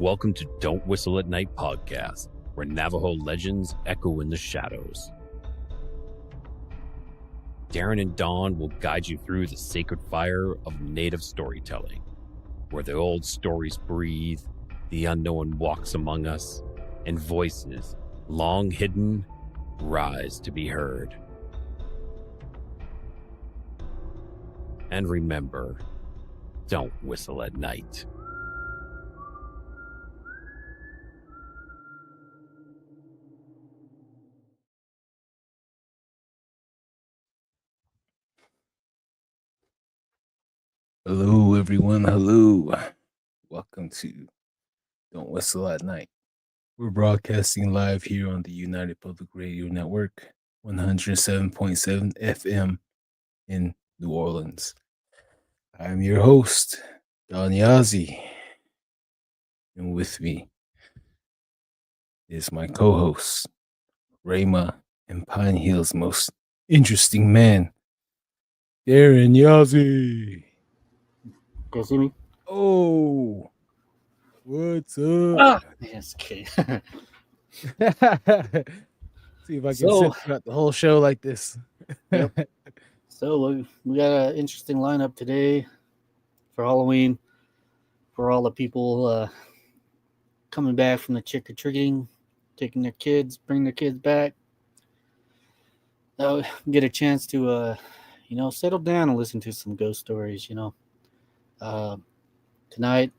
welcome to Don't Whistle at Night podcast, where Navajo legends echo in the shadows. Darren and Dawn will guide you through the sacred fire of native storytelling, where the old stories breathe, the unknown walks among us, and voices, long hidden, rise to be heard. And remember, don't whistle at night. Hello, everyone. Hello. Welcome to Don't Whistle at Night. We're broadcasting live here on the United Public Radio Network, 107.7 FM in New Orleans. I'm your host, Don Yazzie. And with me is my co-host, Rayma and Pine Hill's most interesting man, Darren Yazzie. Can you see me? Oh, what's up? Ah, yes, okay. See if I can sit throughout the whole show like this. Yep. So we got an interesting lineup today for Halloween, for all the people coming back from the trick-or-treating, taking their kids, bring their kids back. Get a chance to, settle down and listen to some ghost stories, Tonight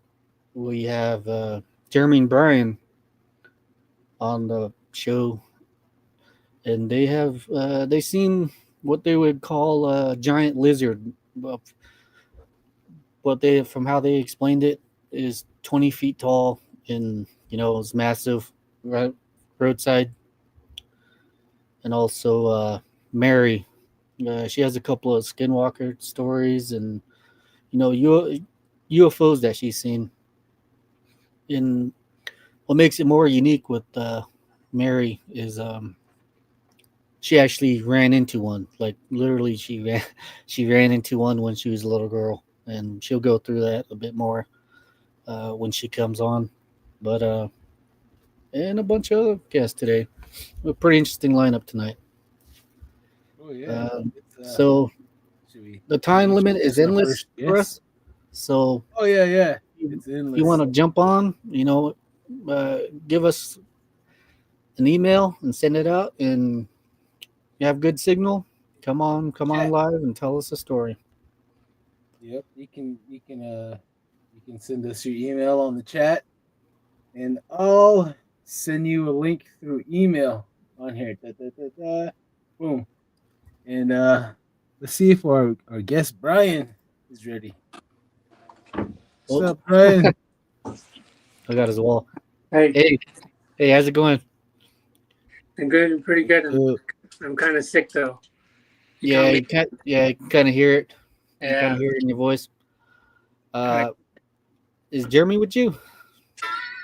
we have Jeremy and Brian on the show, and they have they seen what they would call a giant lizard. What they, from how they explained it, is 20 feet tall and it's massive, right, roadside. And also Mary, she has a couple of skinwalker stories and UFOs that she's seen. And what makes it more unique with Mary is she actually ran into one. Like literally, she ran into one when she was a little girl, and she'll go through that a bit more when she comes on. But and a bunch of other guests today. A pretty interesting lineup tonight. Oh yeah. So the time limit is endless for us. So oh yeah, it's endless. If you want to jump on, give us an email and send it out, and you have good signal. Come on live and tell us a story. Yep, you can send us your email on the chat, and I'll send you a link through email on here. Boom, and let's see if our guest Brian is ready. What's up, Brian? I got his wall. Hey, how's it going? I'm good, pretty good. I'm kind of sick though. You can kind of hear it. Yeah, you kind of hear it in your voice. Is Jeremy with you?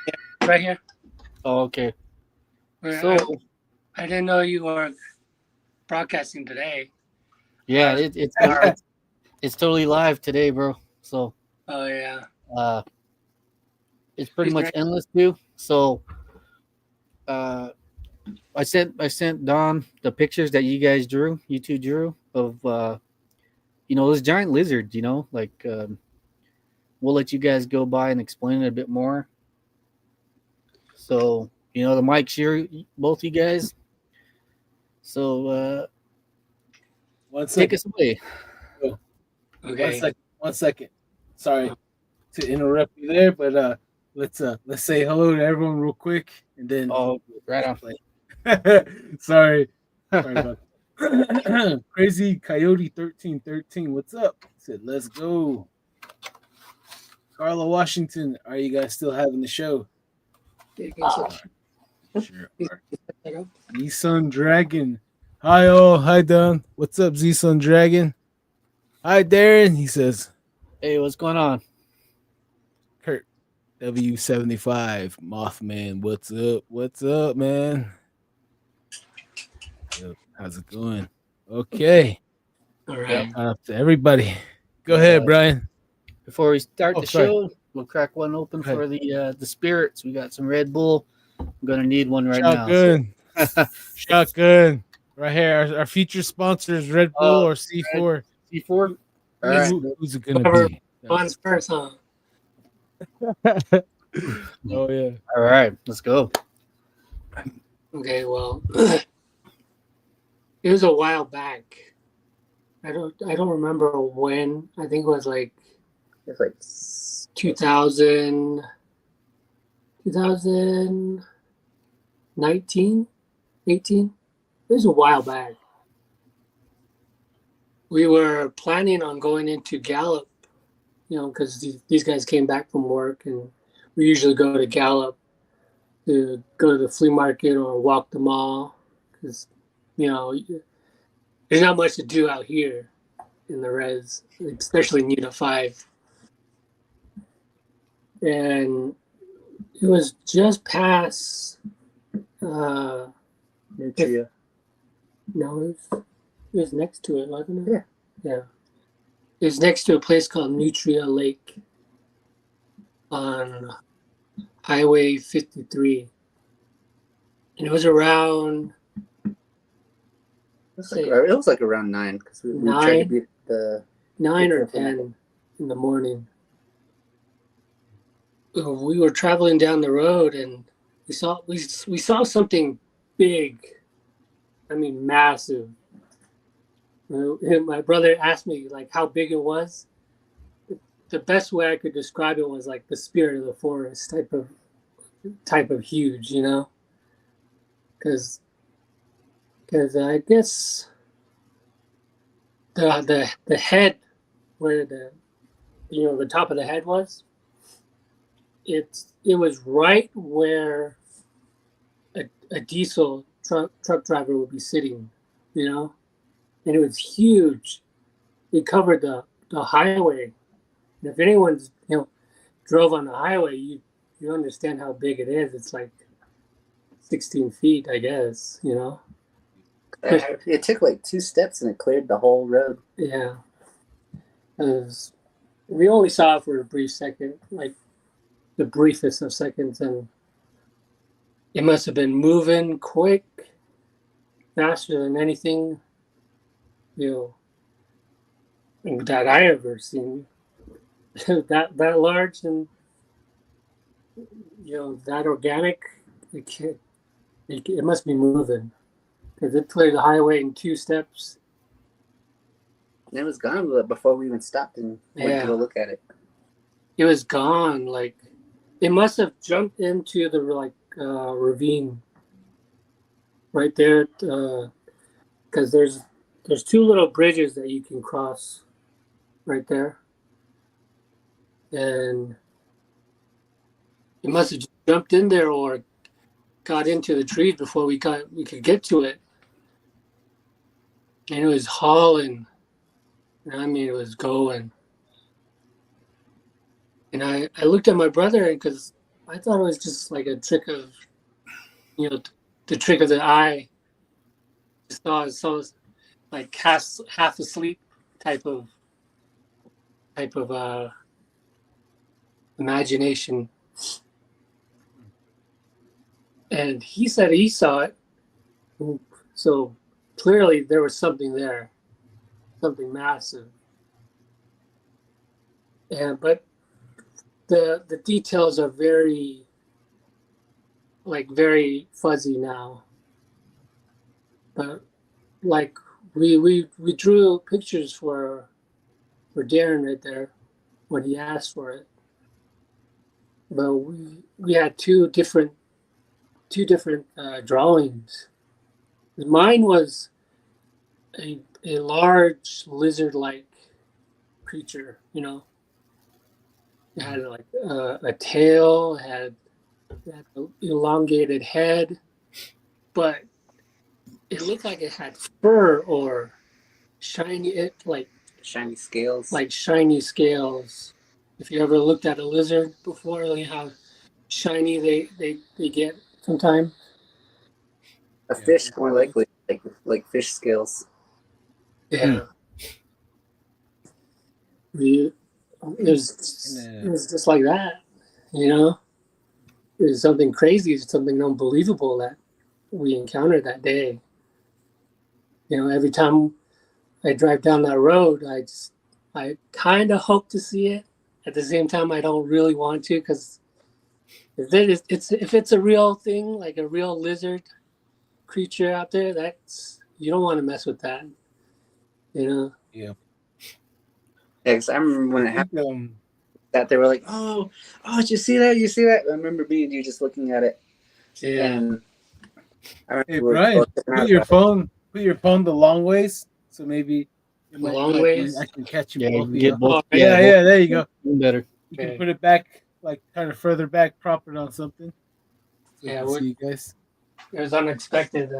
Yeah, right here. Oh, okay. Well, So I didn't know you were broadcasting today. Yeah, it's totally live today, bro. So. Oh yeah. It's pretty much endless too. So I sent Don the pictures that you two drew of this giant lizard, like we'll let you guys go by and explain it a bit more. So, the mic's here, both you guys. So take us away. Okay. One second. Sorry to interrupt you there, but let's say hello to everyone real quick, and then right on. Sorry about that. Crazy Coyote 1313, what's up? Said let's go. Carla Washington, are you guys still having the show? Sure are. Z-Sun Dragon. Hi all. Hi Don. What's up, Z-Sun Dragon? Hi Darren. He says, hey, what's going on? Kurt W75 Mothman, what's up? What's up, man? How's it going? Okay. All right. To everybody. Go ahead, Brian. Before we start the show, we'll crack one open Okay. for the spirits. We got some Red Bull. I'm gonna need one right now. Shotgun. So. Shotgun. Right here. Our feature sponsor is Red Bull or C4. C4. All right. Who's it gonna Whoever be? wants first, huh? Oh yeah. All right. Let's go. Okay, well, it was a while back. I don't remember when. I think it was like 2000, 2019, 18. It was a while back. We were planning on going into Gallup, because these guys came back from work, and we usually go to Gallup to go to the flea market or walk the mall, because there's not much to do out here in the res, especially in Unit 5. And it was just past Nutria. no, it was next to it, wasn't it? Yeah. It was next to a place called Nutria Lake on Highway 53. And it was around, It was like around 9 because we tried to beat the 9 or 10 in the morning. We were traveling down the road and we saw something big. I mean, massive. My brother asked me like how big it was. The best way I could describe it was like the spirit of the forest type of huge, because I guess the head where the top of the head was, it was right where a diesel truck driver would be sitting, and it was huge. It covered the highway. And if anyone's drove on the highway, you understand how big it is. It's like 16 feet, I guess. It took like 2 steps and it cleared the whole road. Yeah. We only saw it for a brief second, like the briefest of seconds, and it must have been moving quick, faster than anything, that I ever seen. that large and that organic. It must be moving because it cleared the highway in 2 steps. And it was gone before we even stopped and went to go look at it. It was gone. Like it must have jumped into the ravine right there, because there's 2 little bridges that you can cross right there, and it must have jumped in there or got into the trees before we could get to it. And it was hauling. I mean, it was going. And I looked at my brother because I thought it was just like a trick of, the trick of the eye. So like half asleep type of imagination. And he said he saw it. So clearly there was something there, something massive. But the details are very fuzzy now. But like we drew pictures for Darren right there when he asked for it. But we had two different drawings. Mine was a large lizard-like creature. It had like a tail, had an elongated head, but it looked like it had fur or shiny Shiny scales. like shiny scales. If you ever looked at a lizard before, like how shiny they get sometimes. A fish, more likely, like fish scales. Yeah. it was just like that, you know. It was something crazy, something unbelievable that we encountered that day. You know, every time I drive down that road, I kind of hope to see it. At the same time, I don't really want to, because if it's a real thing, like a real lizard creature out there, that's you don't want to mess with that. You know. Yeah. Yeah, 'cause I remember when it I think, happened that they were like, "Oh, did you see that? You see that?" I remember me and you just looking at it, Yeah. and I remember hey we were Brian, both checking out put your phone the long ways, so maybe it might Long ways? I can catch you Yeah, both. you can get both. Oh, Yeah, Yeah, both there you go. better. You Okay. can put it back, like kind of further back, prop it on something. So Yeah, you can see you guys. it was unexpected.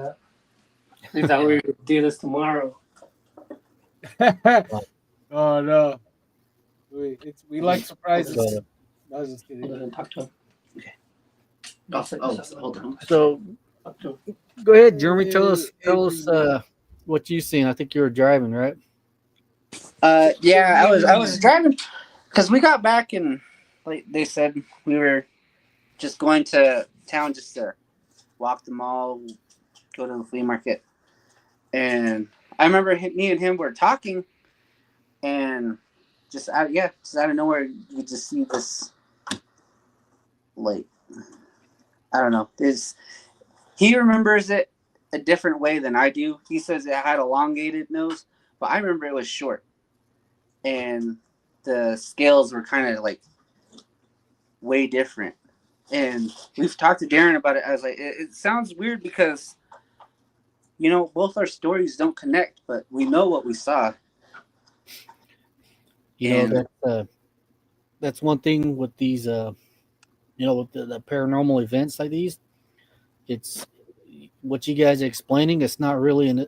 We thought we would do this tomorrow. Oh no, we like surprises. But, I was just kidding. Hold on, talk to him. hold on. so Talk to him. go ahead, Jeremy. Tell Hey, us what you seen. I think you were driving, right? Yeah, I was driving because we got back and like they said we were just going to town just to walk the mall, go to the flea market, and I remember me and him were talking, and just out of nowhere you just see this like I don't know. He remembers it a different way than I do. He says it had elongated nose, but I remember it was short, and the scales were kind of like way different. And we've talked to Darren about it. I was like, it sounds weird because both our stories don't connect, but we know what we saw. That's one thing with these with the paranormal events like these. It's what you guys are explaining. It's not really an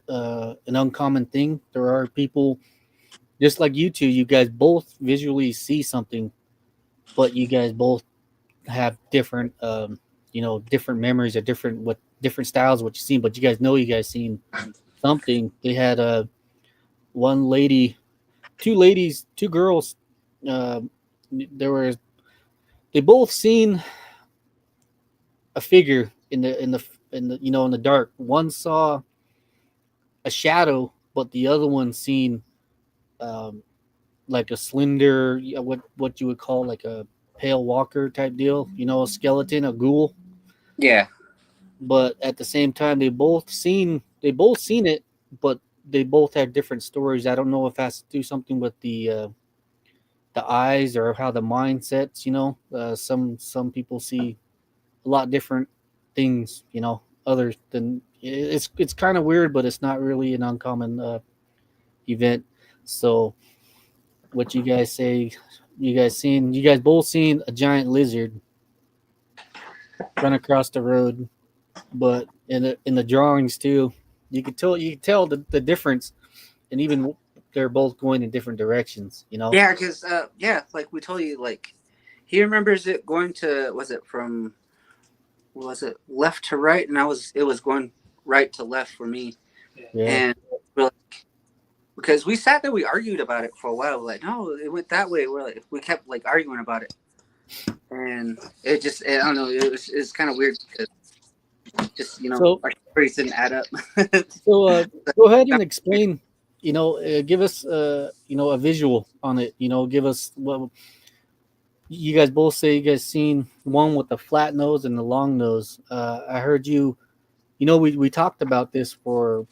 uncommon thing. There are people just like you two. You guys both visually see something, but you guys both have different different memories or different styles of what you've seen. But you guys seen something. They had one lady, two girls. They both seen a figure in the dark. One saw a shadow, but the other one seen um, like a slender, what you would call like a pale walker type deal. A skeleton, a ghoul. Yeah. But at the same time, they both seen it, but they both had different stories. I don't know if it has to do something with the eyes or how the mind sets. Some people see a lot different things. Other than it's kind of weird, but it's not really an uncommon event. So, what you guys say? You guys both seen a giant lizard run across the road, but in the drawings too, you could tell the difference, and even they're both going in different directions. Yeah, because like we told you, like he remembers it going to was it left to right, and it was going right to left for me, Yeah. and we're like, because we sat there, we argued about it for a while. We're like, no, it went that way. We kept like arguing about it, and I don't know, it's kind of weird because just So- our stories didn't add up. So go ahead and explain. Give us a visual on it. Give us what you guys both say. You guys seen one with the flat nose and the long nose. I heard you. We talked about this for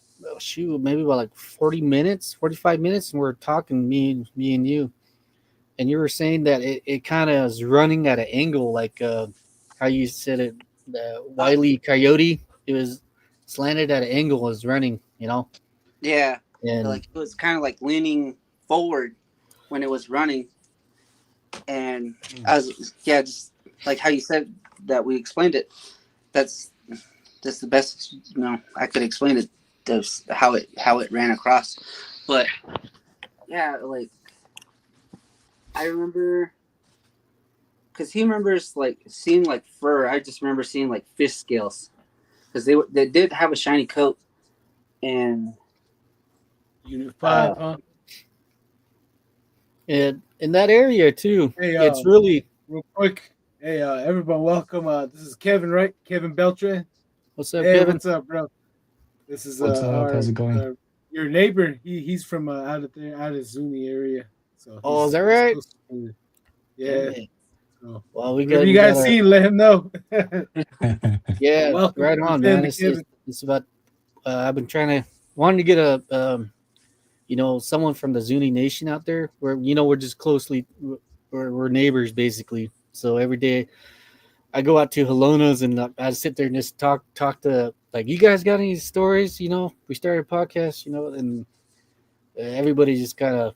maybe about like 40 minutes, 45 minutes, and we're talking me and you, and you were saying that it kind of is running at an angle, like how you said it, the Wile E. Coyote. It was slanted at an angle as running. Yeah, And like it was kind of like leaning forward when it was running, and just like how you said that we explained it. That's the best I could explain it. That's how it ran across, but yeah, like I remember because he remembers like seeing like fur. I just remember seeing like fish scales because they did have a shiny coat, and Unit 5, huh? And in that area too, Hey, it's really real quick. Hey, everyone, welcome. This is Kevin, right? Kevin Beltran. what's up, Hey, Kevin? what's up, bro? This is What's up? How's it going? your neighbor. He's from out of there, out of Zuni area. So Oh, is that he's right? close to me. Yeah. Yeah. So Well, whatever you guys see, let him know. Yeah, Welcome right to the on, man. family, Kevin. It's about. I've been wanting to get someone from the Zuni Nation out there. Where we're just we're neighbors basically. So every day I go out to Halona's and I sit there and just talk to, like, you guys got any stories? We started a podcast, and everybody just kind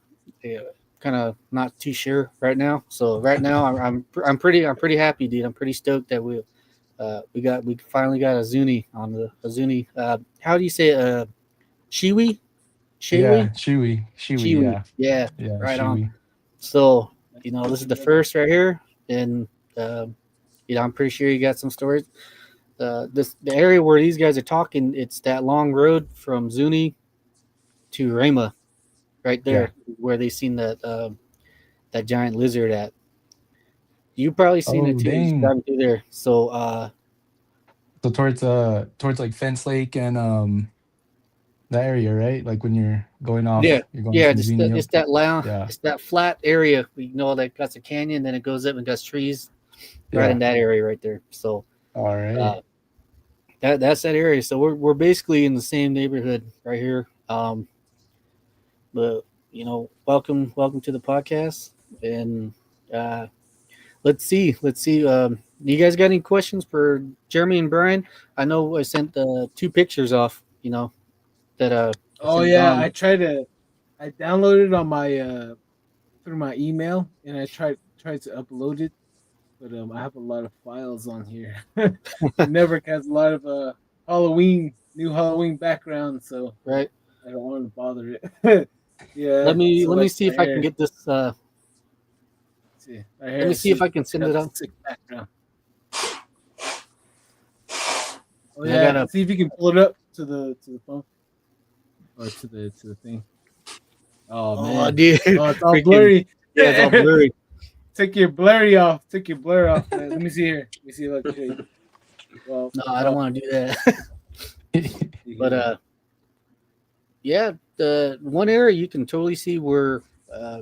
of not too sure right now. So right now I'm pretty happy, dude. I'm pretty stoked that we finally got a Zuni on a Zuni. How do you say Shiwi? Yeah, Shiwi? Chewy. Shiwi. Yeah, Yeah, right on. Chewy. So this is the first right here, and I'm pretty sure you got some stories. The area where these guys are talking, it's that long road from Zuni to Rema, right there, where they seen that giant lizard at. You probably seen it Oh, too. Just dang. driving through there. So So towards like Fence Lake and that area, right? Like when yeah, you're going yeah, from Zuni up. it's that loud, Yeah. it's that flat area. That got a canyon, then it goes up and got trees right in Yeah. that area right there. So All right. that's that area. So we're basically in the same neighborhood right here. But welcome to the podcast, and let's see. You guys got any questions for Jeremy and Brian? I know I sent 2 pictures off. That I Oh sent yeah, Don. I downloaded it on my through my email, and I tried to upload it, but I have a lot of files on here. The network has a lot of new Halloween background, so Right. I don't want to bother it. Yeah. Let me Select see if right I here. can get this. See, right here. Let me see if I can send it got up. the sick background. Oh I yeah. gotta- See if you can pull it up to the phone or to the thing. Oh man. Oh, dude. Oh, it's all Freaking- blurry. Yeah, it's all blurry. Take your blurry off. Take your blur off, man. Let me see here. Let me see if I can show you. Well, No, I don't want to do that. But yeah, the one area you can totally see where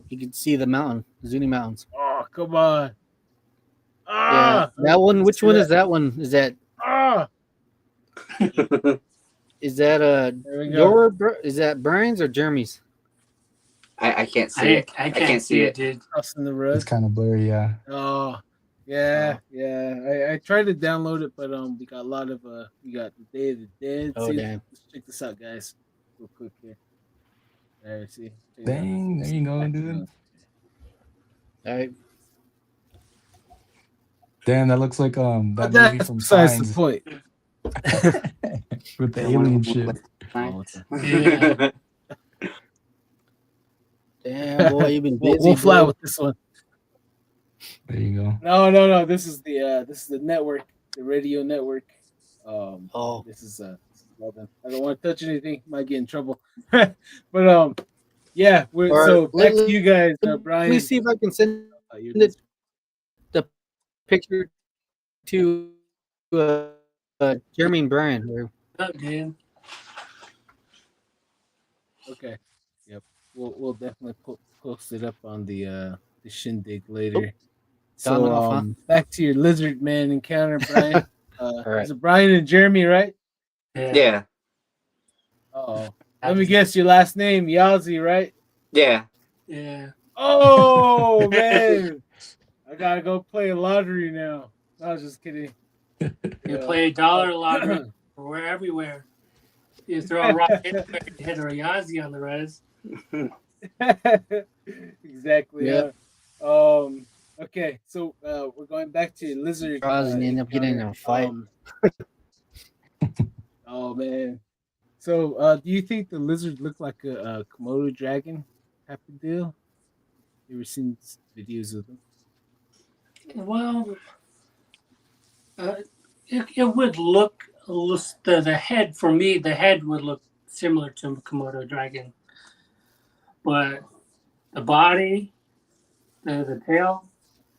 you can see the Zuni Mountains. Oh, come on. Yeah, Ah, that one. Which see one that? is that one? Is that There we go. is that Brian's or Jeremy's? I can't see it. I can't see it, dude. Crossing the It's road. kind of blurry, yeah. Oh, yeah, yeah. I tried to download it, but we got a lot of we got the Day of the Dead. Oh, See, damn. let's check this out, guys, real quick here. There, see. Check it out. Dang, there you go, dude. All right. Damn, that looks like But that movie that's from besides the Signs point. with the alien shit. Yeah. Damn, boy, you've been busy. We'll fly bro. with this one. There you go. No. This is the network, the radio network. Oh, This is well done. I don't want to touch anything. Might get in trouble. But yeah. All right, So back let- to you guys, let Brian. me see if I can send You're it the picture to Jeremy and Brian. Oh, dude. Okay. Yep. We'll definitely post it up on the shindig later. So Domino, huh? back to your lizard man encounter, Brian. right. Is it Brian and Jeremy, right? Yeah. Oh, let me guess your last name, Yazi, right? Yeah. Yeah. Oh man, I gotta go play lottery now. I was just kidding. You play $1 lottery. We're everywhere. You throw a rock anywhere, you hit a Yazi on the res. Exactly. Yeah. Okay, so we're going back to lizard. And end up getting in a fight. Oh man. So do you think the lizard looked like a Komodo dragon type of deal? You ever seen videos of them? Well, it would look, the head, for me, the head would look similar to a Komodo dragon. But the body, The tail,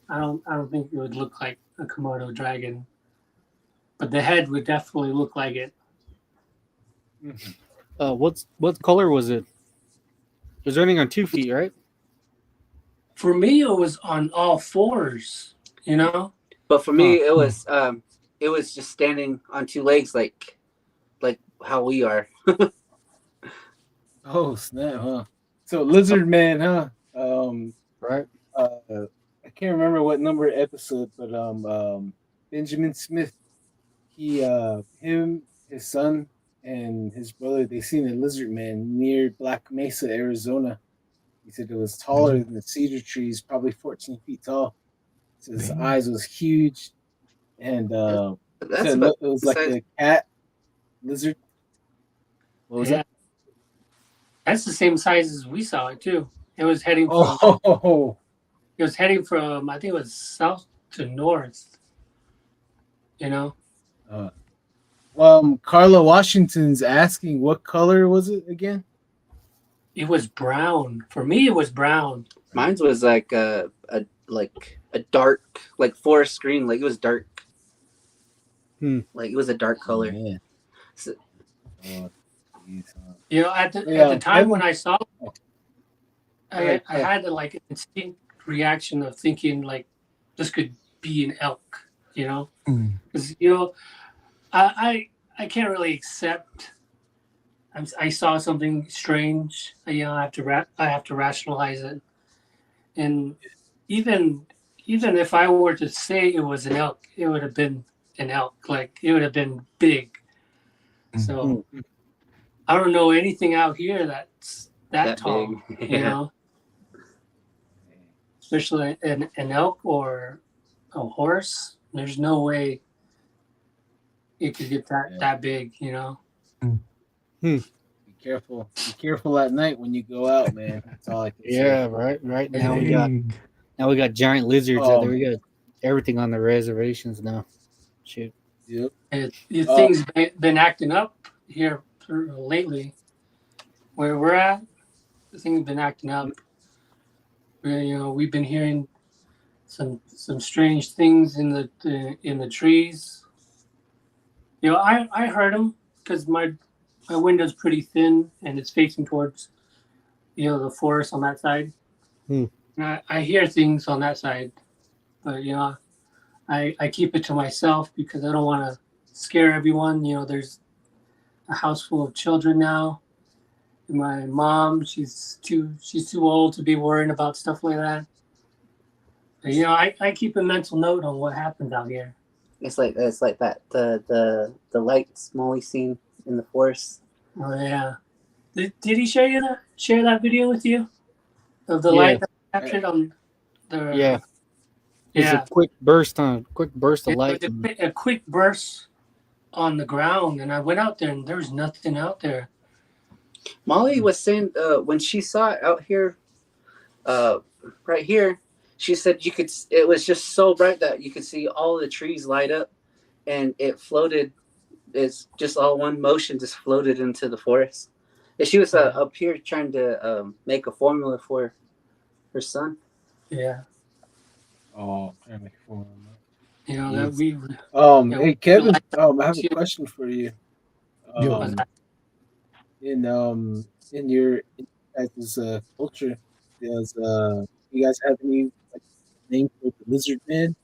I don't think it would look like a Komodo dragon, but the head would definitely look like it. What color was it? It was running on 2 feet, right? For me, it was on all fours. You know, But for me, Huh. it was just standing on two legs, like how we are. Oh snap, huh? So Lizard Man, huh? Right. I can't remember what number episode, but Benjamin Smith, him, his son, and his brother, they seen a lizard man near Black Mesa, Arizona. He said it was taller Damn. than the cedar trees, probably 14 feet tall. So his Damn. eyes was huge, and he That's said about it was the like size. a cat lizard. What was yeah, that? that's the same size as we saw it too. It was heading from Oh, it was heading from I think it was south to north. You know, uh, Carla Washington's asking what color was it again? it was brown. For me, it was brown. Mine was like a dark, like forest green, like it was dark. Like it was a dark Oh, color. man. So, Oh, geez, You know, at the yeah, time when I saw it, oh, I right. had like an instinct reaction of thinking like this could be an elk, you know, Mm. because you know I can't really accept. I saw something strange. You know, I have to rationalize it, and even even if I were to say it was an elk, it would have been an elk. Like it would have been big. So I don't know anything out here that's that tall. big. You Yeah. know, especially an elk or a horse. There's no way it could get that big. You know. Be careful. Be careful at night when you go out, man. That's all I can say. Yeah. Right. Now Dang. we got giant lizards out there. Um, We got everything on the reservations now. Shoot. yep. Things been acting up here lately. Where we're at, things been acting up. You know, we've been hearing some strange things in the trees. You know, I heard them because my window's pretty thin and it's facing towards the forest on that side. Hmm. And I hear things on that side, but I keep it to myself because I don't want to scare everyone. You know, there's a house full of children now. My mom, she's too old to be worrying about stuff like that. But, you know, I keep a mental note on what happens out here. It's like that the lights Molly seen in the forest. Oh yeah. Did he share that video with you of the Yeah. light that captured on the Yeah. It's yeah. a quick burst of It light. was a quick burst on the ground, and I went out there, and there was nothing out there. Molly was saying when she saw it out here, right here, she said you could. It was just so bright that you could see all the trees light up, and it floated. It's just all one motion, just floated into the forest. And she was up here trying to make a formula for her son. Yeah. Oh, trying to make a phone. You know that we. Hey Kevin, I have a question for you. Yo. In your guys' culture, does you guys have any like name for the lizard man?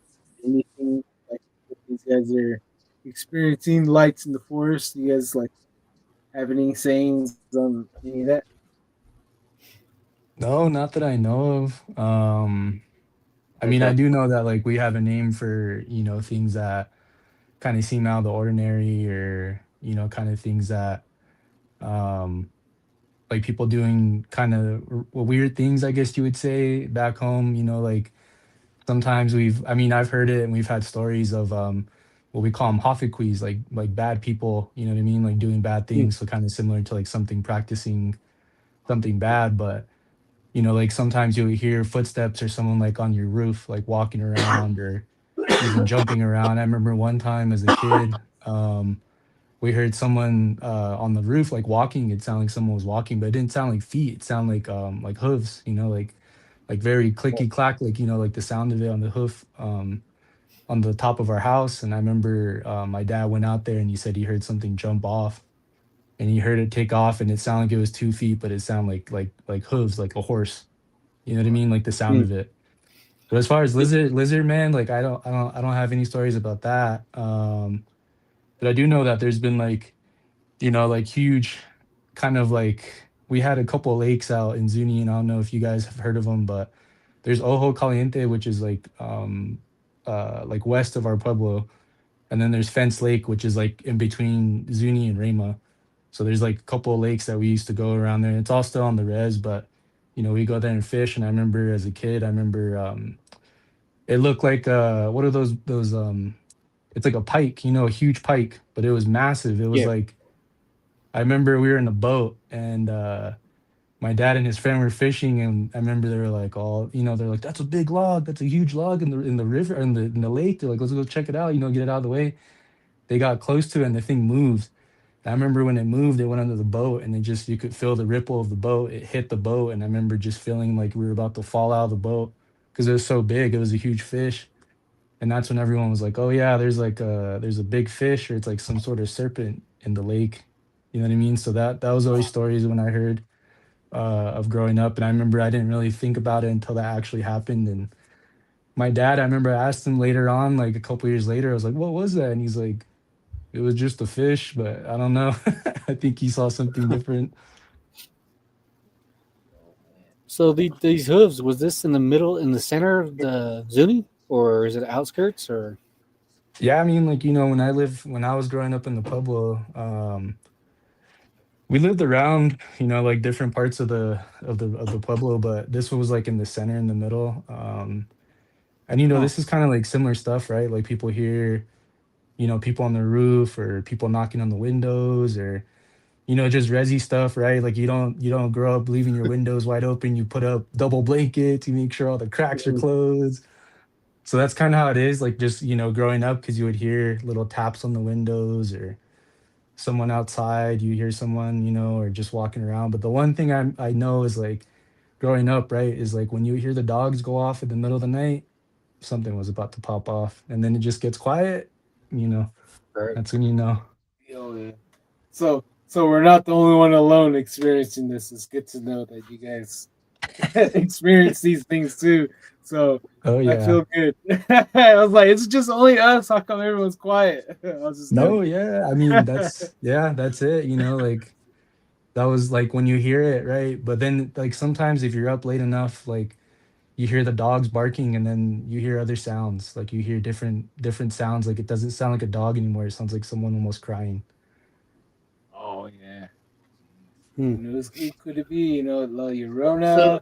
Anything like if these guys are experiencing lights in the forest? Do you guys like have any sayings on any of that? No, not that I know of. I mean, I do know that like we have a name for, things that kind of seem out of the ordinary, or, kind of things that um like people doing kind of weird things, I guess you would say, back home. Like sometimes I mean, I've heard it, and we've had stories of what we call them hoffiquis, like bad people, you know what I mean, like doing bad things. So kind of similar to like something practicing something bad. But like sometimes you'll hear footsteps, or someone like on your roof, like walking around, or even jumping around. I remember one time as a kid, we heard someone on the roof like walking. It sounded like someone was walking, but it didn't sound like feet. It sounded like hooves, like like very clicky clack, like like the sound of it on the hoof on the top of our house. And I remember my dad went out there and he said he heard something jump off, and he heard it take off, and it sounded like it was 2 feet, but it sounded like hooves, like a horse. You know what I mean? Like the sound of it. But as far as lizard man, like I don't have any stories about that. But I do know that there's been like like huge kind of like we had a couple of lakes out in Zuni, and I don't know if you guys have heard of them, but there's Ojo Caliente, which is like west of our pueblo, and then there's Fence Lake, which is like in between Zuni and Rema. So there's like a couple of lakes that we used to go around there. It's all still on the res, but we go there and fish. And I remember as a kid, I remember it looked like what are those it's like a pike, a huge pike, but it was massive. It was like I remember we were in a boat, and my dad and his friend were fishing, and I remember they were like they're like, that's a big log, that's a huge log in the river, in the lake. They're like, let's go check it out, get it out of the way. They got close to it, and the thing moved. I remember when it moved, it went under the boat, and you could feel the ripple of the boat. It hit the boat, and I remember just feeling like we were about to fall out of the boat because it was so big. It was a huge fish. And that's when everyone was like, oh yeah, there's a big fish, or it's like some sort of serpent in the lake. You know what I mean? So that was always stories when I heard of growing up. And I remember I didn't really think about it until that actually happened. And my dad, I remember I asked him later on, like a couple years later, I was like, what was that? And he's like, it was just a fish, but I don't know. I think he saw something different. So these hooves, was this in the middle, in the center of the Zuni, or is it outskirts, or? Yeah, I mean, like when I was growing up in the Pueblo, we lived around like different parts of the Pueblo, but this one was like in the center, in the middle. And this is kind of like similar stuff, right? Like people hear people on the roof, or people knocking on the windows, or just resi stuff, right? Like you don't grow up leaving your windows wide open. You put up double blankets, you make sure all the cracks are closed. So that's kind of how it is, like just growing up, because you would hear little taps on the windows, or someone outside, you hear someone, or just walking around. But the one thing I know is, like, growing up, right, is like when you hear the dogs go off in the middle of the night, something was about to pop off, and then it just gets quiet, Right. that's when you know. Oh yeah. So we're not the only one alone experiencing this. It's good to know that you guys experience these things too. So Oh I yeah. feel good. I was like, it's just only us. How come everyone's quiet? I was just No, kidding. yeah, I mean, that's it, like that was like when you hear it, right? But then, like, sometimes if you're up late enough, like, you hear the dogs barking, and then you hear other sounds, like you hear different sounds. Like, it doesn't sound like a dog anymore, it sounds like someone almost crying. Oh yeah. Hmm. Who could it be? La So Llorona,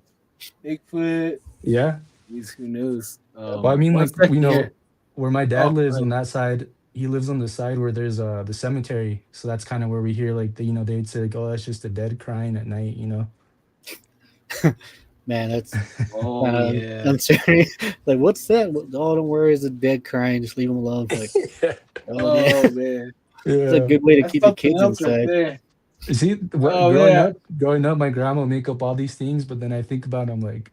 Bigfoot. Yeah. Who knows? Well, I mean, One like, second here. where my dad Oh, lives on that side, he lives on the side where there's the cemetery. So that's kind of where we hear, like, they'd say, like, oh, that's just the dead crying at night. man, that's oh yeah. uncertain. Like, what's that? Oh, don't worry, it's a dead crying. Just leave him alone. Like, Yeah. oh man, Man. it's a Yeah. good way to That's keep the something kids else right inside. there. See, Oh yeah. growing up, my grandma would make up all these things, but then I think about it, I'm like,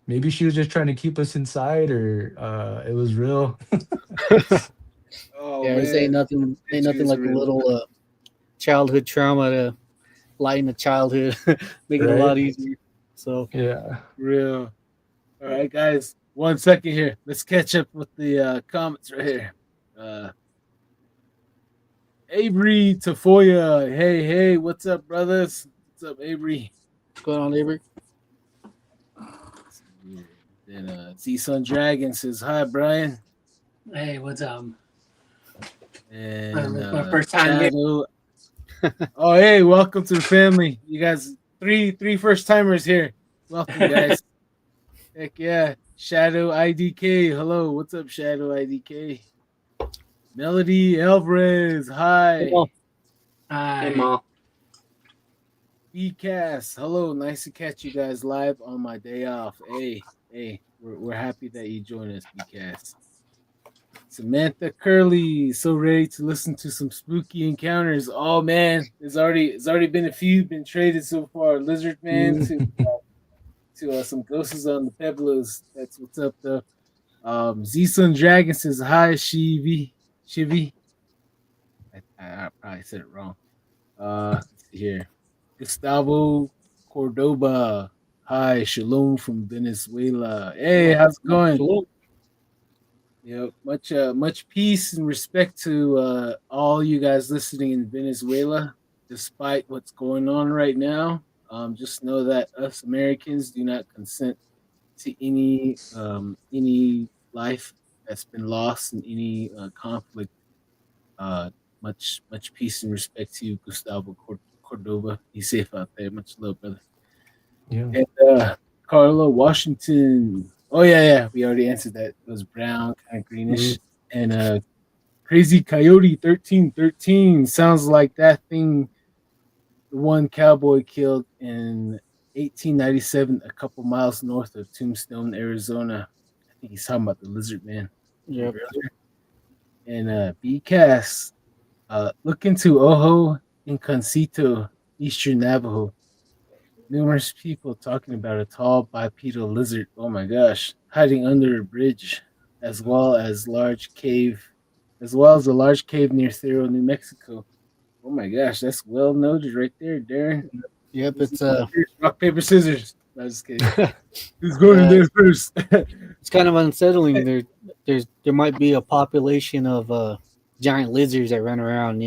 maybe she was just trying to keep us inside, or it was real. Oh Yeah, this man. ain't nothing It's like a real. little childhood trauma to lighten the childhood, make it a Right? lot easier. So Yeah. Real. All right, guys. 1 second here. Let's catch up with the comments right here. Avery Tafoya. Hey, what's up, brothers? What's up, Avery? what's going on, Avery? Then Sun Dragon says hi, Brian. Hey, what's And it's my first time here. Shadow. Oh, hey, welcome to the family. You guys, three first timers here. Welcome, guys. Heck yeah. Shadow IDK. Hello, what's up, Shadow IDK? Melody Alvarez. Hi. Hey, Ma. BCast. Hello, nice to catch you guys live on my day off. Hey, we're happy that you joined us, BCast. Samantha Curley, so ready to listen to some spooky encounters. Oh man, it's already been a few been traded so far. Lizard Man to some ghosts on the Pebbles. That's what's up, though. Z Sun Dragon says hi, Shivi. Shivi. I probably said it wrong. Let's see here. Gustavo Cordoba. Hi, Shalom from Venezuela. Hey, how's it going? Hello. Much peace and respect to all you guys listening in Venezuela, despite what's going on right now. Just know that us Americans do not consent to any life that's been lost in any conflict. Uh, much peace and respect to you, Gustavo Cordova. Be safe out there. Much love, brother. Yeah. And Carlo Washington. Oh yeah. We already answered that. It was brown, kind of greenish. And Crazy Coyote 1313 sounds like that thing the one cowboy killed in 1897, a couple miles north of Tombstone, Arizona. I think he's talking about the lizard man Yep. earlier. And BCAS, look into Ojo Inconcito, Eastern Navajo. Numerous people talking about a tall bipedal lizard. Oh my gosh, hiding under a bridge, as well as as well as a large cave near Cerro, New Mexico. Oh my gosh, that's well noted right there, Darren. Yep. Who's It's going first? Rock paper scissors. No, just kidding. Who's going in there first? it's kind of unsettling. There might be a population of giant lizards that run around,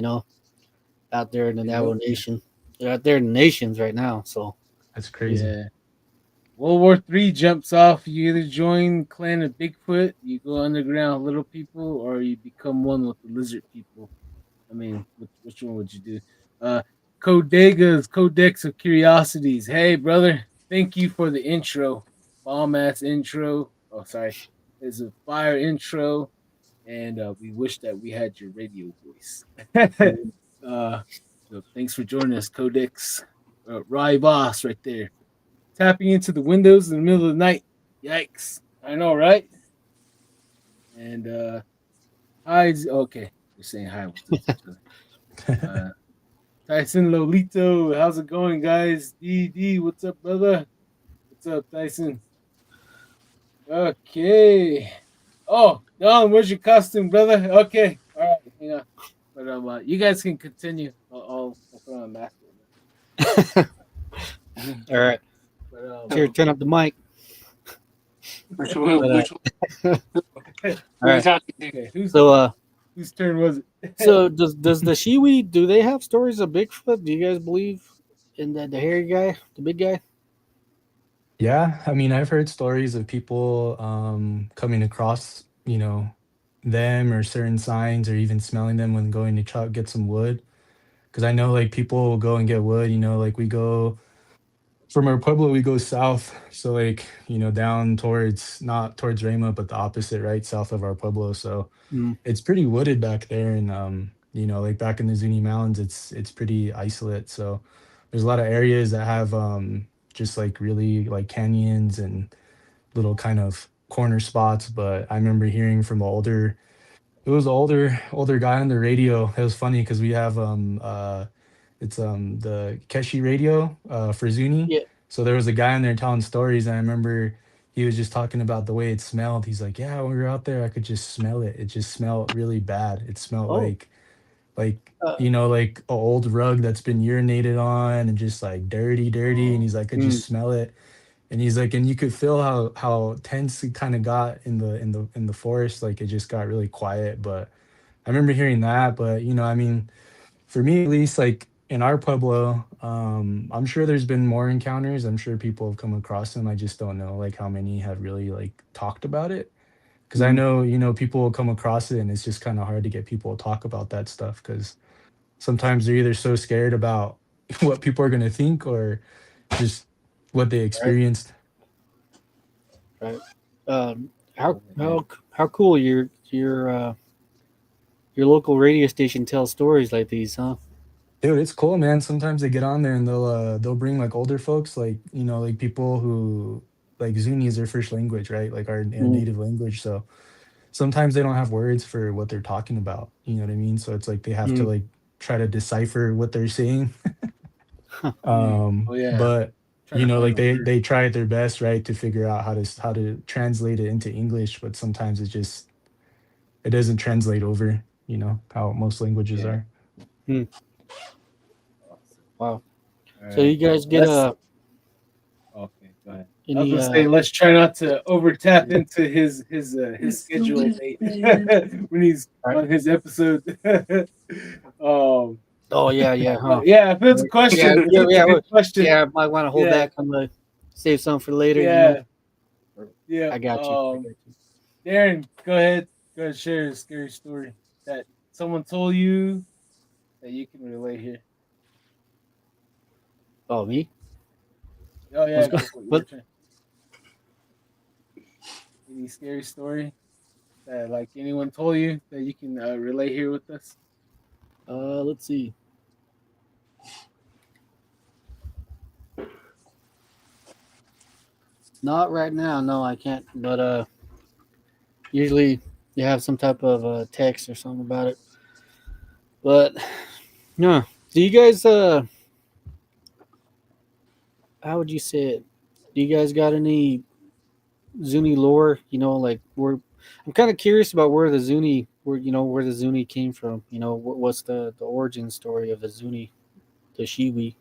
out there in the Navajo Nation. They're out there in the nations right now. So That's crazy. Yeah. World War III jumps off. You either join Clan of Bigfoot, you go underground, little people, or you become one with the lizard people. I mean, which one would you do? Codega's Codex of Curiosities. Hey, brother, thank you for the intro. Bomb ass intro. Oh, sorry. It's a fire intro, and we wish that we had your radio voice. So thanks for joining us, Codex. Rye Boss right there. Tapping into the windows in the middle of the night. Yikes. I know, right? And hi. Okay. You're saying hi with each other. Tyson Lolito, how's it going, guys? DD, what's up, brother? What's up, Tyson? Okay. Oh, Don, where's your costume, brother? Okay. All right. Hang on. But you guys can continue. I'll put on a mask. all right, But here, turn up the mic. Which one? But, All All right. okay, So whose turn was it? so does the Shiwi, do they have stories of Bigfoot? Do you guys believe in the hairy guy, the big guy? Yeah, I mean, I've heard stories of people coming across, them or certain signs or even smelling them when going to chop get some wood. Because I know like people will go and get wood, like we go from our pueblo, we go south. So like, down towards not towards Rama, but the opposite, right? South of our pueblo. So Mm. it's pretty wooded back there. And like back in the Zuni Mountains, it's pretty isolate. So there's a lot of areas that have just like really like canyons and little kind of corner spots. But I remember hearing from it was an older guy on the radio. It was funny because we have it's the Keshi radio for Zuni. Yeah. So there was a guy in there telling stories, and I remember he was just talking about the way it smelled. He's like, "Yeah, when we were out there, I could just smell it. It just smelled really bad. It smelled Oh. like Uh, like an old rug that's been urinated on and just like dirty." And he's like, "I could just smell it." And he's like, and you could feel how tense it kind of got in the forest. Like it just got really quiet. But I remember hearing that. But I mean, for me at least, like in our pueblo, I'm sure there's been more encounters. I'm sure people have come across them. I just don't know like how many have really like talked about it. Because I know people will come across it, and it's just kind of hard to get people to talk about that stuff. Because sometimes they're either so scared about what people are gonna think or just what they right. experienced. Right. How cool your local radio station tells stories like these, huh? Dude, it's cool, man. Sometimes they get on there and they'll bring like older folks, like like people who like Zuni is their first language, right? Like our Mm. native language. So sometimes they don't have words for what they're talking about. You know what I mean? So it's like they have to Mm. like try to decipher what they're saying. Oh yeah. But trying to find like the word. they tried their best, right, to figure out how to translate it into English, but sometimes it doesn't translate over, how most languages Yeah. are. Hmm. Awesome. Wow. All So right. you guys get Let's. Okay, go ahead. I was any gonna say let's try not to over tap into his schedule date when he's right. on his episode. um, Oh yeah, huh? yeah, if it's a Right. Yeah, question, if yeah, it's a yeah. good question, Yeah, I might want to hold yeah, back. I'm gonna save some for later. yeah, yeah. I got you. I got you. Darren, go ahead. Go ahead, share a scary story that someone told you that you can relate here. Oh, me? Oh What's yeah, going? go for it. Your What? turn. Any scary story that like anyone told you that you can relate here with us? Let's see. Not right now. No, I can't. But usually you have some type of text or something about it. But no. Do you guys? How would you say it? Do you guys got any Zuni lore? Like where? I'm kind of curious about where the Zuni, where the Zuni came from. What's the origin story of the Zuni, the Shiwi?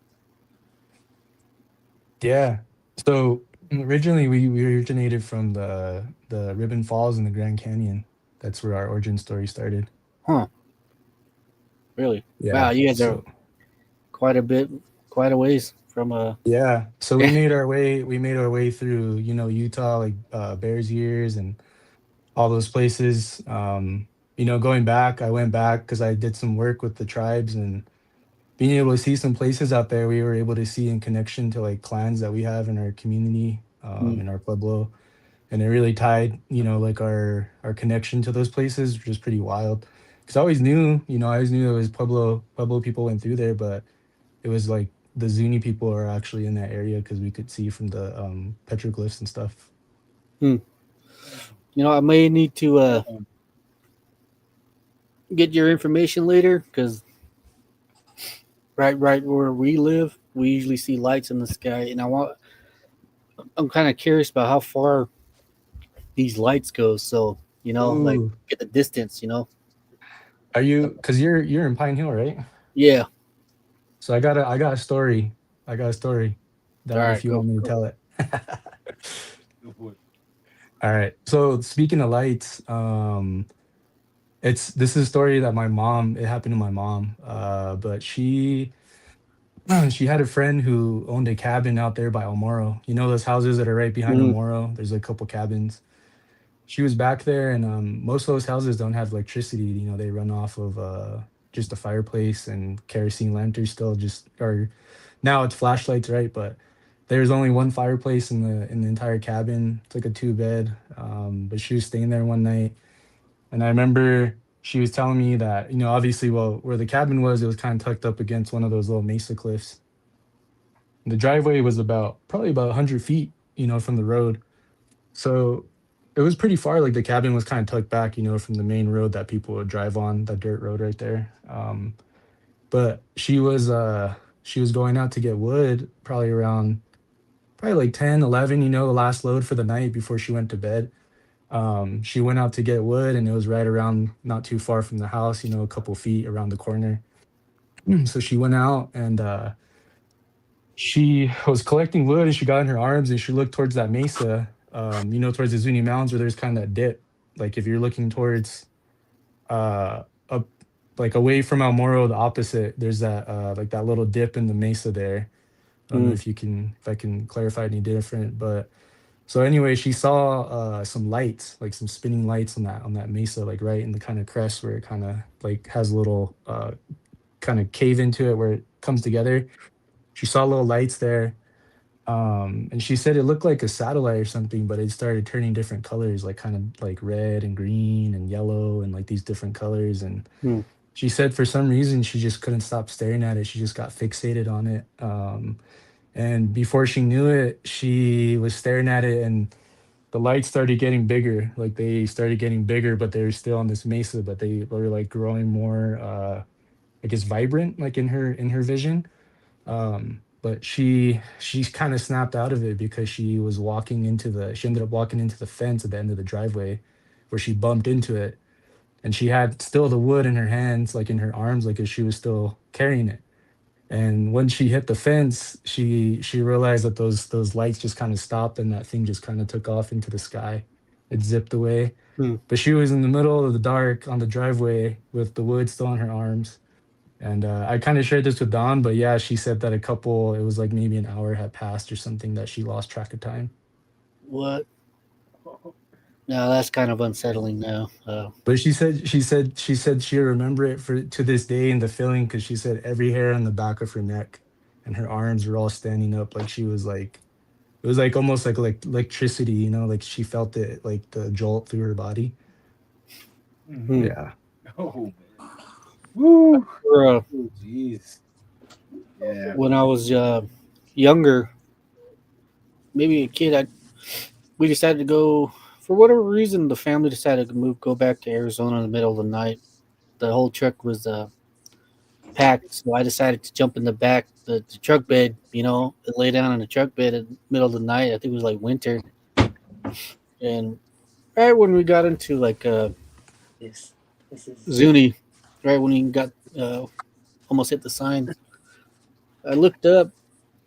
Yeah. So originally we originated from the Ribbon Falls in the Grand Canyon. That's where our origin story started. Huh? Really? Wow, Yeah. you guys are So quite a bit, quite a ways from yeah. So Yeah. we made our way through, Utah, like Bears Ears and all those places. Going back, I went back because I did some work with the tribes and being able to see some places out there we were able to see in connection to like clans that we have in our community, Mm, in our pueblo, and it really tied, like our connection to those places, which is pretty wild. Because I always knew it was pueblo people went through there, but it was like the Zuni people are actually in that area because we could see from the petroglyphs and stuff. mm. I may need to Right on. get your information later because right where we live, we usually see lights in the sky, and I'm kind of curious about how far these lights go. So like Ooh, get the distance. are you? Because you're in Pine Hill, right? Yeah. So I got a story. I got a story All that right. if you Go. want me to Go. tell it. Go for it. All right. So speaking of lights, this is a story that it happened to my mom. But she had a friend who owned a cabin out there by El Moro. You know those houses that are right behind El Mm, Moro? There's a couple cabins. She was back there, and most of those houses don't have electricity. They run off of just a fireplace and kerosene lanterns still, just or now it's flashlights, right? But there's only one fireplace in the entire cabin. It's like a two bed. But she was staying there one night, and I remember she was telling me that, obviously, well, where the cabin was, it was kind of tucked up against one of those little mesa cliffs. The driveway was probably about 100 feet, from the road. So it was pretty far. Like the cabin was kind of tucked back, from the main road that people would drive on, that dirt road right there. But she was going out to get wood probably around probably like 10, 11, the last load for the night before she went to bed. She went out to get wood and it was right around not too far from the house, a couple feet around the corner. So she went out and she was collecting wood and she got in her arms and she looked towards that mesa, towards the Zuni Mountains where there's kind of that dip. Like if you're looking towards up like away from El Moro, the opposite, there's that like that little dip in the mesa there. I don't know mm, if I can clarify any different, but so anyway, she saw some lights, like some spinning lights on that mesa, like right in the kind of crest where it kind of like has a little kind of cave into it where it comes together. She saw little lights there. And she said it looked like a satellite or something, but it started turning different colors, like kind of like red and green and yellow and like these different colors. And mm, she said for some reason she just couldn't stop staring at it. She just got fixated on it. And before she knew it, she was staring at it and the lights started getting bigger. Like they started getting bigger, but they were still on this mesa, but they were like growing more I guess vibrant, like in her vision. but she kind of snapped out of it because she ended up walking into the fence at the end of the driveway where she bumped into it, and she had still the wood in her hands, like in her arms, like as she was still carrying it. And when she hit the fence, she realized that those lights just kind of stopped and that thing just kind of took off into the sky. It zipped away. Hmm. But she was in the middle of the dark on the driveway with the wood still in her arms. And I kind of shared this with Dawn, but yeah, she said that it was like maybe an hour had passed or something that she lost track of time. What? No, that's kind of unsettling now. But she said she remember it for to this day in the feeling because she said every hair on the back of her neck and her arms were all standing up like she was like it was like almost like electricity, you know, like she felt it like the jolt through her body. Hmm. Yeah. Oh man. Woo. For, Oh jeez. Yeah. when I was younger, maybe a kid, we decided to go for whatever reason. The family decided to go back to Arizona in the middle of the night. The whole truck was packed, so I decided to jump in the truck bed, and lay down in the truck bed in the middle of the night. I think it was like winter, and right when we got into like This is Zuni, right when we got almost hit the sign, I looked up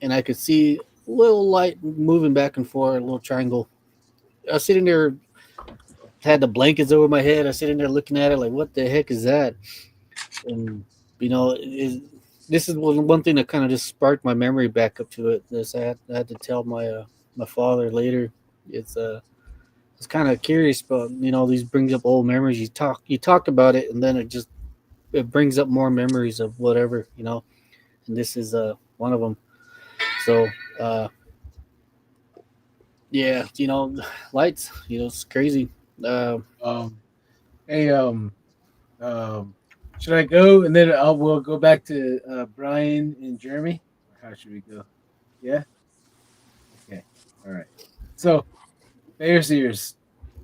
and I could see a little light moving back and forth, a little triangle. I was sitting there, had the blankets over my head. I was sitting there looking at it like, what the heck is that? And this is one thing that kind of just sparked my memory back up to it. This I had to tell my father later. It's kind of curious, but these brings up old memories. You talk about it, and then it brings up more memories of whatever. And this is one of them. So yeah, lights. It's crazy. Uh, Hey, should I go and then we'll go back to Brian and Jeremy? Or how should we go? Yeah. Okay. All right. So Bears ears.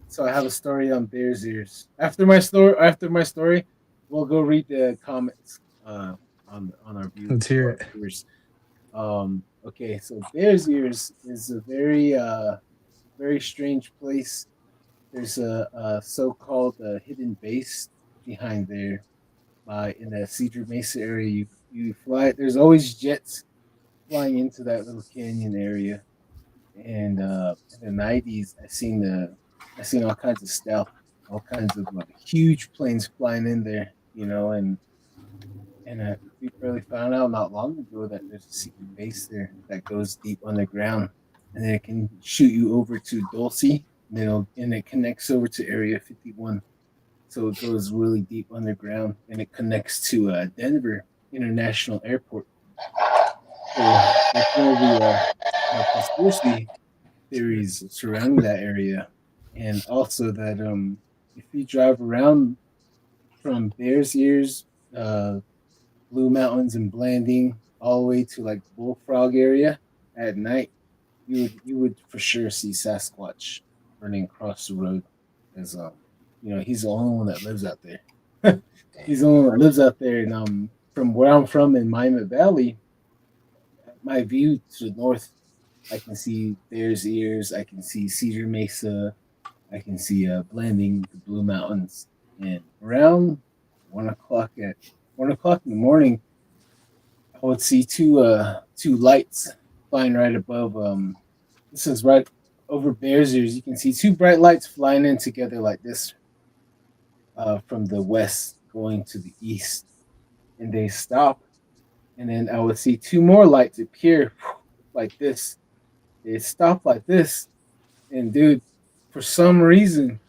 So I have a story on Bears ears. After my story, we'll go read the comments on our Let's hear it. viewers. Okay, so Bears ears is a very strange place. There's a so-called hidden base behind there in the Cedar Mesa area. You fly. There's always jets flying into that little canyon area. And in the '90s, I seen all kinds of stuff, all kinds of like huge planes flying in there, and we barely found out not long ago that there's a secret base there that goes deep underground, and then it can shoot you over to Dulce, and it connects over to Area 51. So it goes really deep underground, and it connects to Denver International Airport. So that's one of the conspiracy theories surrounding that area, and also that if you drive around from Bears Ears, uh, Blue Mountains, and Blanding all the way to like Bullfrog area at night, you would for sure see Sasquatch running across the road, as he's the only one that lives out there. He's the only one that lives out there, and from where I'm from in Miami Valley, my view to the north, I can see Bears Ears, I can see Cedar Mesa, I can see Blanding, the Blue Mountains, and around 1 o'clock in the morning, I would see two lights flying right above. This is right over Bears Ears. You can see two bright lights flying in together like this, from the west going to the east, and they stop, and then I would see two more lights appear like this. They stop like this, and dude, for some reason,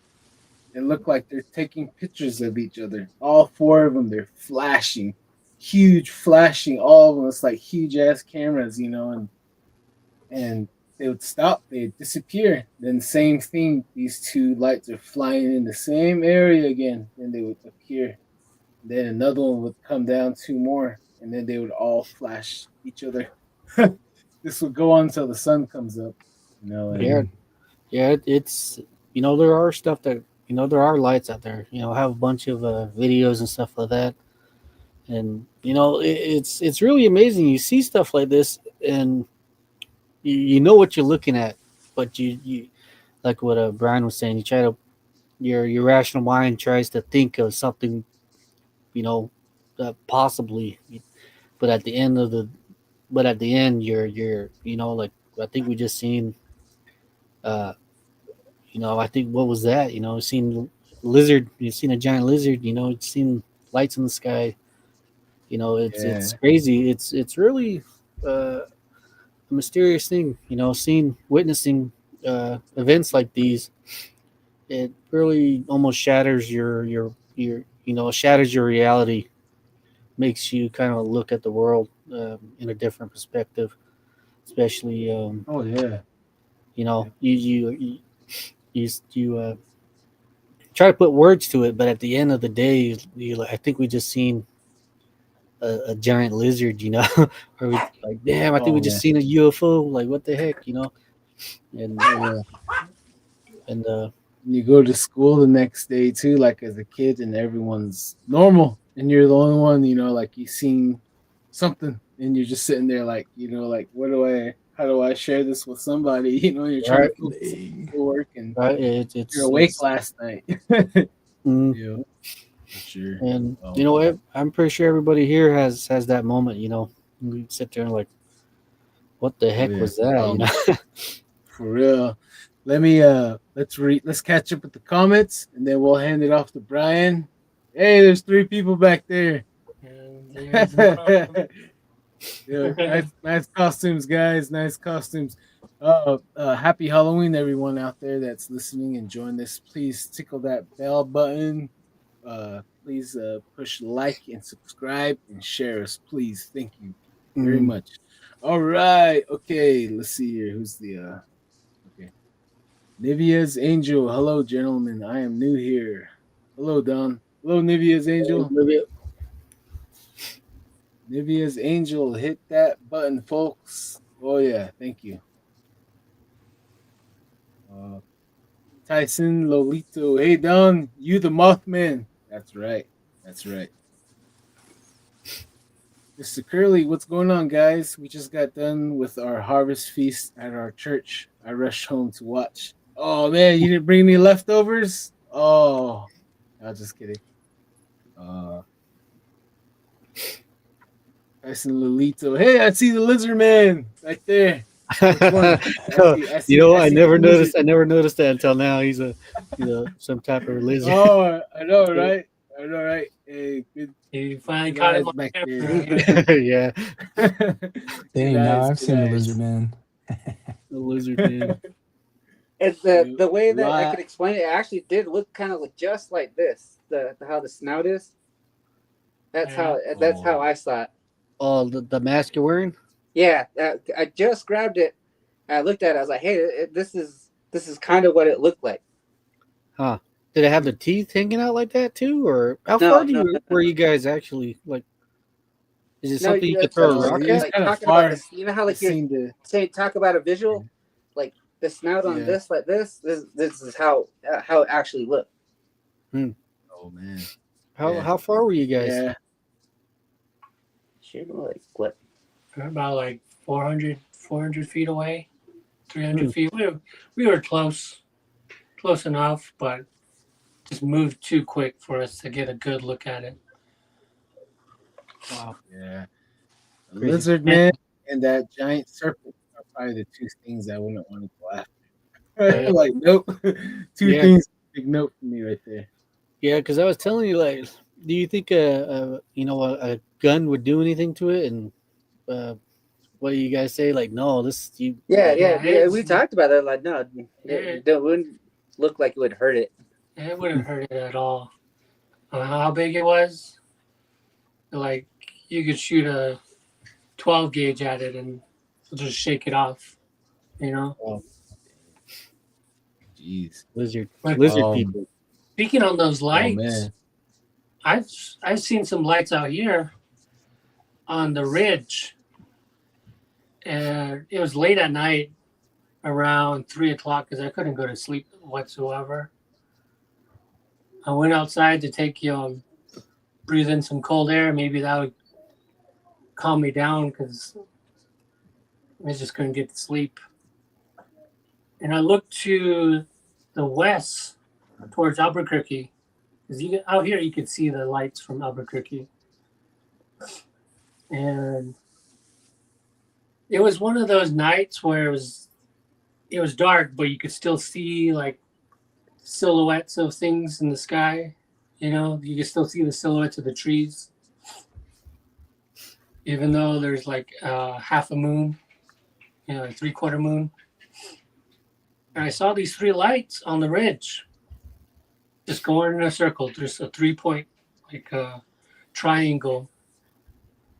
it looked like they're taking pictures of each other. All four of them, they're flashing, huge flashing. All of them, it's like huge ass cameras, and they would stop, they'd disappear. Then same thing, these two lights are flying in the same area again. Then they would appear. Then another one would come down, two more, and then they would all flash each other. This would go on until the sun comes up, yeah, and yeah. It's there are stuff that there are lights out there. I have a bunch of videos and stuff like that, and it's really amazing. You see stuff like this, and you know what you're looking at, but you like what Brian was saying. You try to your rational mind tries to think of something, you know, possibly, but at the end of the but at the end you're you know, like I think we just seen uh you know, I think what was that, you know, seen lizard, you seen a giant lizard, you know, you've seen lights in the sky, you know, it's Yeah. crazy, it's really a mysterious thing, you know, seeing witnessing events like these. It really almost shatters your you know, shatters your reality, makes you kind of look at the world in a different perspective, especially Oh yeah. you know, you try to put words to it, but at the end of the day, I think we just seen a giant lizard, you know, or we like, damn, I think Oh we just man. seen a UFO. Like, what the heck, you know? And Oh yeah. and And you go to school the next day too, like as a kid, and everyone's normal, and you're the only one, like you seen something, and you're just sitting there, like, like, how do I share this with somebody? You're trying to right, focus on Dang. schoolwork, and right, you're awake it's last night. mm, Yeah, for sure. and you Oh know man. what? I'm pretty sure everybody here has that moment. You know, we sit there and like, what the Oh heck yeah. was that? You know? For real. Let's catch up with the comments, and then we'll hand it off to Brian. Hey, there's three people back there. And there's more. Yeah, nice costumes, guys. Nice costumes. Happy Halloween, everyone out there that's listening and join this. Please tickle that bell button. Please push like and subscribe and share us, please. Thank you very Mm. much. All right. Okay, let's see here. Who's the okay. Nivea's Angel. Hello, gentlemen. I am new here. Hello, Don. Hello, Nivea's Angel. Nivea's Angel. Hit that button, folks. Oh, yeah. Thank you. Uh, Tyson Lolito. Hey, Don. You the Mothman. That's right. That's right. Mr. Curly, what's going on, guys? We just got done with our harvest feast at our church. I rushed home to watch. Oh, man. You didn't bring any leftovers? Oh, I was just kidding. Uh, Tyson Lolito. Hey, I see the lizard man right there. Which one? You know, I see two lizards. I never noticed that until now. He's a some type of lizard. Oh, I know, right? I know, right? Hey, You finally good caught him eyes on back camera. there. Yeah, Good Dang, now eyes, I've good seen the eyes. lizard man. the lizard man. It's Yeah, the way that I lot. could explain it. It actually did look kind of just like this. The how the snout is. Yeah. That's how Oh, I saw it. Oh, the mask you're wearing? Yeah, I just grabbed it. And I looked at it. I was like, hey, this is kind of what it looked like. Huh? Did it have the teeth hanging out like that too, or how far No, do no, you were you guys actually like? Is it no. something you could throw a Just no, rock he's at? like kind of talking about far. this. You know how I like you're seen the. saying talk about a visual, like the snout on Yeah. this, like this. This is how it actually looked. Oh man. How Yeah. how far were you guys? Yeah. Shoot, like what? We're about like 400 feet away, 300 Hmm. feet. We were close enough, but just moved too quick for us to get a good look at it. Wow, Yeah. The crazy. lizard And, man and that giant serpent are probably the two things I wouldn't want to go after. uh, Like, nope. Two yeah, things. Big note for me right there. yeah. Because I was telling you, like, do you think a gun would do anything to it? And what do you guys say? Like, no, this you Yeah, like. yeah, Yeah, yeah. We talked about it. Like, no, it, it wouldn't look like it would hurt it. it wouldn't hurt it at all. How big it was? Like you could shoot a 12 gauge at it and just shake it off. You know. Oh, Jeez. But lizard Um. people. speaking on those Oh lights, man. I've seen some lights out here on the ridge, and it was late at night, around 3 o'clock, because I couldn't go to sleep whatsoever. I went outside to take breathe in some cold air. Maybe that would calm me down because I just couldn't get to sleep. And I looked to the west towards Albuquerque. Because out here you could see the lights from Albuquerque. And it was one of those nights where it was dark, but you could still see like silhouettes of things in the sky. You can still see the silhouettes of the trees, even though there's like half a moon, a 3/4 moon. And I saw these 3 lights on the ridge, just going in a circle. There's a 3-point, like a triangle.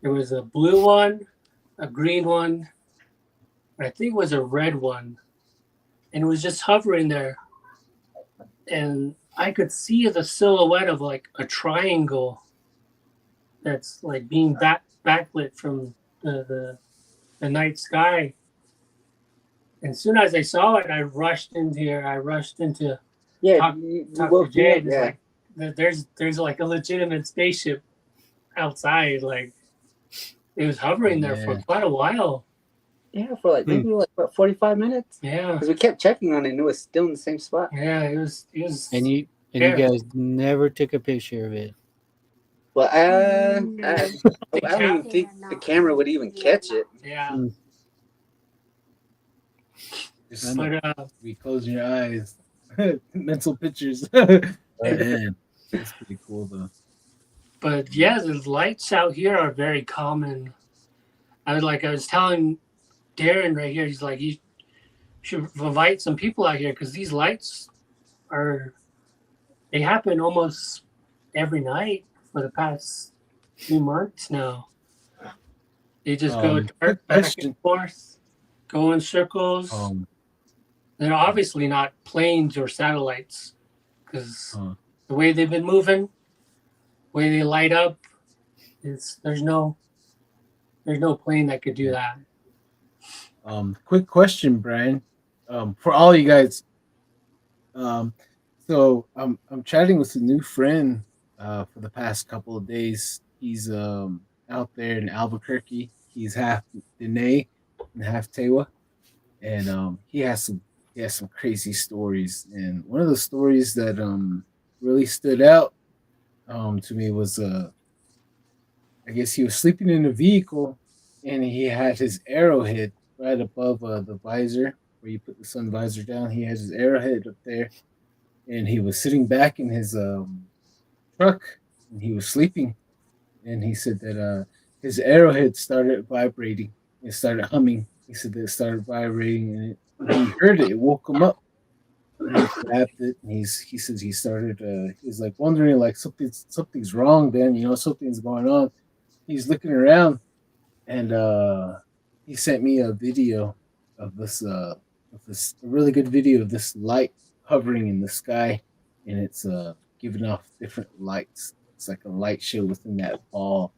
There was a blue one, a green one, and I think it was a red one. And it was just hovering there. And I could see the silhouette of like a triangle that's like being backlit from the night sky. And as soon as I saw it, I rushed into here. I rushed into talk to Jay. And it's like there's like a legitimate spaceship outside. Like it was hovering there for quite a while. Yeah, for like maybe like what, 45 minutes. Yeah, because we kept checking on it, and it was still in the same spot. Yeah, it was. And you guys never took a picture of it. Well, I don't even think the camera would even catch it. Yeah. We close your eyes. Mental pictures. Man, that's pretty cool though. But yeah, the lights out here are very common. I was telling Darren right here, he's like, you should invite some people out here because these lights they happen almost every night for the past few months now. They just go dark, back and forth, go in circles. They're obviously not planes or satellites because the way they've been moving, the way they light up, there's no plane that could do that. Quick question, Brian. For all you guys. So I'm chatting with a new friend for the past couple of days. He's out there in Albuquerque. He's half Dene and half Tewa, and he has some crazy stories. And one of the stories that really stood out to me was I guess he was sleeping in a vehicle, and he had his arrowhead right above the visor where you put the sun visor down. He has his arrowhead up there, and he was sitting back in his truck, and he was sleeping. And he said that his arrowhead started vibrating. It started humming. He said that it started vibrating, and he heard it. It woke him up. And he grabbed it, and he says he started. He's like wondering, like something's wrong. Then something's going on. He's looking around, and he sent me a video of this a really good video of this light hovering in the sky, and it's giving off different lights. It's like a light show within that ball.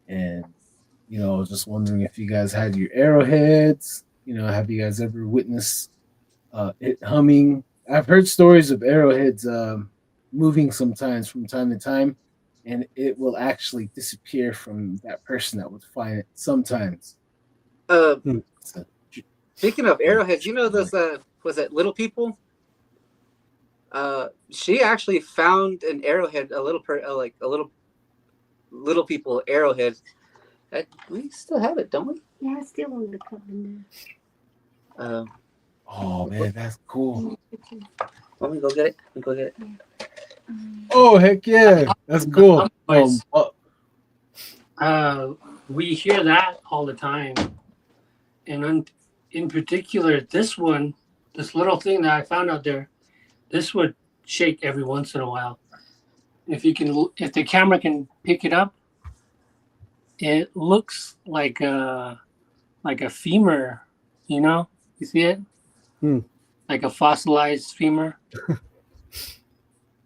And I was just wondering if you guys had your arrowheads. Have you guys ever witnessed it humming? I've heard stories of arrowheads moving sometimes from time to time, and it will actually disappear from that person that would find it sometimes. Speaking of arrowheads, those was it Little People? She actually found an arrowhead, a little Little People arrowhead. We still have it, don't we? Yeah, it's still on the cover now. Oh man, that's cool. Let me go get it. Oh heck yeah, that's cool. We hear that all the time, and in particular, this little thing that I found out there, this would shake every once in a while. If the camera can pick it up, it looks like a femur. You see it? Like a fossilized femur,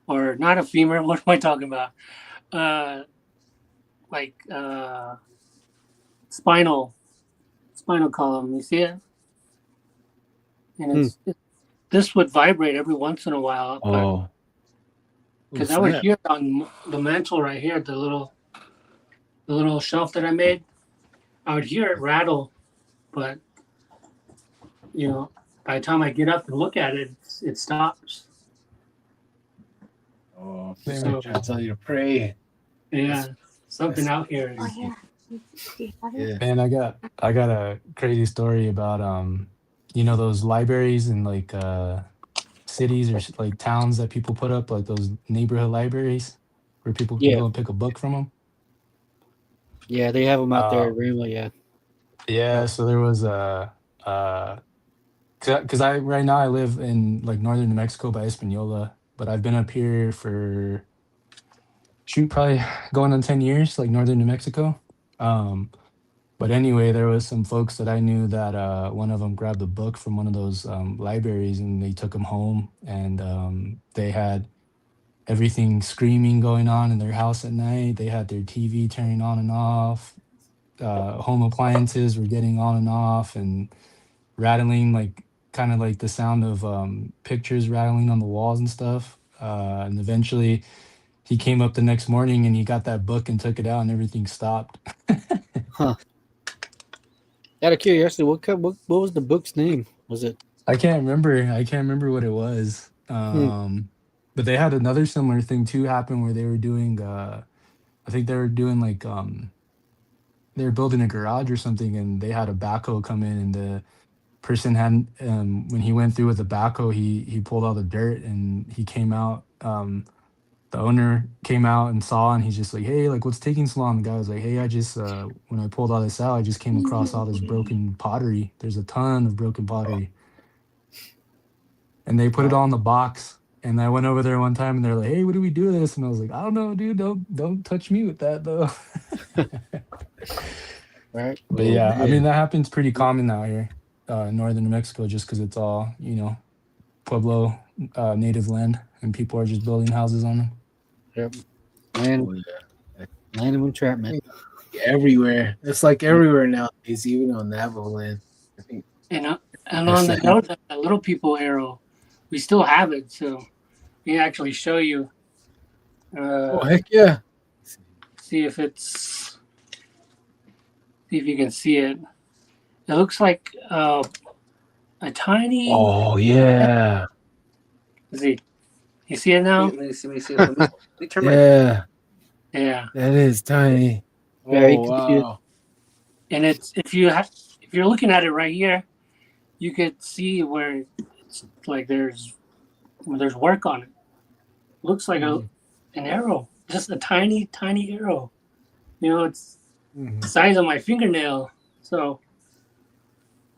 or not a femur. What am I talking about? Spinal column. You see it? And this would vibrate every once in a while. Because I would hear it on the mantle right here, the little shelf that I made. I would hear it rattle, but by the time I get up and look at it, it stops. Oh, Same I'm So trying to tell you to pray. yeah, something that's- out here. Oh yeah. Yeah. Man, I got a crazy story about those libraries in like cities or like towns that people put up, like those neighborhood libraries where people can Yeah, go and pick a book from them. yeah, they have them out there Uh, at Remo. Yeah. yeah, so there was a because I right now I live in like northern New Mexico by Espanola, but I've been up here for shoot probably going on 10 years, like northern New Mexico. Um, But anyway, there was some folks that I knew that one of them grabbed a book from one of those libraries and they took them home and they had everything screaming going on in their house at night. They had their TV turning on and off. Home appliances were getting on and off and rattling, like kind of like the sound of pictures rattling on the walls and stuff. And eventually he came up the next morning and he got that book and took it out and everything stopped. Huh. Out of curiosity, what was the book's name? Was it? I can't remember. I can't remember what it was. Hmm. But they had another similar thing too happen where they were doing I think they were doing like they were building a garage or something and they had a backhoe come in and the person had when he went through with the backhoe he pulled all the dirt and he came out the owner came out and saw and he's just like, hey, like what's taking so long? The guy was like, hey, I just when I pulled all this out I just came across all this broken pottery. There's a ton of broken pottery. And they put it all in the box. And I went over there one time and they're like, hey, what do we do with this? And I was like, I don't know, dude. Don't touch me with that though. Right. But Oh, yeah, I man. mean that happens pretty common out here, in northern New Mexico, just because it's all, Pueblo native land and people are just building houses on them. Yep. Land, Oh, yeah. land of entrapment. Everywhere. It's like everywhere nowadays, even on Navajo land. I think And on that's the the note of the little people arrow, we still have it, so we can actually show you. Oh, heck yeah. See if you can see it. It looks like a tiny. Oh, yeah. See, you see it now? Let me see. Let me turn my. Yeah. Yeah, That is tiny. Very Oh, confused. wow. and it's if you're looking at it right here, you could see where it's like there's work on it. Looks like an arrow, just a tiny arrow. It's Mhm. the size of my fingernail. So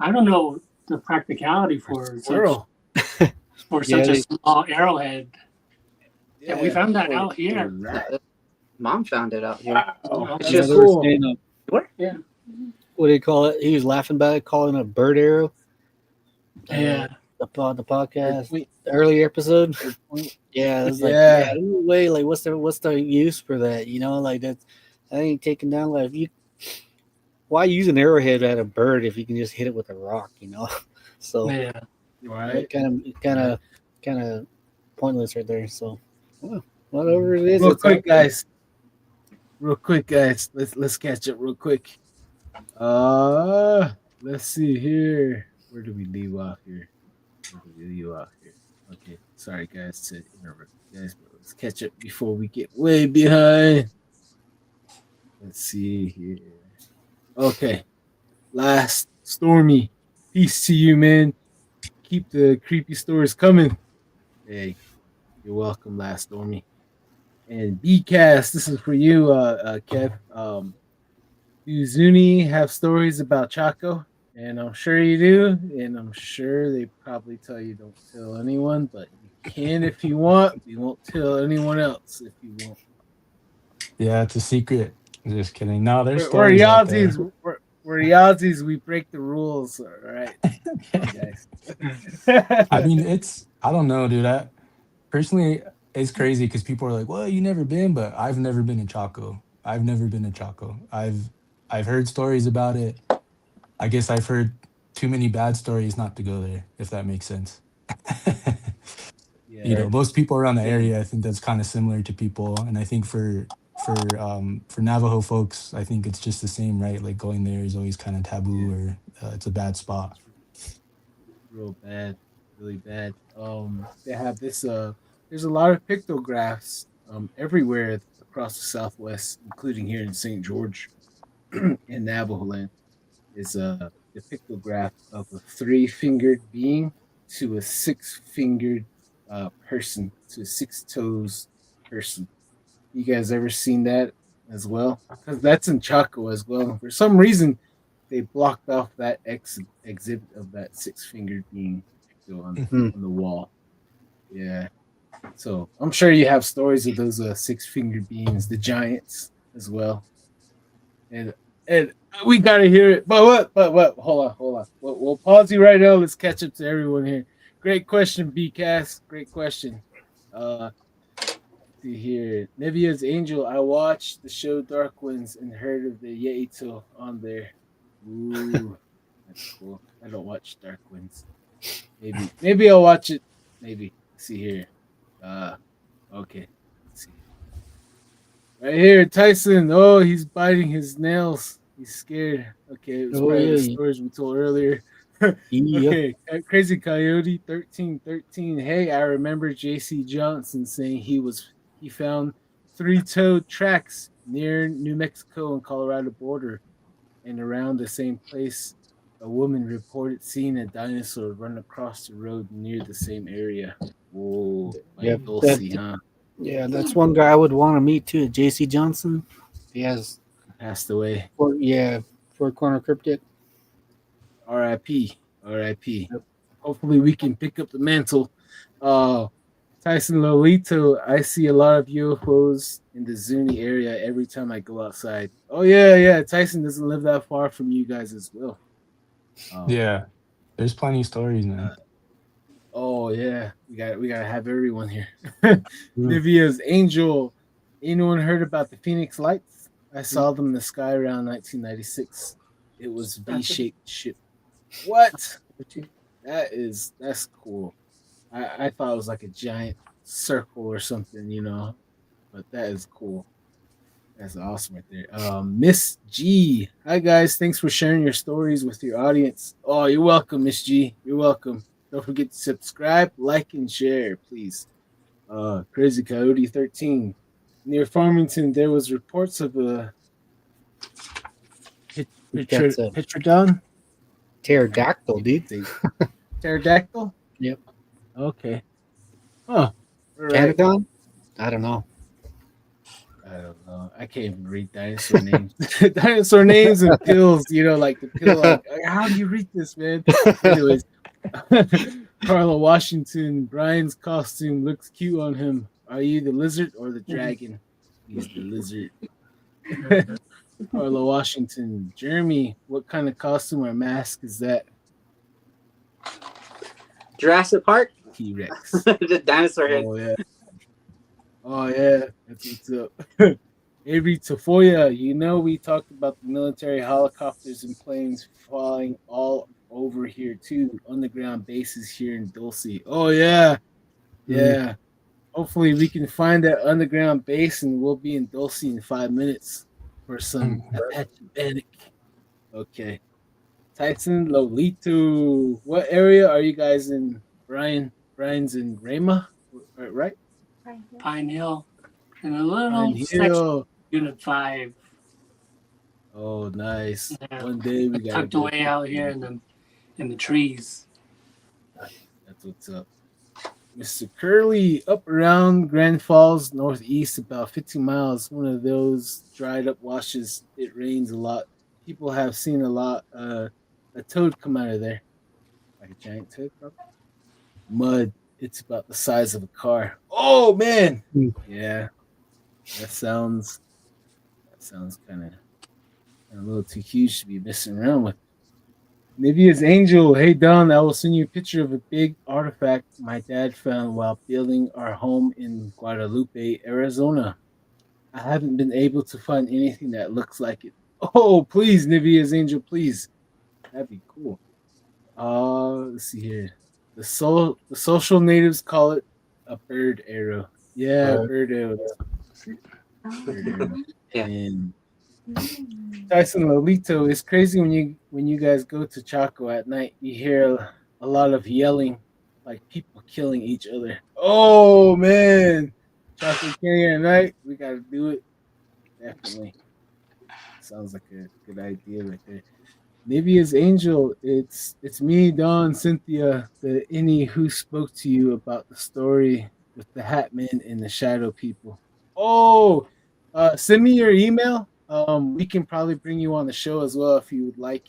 I don't know the practicality for Squirrel. Yeah, such a small arrowhead. Yeah, we found that or- out here. or rat. Mom found it out here. Wow. It's yeah, just they were cool. saying, What? Yeah, what do you call it? He was laughing about it, calling it a bird arrow. yeah. The podcast, Wait, the earlier episode. good point. Yeah, it was like, Yeah. yeah, no way. Like, what's the use for that? Like that ain't taken down. Like, why use an arrowhead at a bird if you can just hit it with a rock? So Yeah. Right. kind of pointless right there. So, well, whatever it is, Real it's quick, out there. guys. Let's catch up real quick. Let's see here. Where do we leave off here? Okay, sorry guys to interrupt you guys, but let's catch up before we get way behind. Let's see here. Okay, last Stormy. Peace to you, man. Keep the creepy stories coming. Hey, you're welcome, last Stormy. And BCast, this is for you, Kev. Do Zuni have stories about Chaco? And I'm sure you do. And I'm sure they probably tell you don't tell anyone, but you can if you want. We won't tell anyone else if you want. Yeah, it's a secret. Just kidding. No, there's We're stories out there. Yazzies. We're Yazzies. We break the rules. All right, guys. I mean, I don't know, dude. Personally, it's crazy because people are like, well, you never been, but I've never been to Chaco. I've never been to Chaco. I've heard stories about it. I guess I've heard too many bad stories not to go there, if that makes sense. Yeah. Most people around the area, I think that's kind of similar to people. And I think for Navajo folks, I think it's just the same, right? Like going there is always kind of taboo or it's a bad spot. real bad, really bad. They have this. There's a lot of pictographs everywhere across the Southwest, including here in St. George in Navajo land. Is the pictograph of a three-fingered being to a six-fingered person, to a six toes person. You guys ever seen that as well? Because that's in Chaco as well. For some reason, they blocked off that exhibit of that six-fingered being picto Hmm. on the wall. Yeah. So I'm sure you have stories of those six-fingered beings, the giants as well. And and we gotta hear it. But what? But what? Hold on. We'll pause you right now. Let's catch up to everyone here. Great question, BCast. Great question. Uh, see here, Nevia's Angel. I watched the show Dark Winds and heard of the Yeito on there. Ooh, that's cool. I don't watch Dark Winds. Maybe I'll watch it. Maybe. Let's see here. Uh, okay. Let's see. Right here, Tyson. Oh, he's biting his nails. He's scared. Okay, it was Oh probably the yeah, stories we told earlier. yeah. Okay, Crazy Coyote 1313. Hey, I remember JC Johnson saying he found three-toed tracks near New Mexico and Colorado border, and around the same place, a woman reported seeing a dinosaur run across the road near the same area. Whoa, by Yeah, Dulce, that, huh? yeah, that's one guy I would want to meet too. JC Johnson. He has Passed away. four corner cryptid. R.I.P. R.I.P. Yep. Hopefully we can pick up the mantle. Uh Tyson Lolito, I see a lot of UFOs in the Zuni area every time I go outside. Oh yeah. Tyson doesn't live that far from you guys as well. Um Yeah, there's plenty of stories, uh, man. oh yeah. We gotta have everyone here. Mm. Nivea's Angel. Anyone heard about the Phoenix Lights? I Hmm? saw them in the sky around 1996. It was That's V-shaped ship. What? a, That's cool. I thought it was like a giant circle or something, but that is cool. That's awesome right there. Miss G. Hi guys, thanks for sharing your stories with your audience. Oh, you're welcome, Miss G. You're welcome. Don't forget to subscribe, like, and share, please. Crazy Coyote 13. Near Farmington, there was reports of a That's a Petrodon. I pterodactyl, can't even dude. say pterodactyl. Yep. Okay. Huh. All right. Pterodon? I don't know. I don't know. I can't even read dinosaur names. Dinosaur names and pills, like the pill. Like, how do you read this, man? Anyways, Carla Washington, Brian's costume looks cute on him. Are you the lizard or the dragon? He's the lizard. Carla Washington, Jeremy, what kind of costume or mask is that? Jurassic Park, T Rex. the dinosaur head. Oh yeah, that's what's up. Avery Tafoya, we talked about the military helicopters and planes flying all over here too. Underground bases here in Dulce. Oh yeah, Mm. yeah. Hopefully we can find that underground base and we'll be in Dulce in 5 minutes for some Mm. Apache Panic. Okay. Tyson Lolito. What area are you guys in? Brian's in Rama, right? Pine Hill, and a Pine little section Hill. Unit 5. Oh, nice. Yeah, One day we gotta tucked go away check out it here out. in the trees. That's what's up. Mr. Curly, up around Grand Falls, northeast, about 15 miles. One of those dried up washes. It rains a lot. People have seen a toad come out of there, like a giant toad, probably. Mud. It's about the size of a car. Oh man, Mm. yeah. That sounds kind of a little too huge to be messing around with. Nivea's Angel. Hey Don, I will send you a picture of a big artifact my dad found while building our home in Guadalupe, Arizona. I haven't been able to find anything that looks like it. Oh, please, Nivea's Angel, please. That'd be cool. Let's see here. The social natives call it a bird arrow. Yeah, Right. bird arrow. Bird arrow. Yeah. And Tyson Lolito, it's crazy when you guys go to Chaco at night. You hear a lot of yelling, like people killing each other. Oh man, chocolate candy at night. We gotta do it. Definitely sounds like a good idea right there. Nivea's Angel, it's me, Don, Cynthia, the any who spoke to you about the story with the Hat Men and the Shadow People. Oh, send me your email. We can probably bring you on the show as well if you would like.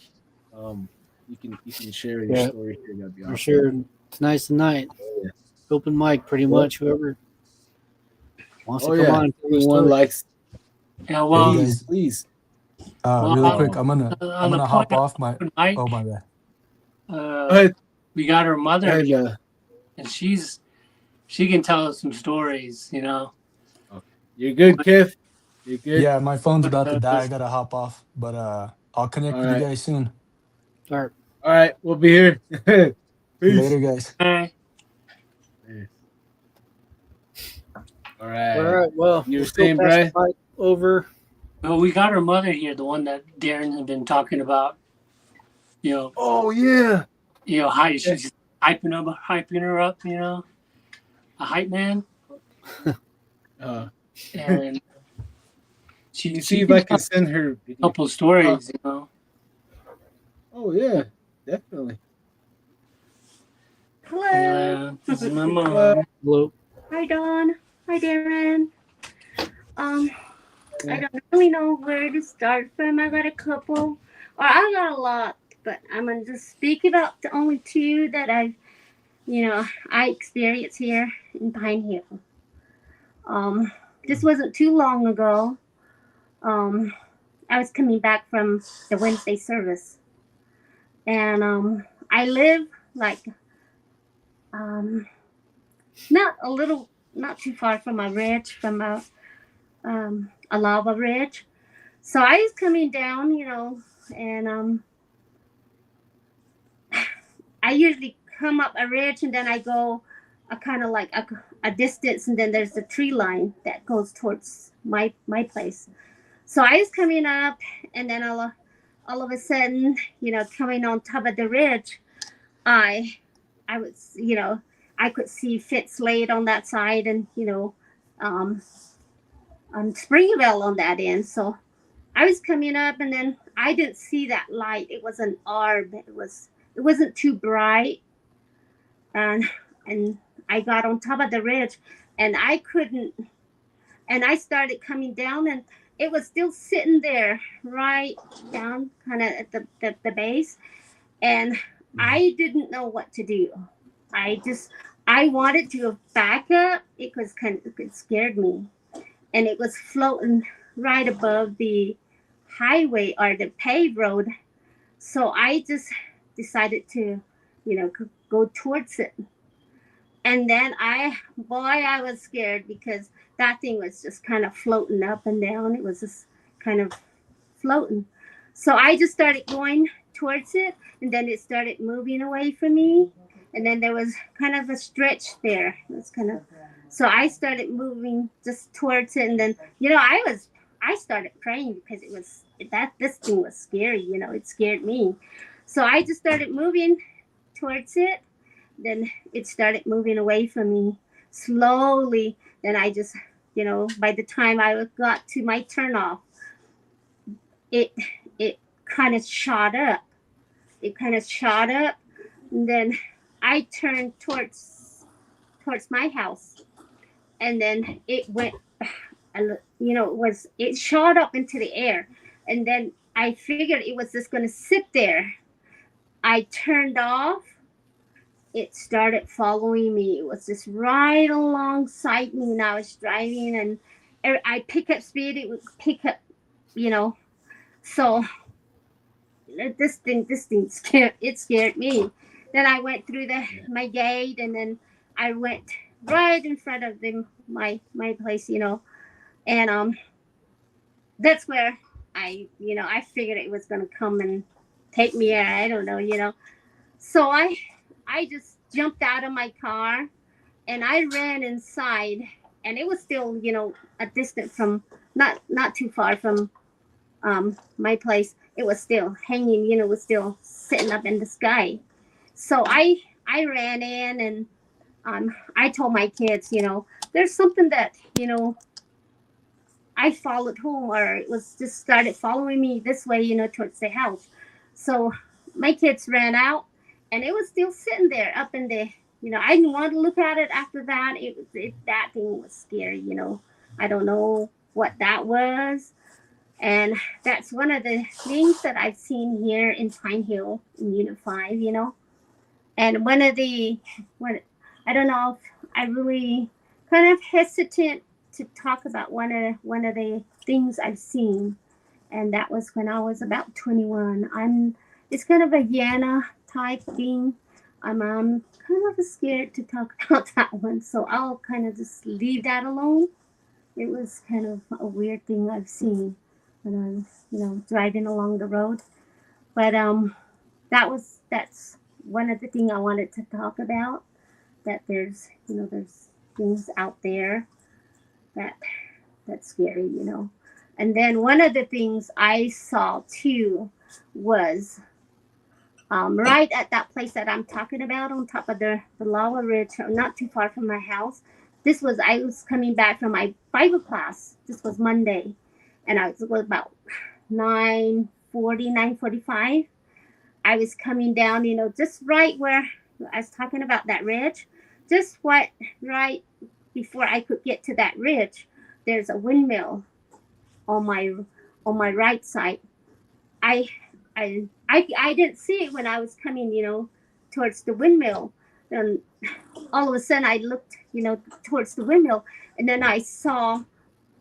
Um, you can share your Yeah, story here. That'd be for awesome. sure. Tonight's the night. Yeah. Open mic, pretty much. Whoever wants Oh to come yeah, on and tell their anyone story. likes? Yeah, Hey well, Please, guys, please. really quick, Um, I'm on the gonna point hop of off my. open mic, Oh my bad. go ahead. we got her Go mother ahead. here, and she can tell us some stories, you know. Okay. You're good, Kev. You're good. Yeah, my phone's about to Uh, die. I gotta hop off, but I'll connect All with you right. guys soon. All right. All right. We'll be here. Peace. Later, guys. Hey, Peace. All All right. right. Well, You were we'll still saying, pass Brian? the mic over. well, we got her mother here, the one that Darren had been talking about. You Oh yeah. know how she's hyping her up, you know, a hype man, Uh, and can you she see if can I tell can send her a video? couple stories, you know. Oh yeah, definitely. Hello. This is my mom. Hello. Hi, Dawn. Hi, Darren. I don't really know where to start from. I got a couple, or I got a lot, but I'm gonna just speak about the only two that I experienced here in Pine Hill. This wasn't too long ago. I was coming back from the Wednesday service, and I live like not too far from a lava ridge. So I was coming down, and I usually come up a ridge and then I go a kind of like a distance, and then there's a tree line that goes towards my place. So I was coming up, and then all of a sudden, coming on top of the ridge, I was, I could see fence laid on that side, and um, on Springville on that end. So I was coming up, and then I didn't see that light. It was an arb. It wasn't too bright, and I got on top of the ridge, and I couldn't. And I started coming down, and it was still sitting there, right down, kind of at the base, and I didn't know what to do. I wanted to back up. It scared me, and it was floating right above the highway or the paved road. So I just decided to, go towards it. And then I was scared because that thing was just kind of floating up and down. It was just kind of floating. So I just started going towards it, and then it started moving away from me. And then there was kind of a stretch there. It was so I started moving just towards it, and then I started praying because this thing was scary. It scared me. So I just started moving towards it. Then it started moving away from me slowly. Then I just, by the time I got to my turnoff, it kind of shot up. It kind of shot up, and then I turned towards my house, and then it went, it shot up into the air, and then I figured it was just going to sit there. I turned off. It started following me. It was just right alongside me, and I was driving, and I pick up speed. It would pick up, So this thing scared me. Then I went through my gate, and then I went right in front of my place, and that's where I figured it was gonna come and take me. I don't know. So I just jumped out of my car, and I ran inside, and it was still, a distance from not too far from my place. It was still hanging, it was still sitting up in the sky. So I I ran in and I told my kids, there's something that, I followed home, or it was just started following me this way, towards the house. So my kids ran out, and it was still sitting there up in the, I didn't want to look at it after that. That thing was scary, I don't know what that was. And that's one of the things that I've seen here in Pine Hill in Unit 5, And one of the, I don't know if I really kind of hesitant to talk about one of the things I've seen, and that was when I was about 21. It's kind of a Yana type thing. I'm kind of scared to talk about that one, so I'll kind of just leave that alone. It was kind of a weird thing I've seen when I was, driving along the road. But that's one of the things I wanted to talk about. That there's things out there that's scary. And then one of the things I saw too was right at that place that I'm talking about, on top of the lava ridge, not too far from my house. I was coming back from my Bible class. This was Monday, and it was about 9:45. I was coming down, just right where I was talking about that ridge, just right before I could get to that ridge. There's a windmill on my right side. I didn't see it when I was coming, towards the windmill. Then all of a sudden I looked, towards the windmill, and then I saw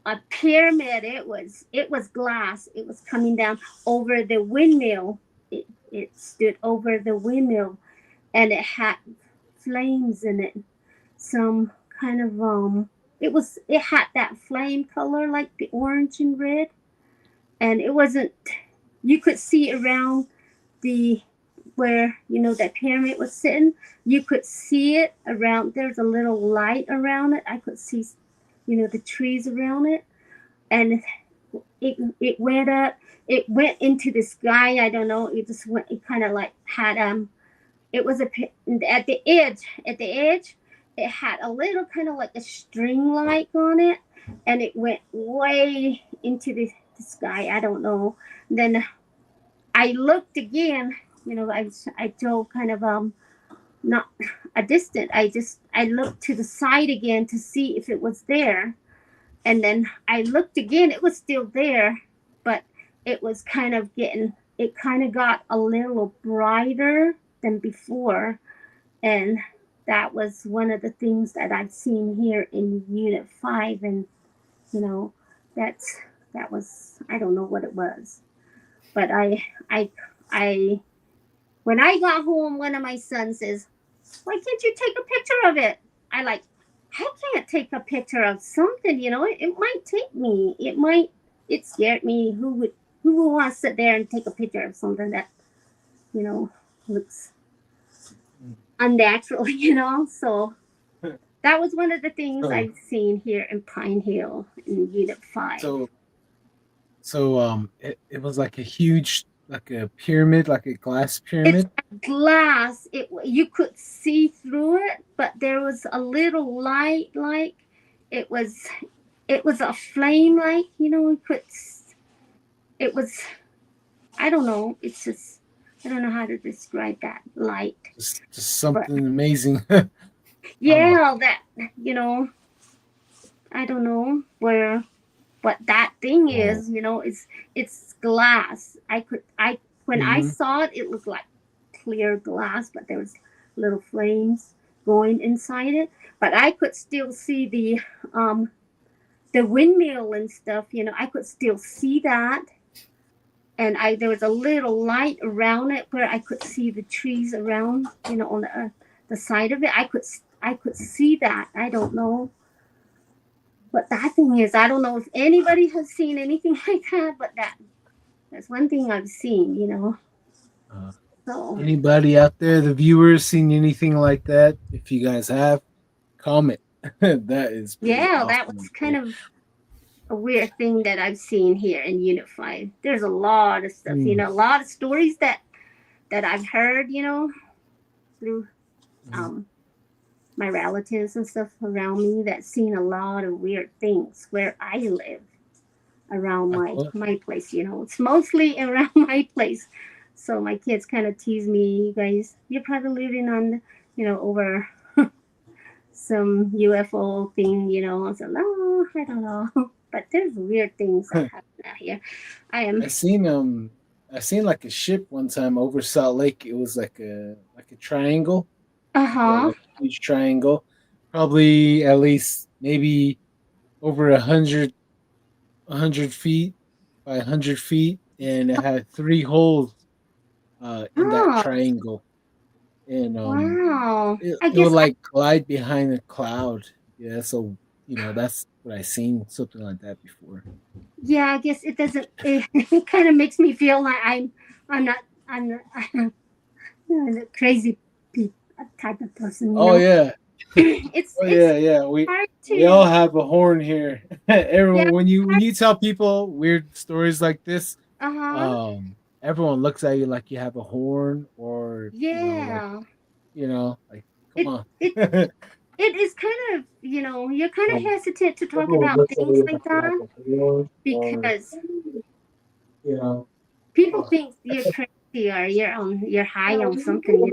a pyramid. It was glass. It was coming down over the windmill. It stood over the windmill, and it had flames in it. Some kind of it had that flame color, like the orange and red, and it wasn't. You could see around where that pyramid was sitting. You could see it around. There's a little light around it. I could see, the trees around it, and it went up. It went into the sky. I don't know. It just went. It kind of like had It was at the edge. At the edge, it had a little kind of like a string light on it, and it went way into the sky. I don't know. Then I looked again. I drove kind of not a distant. I looked to the side again to see if it was there, and then I looked again. It was still there, but it was kind of it kind of got a little brighter than before. And that was one of the things that I've seen here in Unit 5. And, that was, I don't know what it was. But when I got home, one of my sons says, "Why can't you take a picture of it?" I can't take a picture of something, it might take me. It scared me. Who would want to sit there and take a picture of something that, looks unnatural, So that was one of the things I've seen here in Pine Hill in Unit 5. So it was like a huge, like a pyramid, like a glass pyramid. It's glass. You could see through it, but there was a little light, like it was a flame, like it was. I don't know. It's just, I don't know how to describe that light. Just something amazing. Yeah, that I don't know what that thing is. It's glass. When I saw it, it looked like clear glass, but there was little flames going inside it. But I could still see the windmill and stuff. I could still see that. And there was a little light around it where I could see the trees around, on the side of it. I could see that. I don't know what that thing is. I don't know if anybody has seen anything like that, but that's one thing I've seen, So Anybody out there, the viewers, seen anything like that? If you guys have, comment. That is yeah, awesome. that was kind of a weird thing that I've seen here in Unit 5. There's a lot of stuff, a lot of stories that I've heard, through my relatives and stuff around me that seen a lot of weird things where I live around my place. It's mostly around my place. So my kids kind of tease me, you guys, you're probably living on, over some UFO thing. I said, no, I don't know. But there's weird things that happen out here. I seen like a ship one time over Salt Lake. It was like a triangle. Yeah, Uh-huh. like a huge triangle. Probably at least maybe over 100 feet by 100 feet, and it had 3 holes in that Oh, triangle. And wow. I it would guess like glide behind a cloud. Yeah, so that's what I seen, something like that before. yeah, I guess it doesn't it kind of makes me feel like I'm not I'm a crazy type of person, Oh yeah. Oh it's yeah, yeah. We hard we all to have a horn here. yeah, Everyone, when you tell people weird stories like this, uh-huh. um, everyone looks at you like you have a horn, or Yeah. like, come It on. it it is kind of, you're kind of hesitant to talk about things like that because people think you're crazy or you're high on something.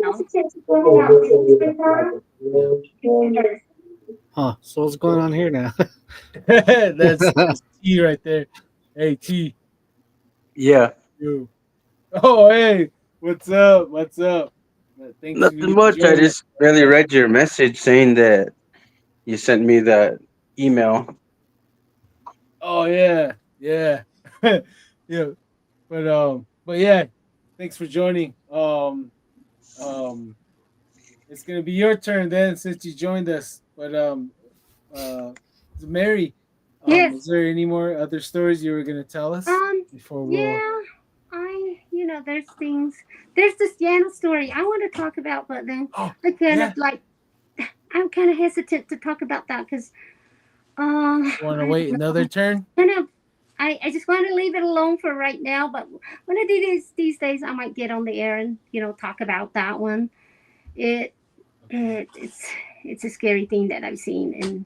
Huh. So what's going on here now? That's T right there. Hey T, Yeah, you. Oh hey, what's up? What's up? Thanks for nothing you much. I joining. just barely read your message saying that you sent me that email. Oh yeah, yeah, yeah. But yeah, thanks for joining. Um, it's gonna be your turn then, since you joined us. But uh, Mary, Yes. is there any more other stories you were gonna tell us Um, before we'll? yeah, there's this Yana story I want to talk about, but then Oh I kind of yeah, like, I'm kind of hesitant to talk about that because, want to I wait don't another know, turn? kind of, I just want to leave it alone for right now, but one of these days I might get on the air and, talk about that one. It, it's a scary thing that I've seen, and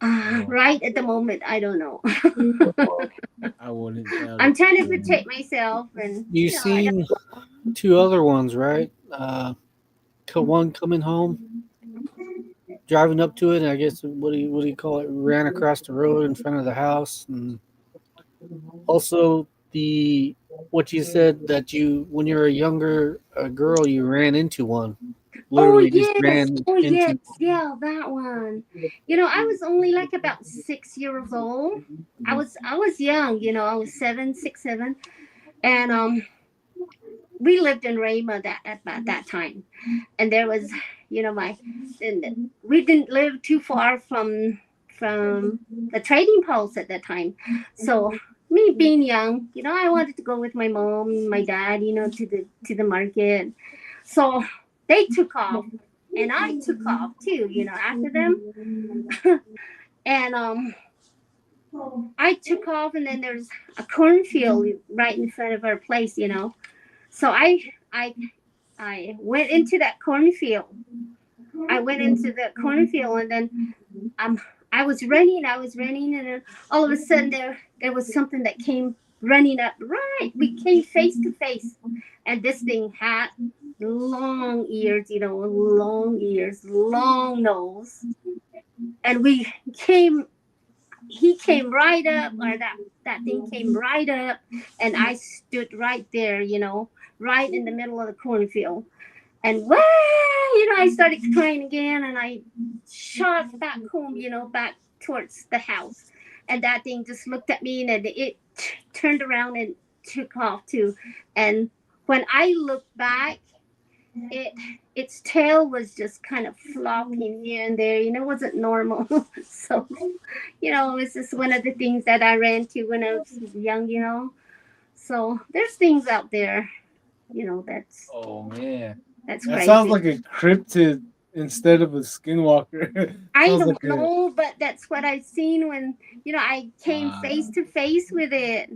Oh, right at the moment, I don't know. I wouldn't doubt I'm it. trying to protect myself, and You I don't. seen two other ones, right? One coming home, driving up to it, and I guess what do you call it? Ran across the road in front of the house, and also the what you said that you when you were a younger girl you ran into one, Oh literally just yes, ran oh yes, into. yeah, that one. I was only like about 6 years old. I was young. I was 7, 6, 7, and we lived in Rama at that time, and there was, my, and we didn't live too far from the trading post at that time, so me being young, I wanted to go with my mom, my dad, to the market, so they took off, and I took off too, after them, and I took off, and then there's a cornfield right in front of our place, so I I went into that cornfield. I went into the cornfield, and then um I was running, and then all of a sudden there was something that came running up. Right, we came face to face, and this thing had long ears, long ears, long nose, and he came right up, or that thing came right up, and I stood right there, right in the middle of the cornfield. And well, I started crying again, and I shot back home, back towards the house. And that thing just looked at me, and it turned around and took off too. And when I looked back, it its tail was just kind of flopping here and there. It wasn't normal. So, it's just one of the things that I ran to when I was young. So there's things out there, that's Oh man, that's that sounds crazy. like a cryptid instead of a skinwalker. I Sounds don't like a know, but that's what I've seen when, I came face wow. to face with it.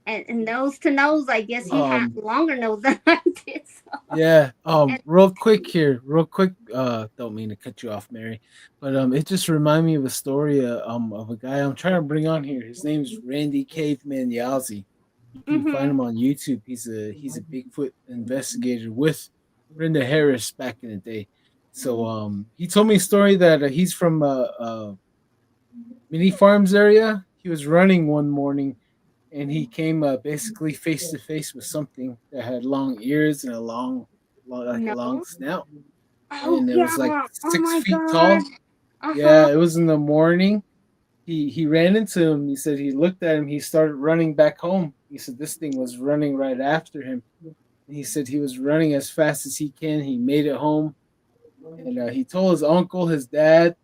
and nose to nose, I guess he had longer nose than I did. So. Yeah. And, Real quick here, real quick. Don't mean to cut you off, Mary, but it just reminded me of a story of a guy I'm trying to bring on here. His name's Randy Caveman Yazzie. You can find him on YouTube. He's a Bigfoot investigator with Brenda Harris back in the day. So he told me a story that he's from Mini Farms area. He was running one morning and he came basically face to face with something that had long ears and a like a long no. snout, Oh and it was like yeah. Oh 6 feet my tall. God. Uh Yeah, huh. it was in the morning. He ran into him. He said he looked at him. He started running back home. He said this thing was running right after him. And he said he was running as fast as he can. He made it home, and he told his uncle, his dad,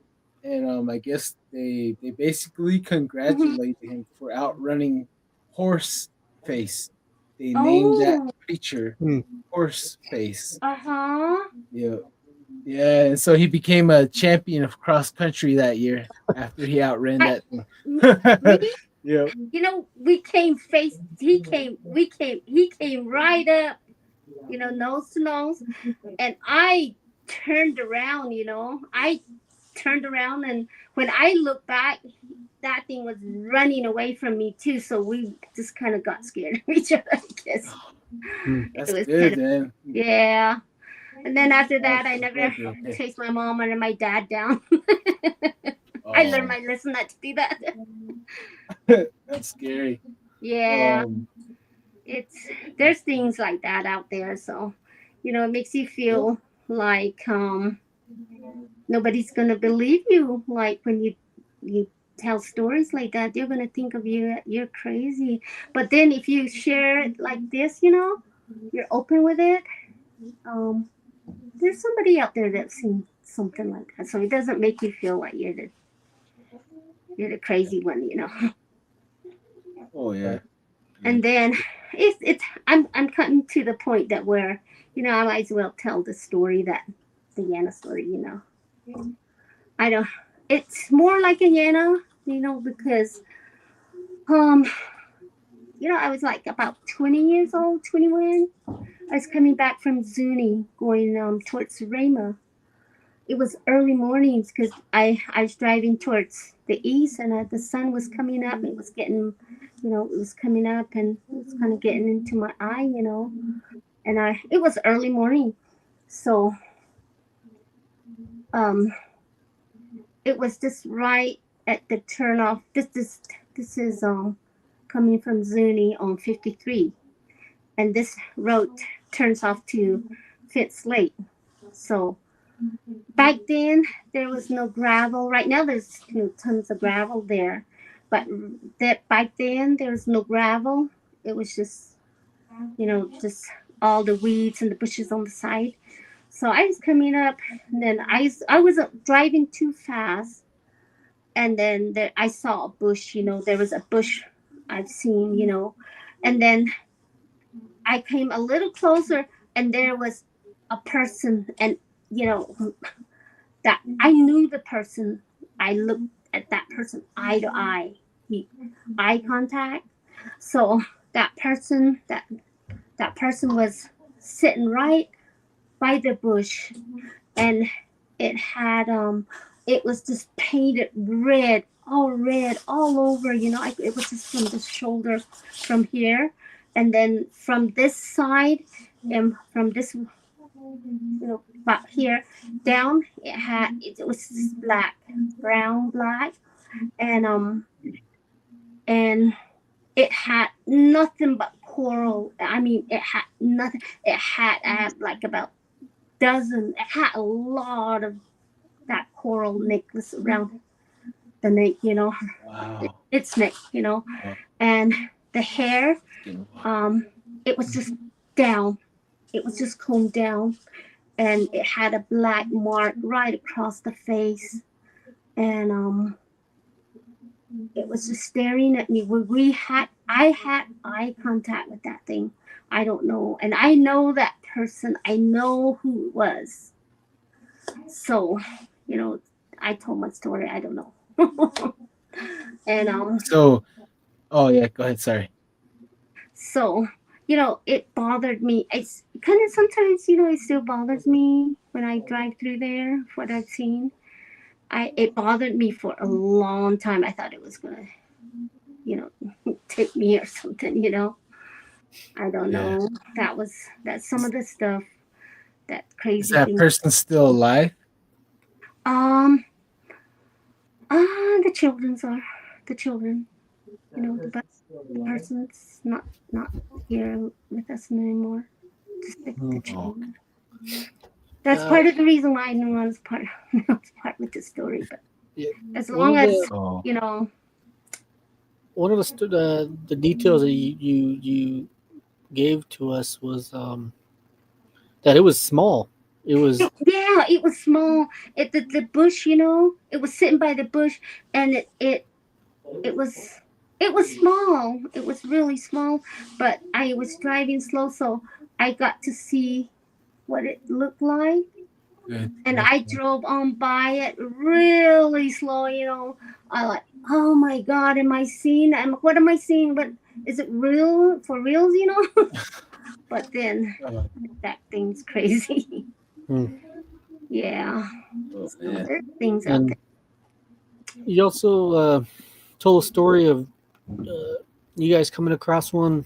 and I guess they basically Mm-hmm. congratulated him for outrunning Horse Face. They named that Oh. creature Hmm. Horse Face. Uh huh. Yeah, yeah, and so he became a champion of cross country that year after he outran I that thing. me. Yep. You know, we came face. He came. We came. He came right up. You know, nose to nose, and I turned around. You know, I turned around, and when I looked back, that thing was running away from me too. So we just kind of got scared of each other. I guess Hmm. it That's was kind good, of, man. yeah. And then after that, I I'm never glad you're okay. chased my mom and my dad down. I learned Oh, my lesson not to do that. that's scary. Yeah, Um, it's there's things like that out there. So, you know, it makes you yep. feel like nobody's gonna believe you. Like when you tell stories like that, they're gonna think of you you're crazy. But then if you share it like this, you know, you're open with it. Um, there's somebody out there that's seen something like that, so it doesn't make you feel like you're the crazy one, you know. Oh yeah. Yeah. And then it's I'm cutting to the point that where you know I might as well tell the story that the Yana story, you know. I don't. It's more like a Yana, you know, because um you know I was like about 20 years old, 21. I was coming back from Zuni, going towards Rama. It was early mornings because I was driving towards the east and the sun was coming up. It was getting, you know, it was coming up and it was kind of getting into my eye, you know. And it was early morning, so um, it was just right at the turn off. This is coming from Zuni on 53, and this road turns off to Fitz Lake. So back then there was no gravel. Right now there's tons of gravel there, but that back then there was no gravel. It was just just all the weeds and the bushes on the side. So I was coming up, and then I wasn't driving too fast, and then I saw a bush. You know, there was a bush I've seen. You know, and then I came a little closer, and there was a person, and you know that I knew the person. I looked at that person eye to eye, he, eye contact. So that person was sitting right by the bush, and it had it was just painted red all over. You know, it was just from the shoulder, from here, and then from this side, and from this about here down, it was just black, brown black, and and it had nothing but coral. I mean, it had nothing. It had like about dozen. It had a lot of that coral necklace around the neck. You know, Wow. its neck. You know, Wow. and the hair, Getting wild. it was just down. It was just combed down, and it had a black mark right across the face, and it was just staring at me. I had eye contact with that thing. I don't know, and I know that person. I know who it was. So, you know, I told my story. I don't know, and So, oh yeah, go ahead. Sorry. So, it bothered me. It's kind of sometimes, it still bothers me when I drive through there, what I've seen. It bothered me for a long time. I thought it was gonna, take me or something. I don't Yeah. know. That's some of the stuff, that Is crazy that thing. person still alive? Um, the children's are the children. The person's not here with us anymore. Just the Mm. Oh, children. That's Uh, part of the reason why I knew I was part. I was part with the story. But yeah, as one long of as the oh, you know, the details that you gave to us was that it was small. It was yeah, it was small. The bush, it was sitting by the bush, and it was it was small. It was really small, but I was driving slow, so I got to see what it looked like. good. And Good. I drove on by it really slow. I like, oh my God, am I seeing? What am I seeing? But is it real for reals? But then Oh, that thing's crazy. mm. Yeah, so yeah. there's things out there. And you also told a story of you guys coming across one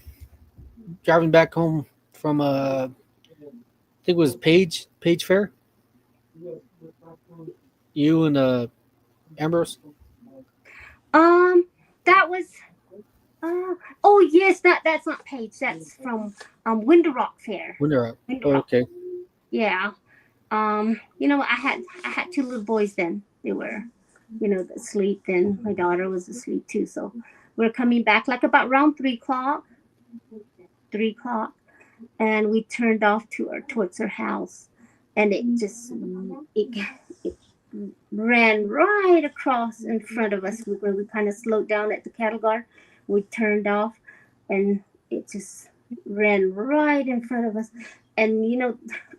driving back home from I think it was Page Fair. You and Ambrose. Um, that was. Uh, oh yes, that's not Page. That's from Winter Rock Fair. When they're up. Winter Oh, Rock. okay. Yeah. I had two little boys then. They were, asleep. Then my daughter was asleep too. So we're coming back like about around 3 o'clock. 3 o'clock, and we turned off towards her house, and it ran right across in front of us. When we kind of slowed down at the cattle guard, we turned off, and it just ran right in front of us. And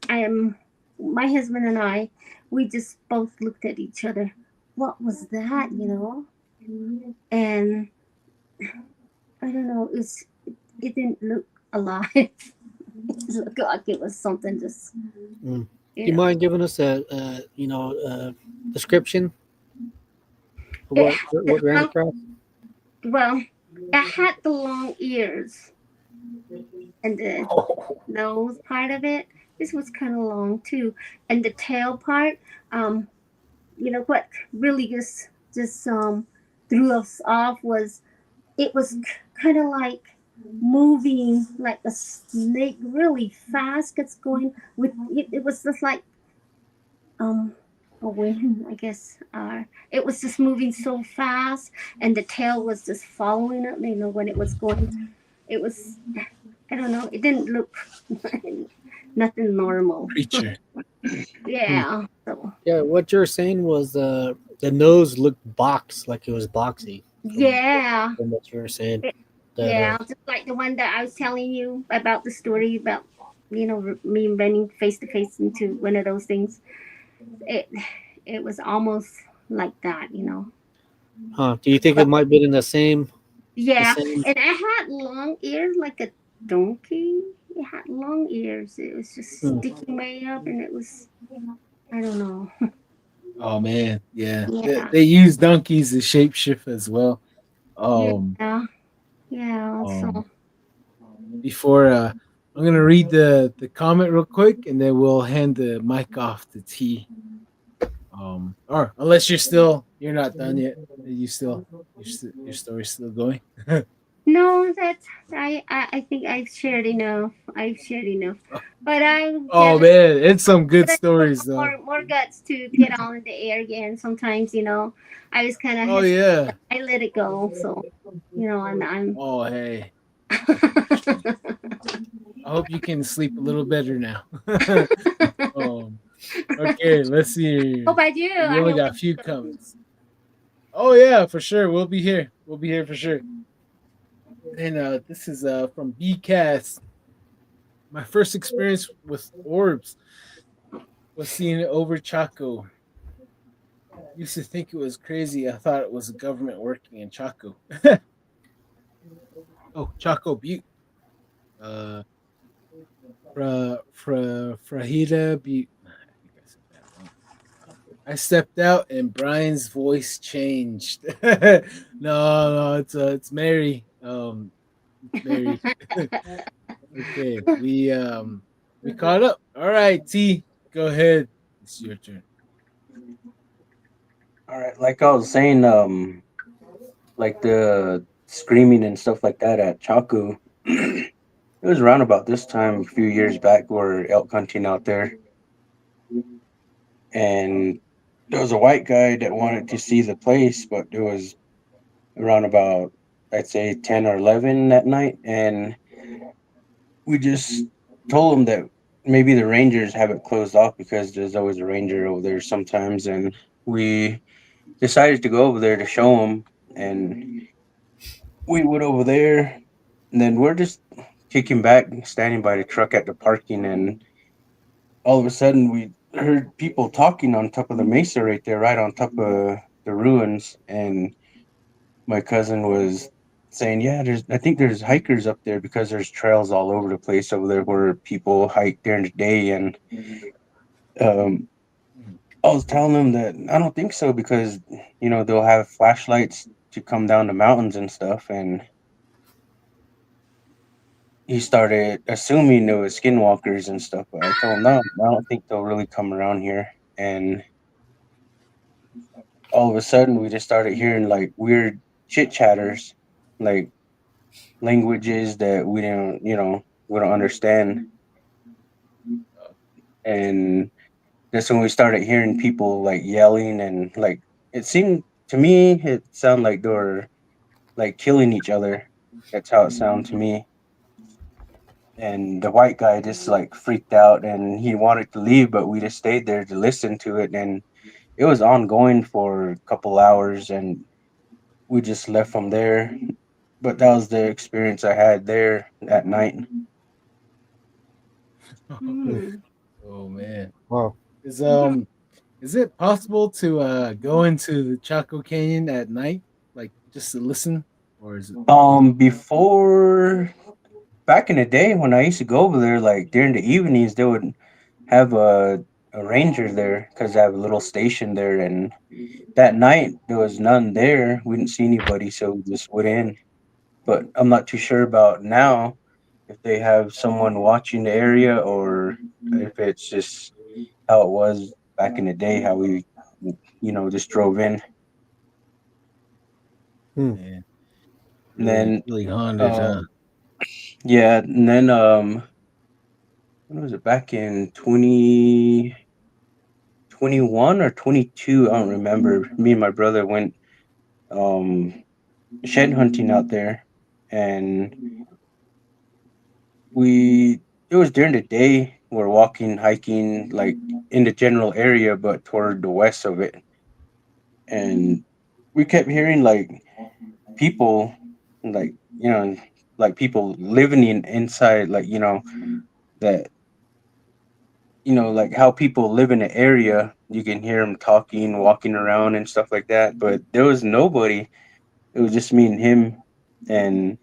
I am my husband and we just both looked at each other. What was that? And I don't know. It didn't look alive. It looked like it was something just Mm. Do you you know. mind giving us a description of It what ran had, across? well, it had the long ears and the Oh, nose part of it. This was kind of long too, and the tail part. Um, what really just threw us off was it was kind of like moving like a snake really fast. It's going with it. It was just like um a wind, I guess. It was just moving so fast, and the tail was just following it. When it was going, it was. I don't know. It didn't look nothing normal. creature. Hmm. Yeah. So Yeah, what you're saying was the nose looked boxed, like it was boxy. yeah, From what you were saying, that yeah. Just like the one that I was telling you about the story about, me running face to face into one of those things. It it was almost like that. huh? Do you think it But might be in the yeah, same? and I had long ears like a donkey. It had long ears. It was just Hmm. sticking way up, and it was. I don't know. Oh man, yeah. They, Yeah, they use donkeys as shapeshift as well. yeah, Um, yeah. um. So Before I'm gonna read the comment real quick, and then we'll hand the mic off to T. Or unless you're not done yet. You still your story's still going. no, I think I've shared enough. I've shared enough, but I'm Oh jealous. man, it's some good But I still stories have though. more guts to get on in the air again. Sometimes, I was kind of Oh hesitant. yeah. I let it go. So, I'm. Oh hey. I hope you can sleep a little better now. um. Okay, let's see. Hope I do. We I only hope I got a few do. comments. Oh yeah, for sure. We'll be here. We'll be here for sure. And this is from BCast. My first experience with orbs was seeing it over Chaco. Used to think it was crazy. I thought it was the government working in Chaco. Oh, Chaco Butte. uh, Frahida. I think I said that wrong. I stepped out and Brian's voice changed. No, no, it's Mary. It's Mary. Okay, we caught up. All right, T, go ahead. It's your turn. All right, like I was saying, like the screaming and stuff like that at Chaco. It was around about this time a few years back. We're elk hunting out there, and there was a white guy that wanted to see the place, but it was around about, I'd say, 10 or 11 that night, and we just told him that maybe the rangers have it closed off because there's always a ranger over there sometimes, and we decided to go over there to show him, and we went over there, and then we're just kicking back, standing by the truck at the parking, and all of a sudden we heard people talking on top of the mesa right there, right on top of the ruins, and my cousin was saying, "Yeah, I think there's hikers up there because there's trails all over the place over there where people hike during the day." And um, I was telling him that I don't think so because they'll have flashlights to come down the mountains and stuff, and he started assuming it was skinwalkers and stuff. But I told him no, I don't think they'll really come around here. And all of a sudden, we just started hearing like weird chit chatters, like languages that we don't understand. And that's when we started hearing people like yelling, and like it seemed to me, it sounded like they were like killing each other. That's how it sounded to me. And the white guy just like freaked out and he wanted to leave, but we just stayed there to listen to it. And it was ongoing for a couple hours, and we just left from there. But that was the experience I had there at night. Hmm. Oh man, Wow. is um is it possible to go into the Chaco Canyon at night, like just to listen, or is it? Before, back in the day when I used to go over there, like during the evenings, they would have a ranger there because they have a little station there. And that night there was none there. We didn't see anybody, so we just went in. But I'm not too sure about now if they have someone watching the area or if it's just how it was back in the day, how we, just drove in. Hmm. Man, And really, then, really haunted, huh? um, yeah, and then, when was it? Back in 2021 or 22? I don't remember. Me and my brother went um, shed hunting out there, and we it was during the day. We're walking, hiking, like in the general area, but toward the west of it, and we kept hearing like people, like like people living inside, like that like how people live in an area. You can hear them talking, walking around, and stuff like that. But there was nobody. It was just me and him, and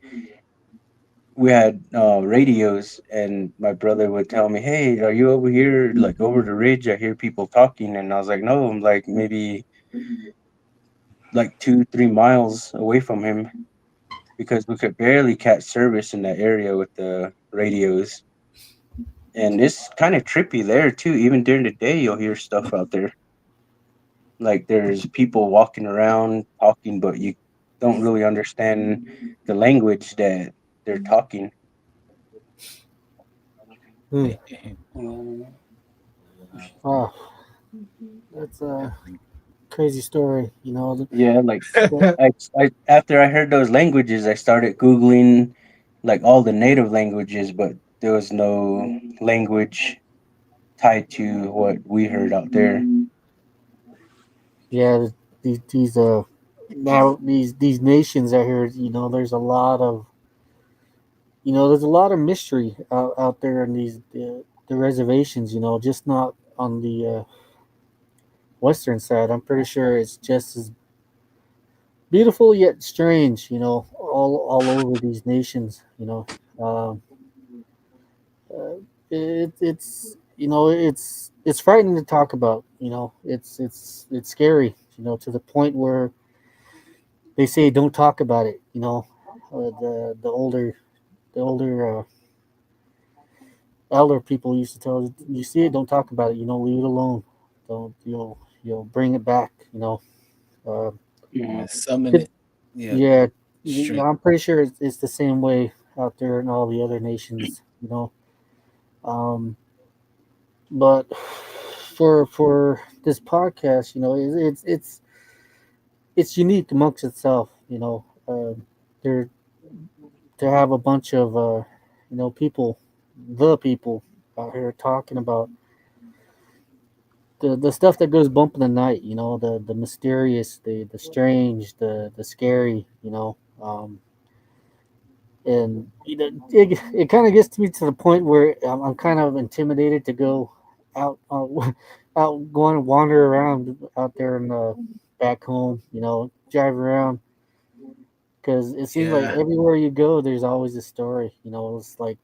we had radios. And my brother would tell me, "Hey, are you over here? Like over the ridge? I hear people talking." And I was like, "No, I'm like maybe like 2-3 miles away from him because we could barely catch service in that area with the radios." And it's kind of trippy there too. Even during the day, you'll hear stuff out there. Like there's people walking around talking, but you don't really understand the language that they're talking. Hmm. Man, Mm. wow, Wow. That's a crazy story. Yeah, like The- I after I heard those languages, I started googling like all the native languages, but there was no language tied to what we heard out there. yeah, these now these nations out here. There's a lot of mystery out there in the reservations. Just not on the western side. I'm pretty sure it's just as beautiful yet strange. All over these nations. it's it's frightening to talk about. It's scary. To the point where they say don't talk about it. The older elder people used to tell us, you see it, don't talk about it. Leave it alone. Don't you'll bring it back. Uh, Yeah, Mhm. summon it, it. Yeah, yeah, strength. I'm pretty sure it's the same way out there in all the other nations. Um, but for this podcast, it's unique amongst itself. There to have a bunch of people, the people out here talking about the stuff that goes bump in the night. The mysterious, the strange, the scary. And it kind of gets to me to the point where I'm kind of intimidated to go out out going and wander around out there in back home. Drive around because it seems like Yeah, everywhere you go, there's always a story. It's like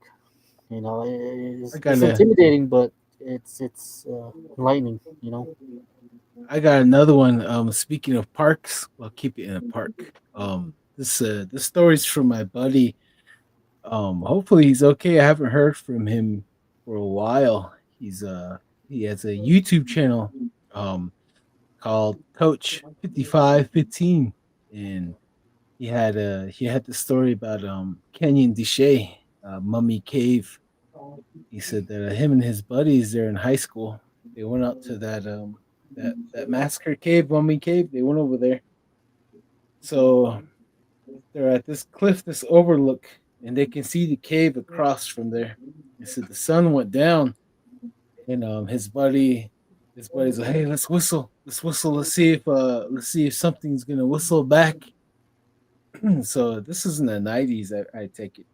I it's gotta. intimidating, but it's enlightening. I got another one. Speaking of parks, well, keep it in a park. This story's from my buddy. Hopefully he's okay. I haven't heard from him for a while. He has a YouTube channel called Coach 5515, and he had the story about Canyon de Mummy Cave. He said that him and his buddies there in high school, they went out to that massacre cave, Mummy Cave. They went over there. So they're at this cliff, this overlook, and they can see the cave across from there. He said the sun went down, and his buddy's like, "Hey, let's whistle, let's see if something's gonna whistle back." So this is in the '90s, I take it,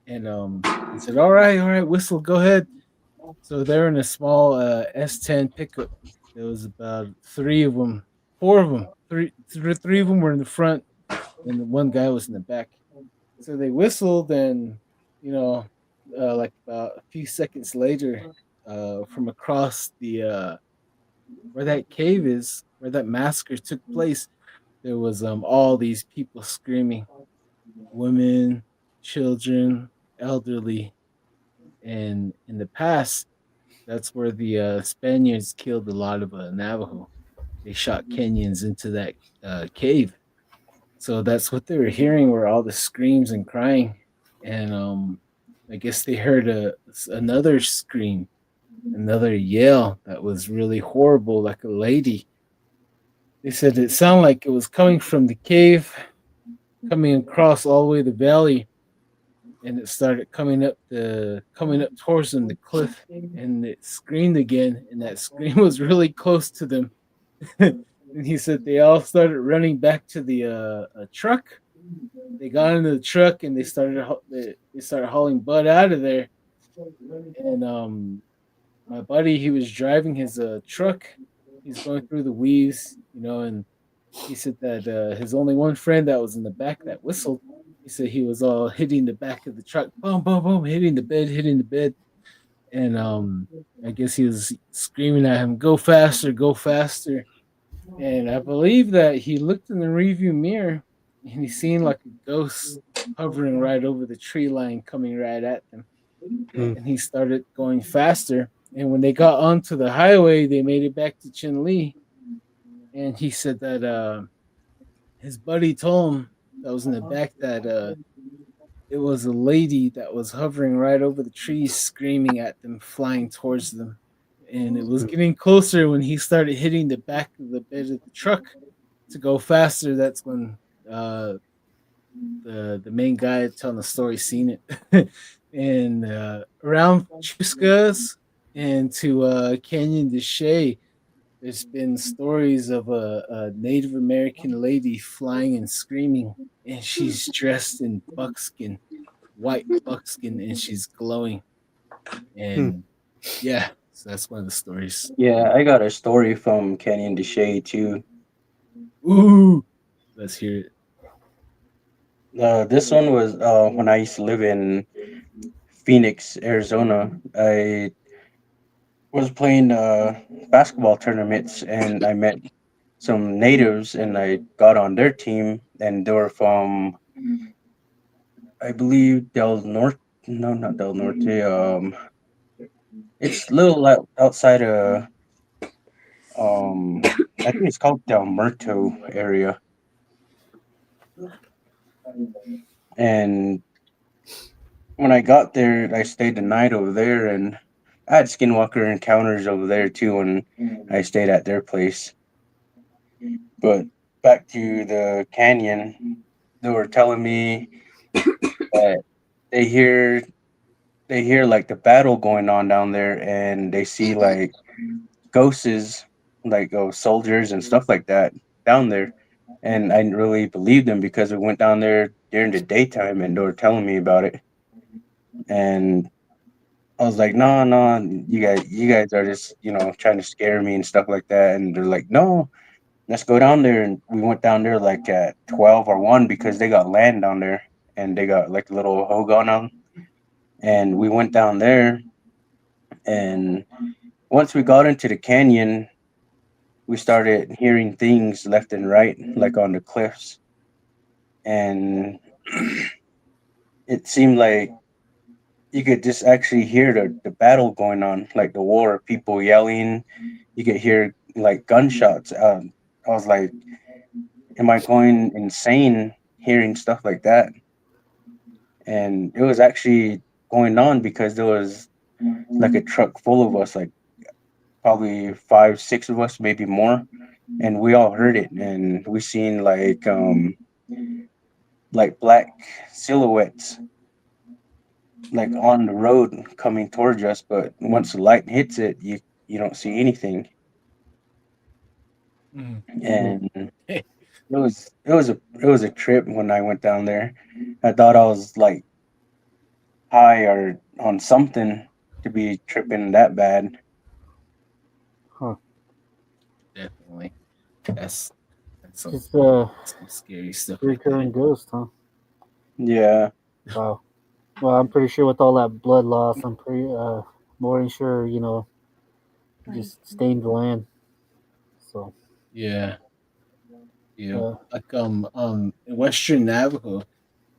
and he said, all right, whistle, go ahead." So they're in a small S10 pickup. There was about three of them, four of them, three of them were in the front, and the one guy was in the back. So they whistled, and you know, like about a few seconds later, from across the where that cave is, where that massacre took place, there was all these people screaming, women, children, elderly, and in the past, that's where the Spaniards killed a lot of Navajo. They shot Kenyans into that cave. So that's what they were hearing were all the screams and crying. And I guess they heard another scream, another yell that was really horrible, like a lady. They said it sounded like it was coming from the cave, coming across all the way the valley, and it started coming up towards them, the cliff, and it screamed again, and that scream was really close to them. And he said they all started running back to the truck. They got into the truck and they started hauling Bud out of there. And my buddy, he was driving his truck. He's going through the weaves, and he said that his only one friend that was in the back that whistled. He said he was all hitting the back of the truck, boom, boom, boom, hitting the bed. And I guess he was screaming at him, "Go faster, go faster!" And I believe that he looked in the review mirror and he seen like a ghost hovering right over the tree line, coming right at them. Hmm. And he started going faster. And when they got onto the highway, they made it back to Chin Lee. And he said that his buddy told him that was in the back that it was a lady that was hovering right over the trees, screaming at them, flying towards them. And it was getting closer when he started hitting the back of the bed of the truck to go faster. That's when uh, the main guy telling the story seen it. And around Chuscas and to Canyon de Chelly, there's been stories of a Native American lady flying and screaming, and she's dressed in buckskin, white buckskin, and she's glowing. Hmm. And yeah, so that's one of the stories. Yeah, I got a story from Canyon de Chelly too. Ooh, let's hear it. This one was when I used to live in Phoenix, Arizona. I was playing basketball tournaments, and I met some natives, and I got on their team, and they were from, I believe, Del Norte. No, not Del Norte. It's a little outside of I think it's called Del Muerto area, and when I got there, I stayed the night over there, and I had skinwalker encounters over there too when I stayed at their place. But back to the canyon, they were telling me that they hear they hear like the battle going on down there, and they see like ghosts, like of soldiers and stuff like that down there. And I didn't really believe them because we went down there during the daytime, and they were telling me about it. And I was like, no, no, you guys are just, trying to scare me and stuff like that. And they're like, no, let's go down there. And we went down there like at 12 or 1 because they got land down there, and they got like a little hogan on. And we went down there, and once we got into the canyon, we started hearing things left and right, like on the cliffs. And it seemed like you could just actually hear the battle going on, like the war, people yelling. You could hear like gunshots. I was like, am I going insane hearing stuff like that? And it was actually going on because there was like a truck full of us, like probably 5, 6 of us, maybe more, and we all heard it, and we seen like black silhouettes like on the road coming towards us, but once the light hits it, you don't see anything. Mm. And it was a trip when I went down there. I thought I was like high or on something to be tripping that bad. Huh. Definitely. That's some, It's some scary stuff like recurring that. ghost, huh? Yeah. Wow. Well, I'm pretty sure with all that blood loss, I'm pretty more than sure, just stained the land. So Yeah. Yeah. uh, Like in Western Navajo,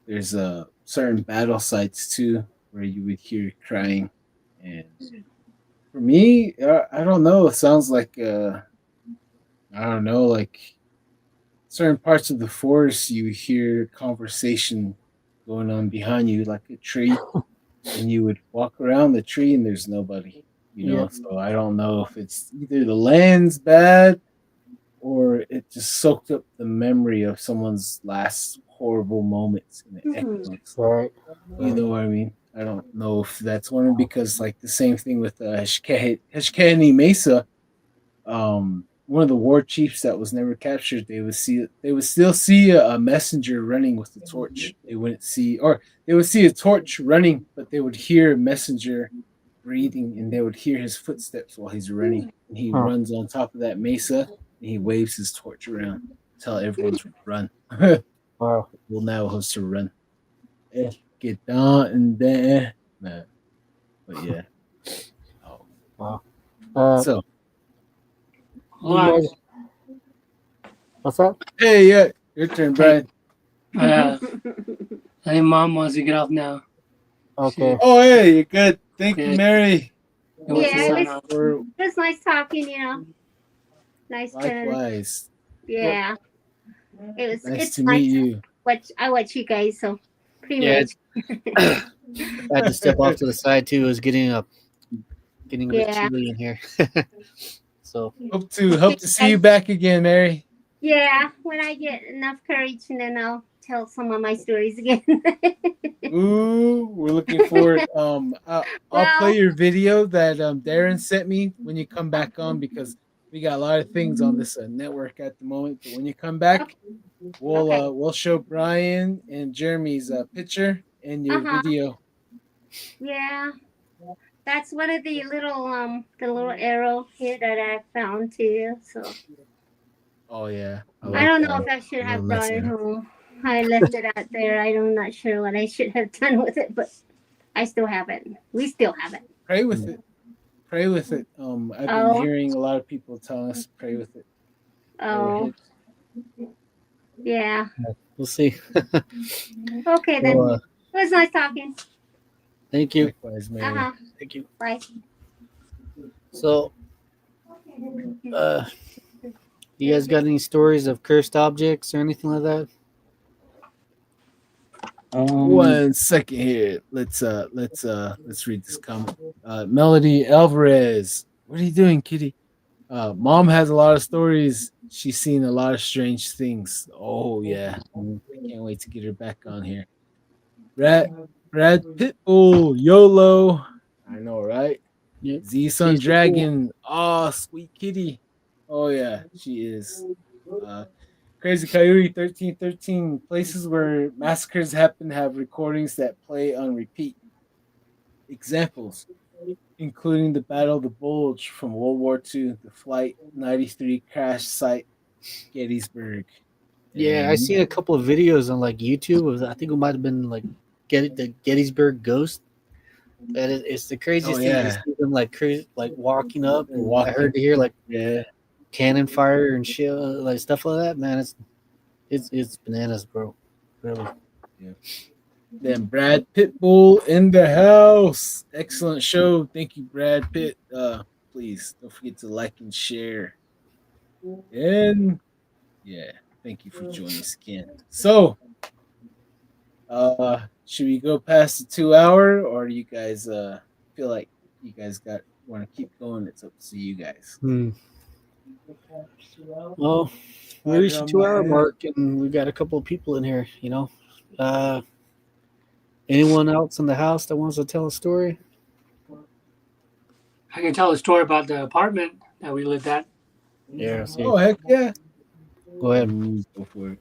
there's certain battle sites too where you would hear crying. And for me, I don't know, it sounds like I don't know, like certain parts of the forest you hear conversation going on behind you, like a tree, and you would walk around the tree and there's nobody, yeah, so I don't know if it's either the land's bad or it just soaked up the memory of someone's last horrible moments and it echoes. right. You know what I mean? I don't know if that's one because like the same thing with Heshkani Mesa, one of the war chiefs that was never captured, they would still see a messenger running with the torch. They wouldn't see, or they would see a torch running, but they would hear a messenger breathing, and they would hear his footsteps while he's running. And he Huh. runs on top of that mesa, and he waves his torch around, tell everyone to run. Well, Wow. now has to run. Get down and there, man. But yeah. Oh, Wow. so You guys, what's that? hey, yeah, your turn, Brian. I think Mom wants to get off now. Okay. Oh, hey, you're good. Thank you, Good. Mary. It was Yeah, the it sun off. For was nice talking, Nice to, likewise. yeah. It's Nice to nice meet you. I watch you guys, so pretty Yeah, much. I had to step off to the side too. It was getting a bit Yeah. chilly in here. So Hope to see you back again, Mary. Yeah, when I get enough courage, and then I'll tell some of my stories again. Ooh, we're looking forward. I'll play your video that Darren sent me when you come back on because we got a lot of things on this network at the moment. But when you come back, we'll show Brian and Jeremy's picture and your video. Yeah, that's one of the little arrow here that I found too. So Oh yeah, I don't know if I should have brought it home. I left it out there. I'm not sure what I should have done with it, but I still haven't. We still haven't. Pray with it. Pray with it. I've been Oh, hearing a lot of people telling us to pray with it. Go oh, ahead. yeah. We'll see. Okay then. Well, It was nice talking. thank you. Likewise, Uh Mary. huh. Thank you. Bye. So, you guys got any stories of cursed objects or anything like that? 1 second here. Let's read this comment. Melody Alvarez. What are you doing, kitty? Mom has a lot of stories. She's seen a lot of strange things. Oh yeah. I can't wait to get her back on here. Brad Pitbull, YOLO. I know, right? Yep. Z Sun She's so cool. Dragon. Oh, sweet kitty. Oh yeah, she is. Crazy Coyote 1313. Places where massacres happen have recordings that play on repeat. Examples, including the Battle of the Bulge from World War II, the Flight 93 crash site, Gettysburg. Yeah, I seen a couple of videos on like YouTube. I think it might have been like the Gettysburg Ghost. And it's the craziest thing. You see them like crazy, like walking up, and I heard to hear like cannon fire and shit, like stuff like that. Man, it's bananas, bro. Really. Yeah. Then Brad Pitbull in the house. Excellent show. Thank you, Brad Pitt. Please don't forget to like and share. And yeah, thank you for joining us again. So, should we go past the 2 hour, or do you guys feel like you guys want to keep going? It's up to you guys. Well, we reached the 2 hour mark, and we got a couple of people in here. You know, anyone else in the house that wants to tell a story? I can tell a story about the apartment that we lived at. Yeah. See. Oh heck yeah! Go ahead. Go for it.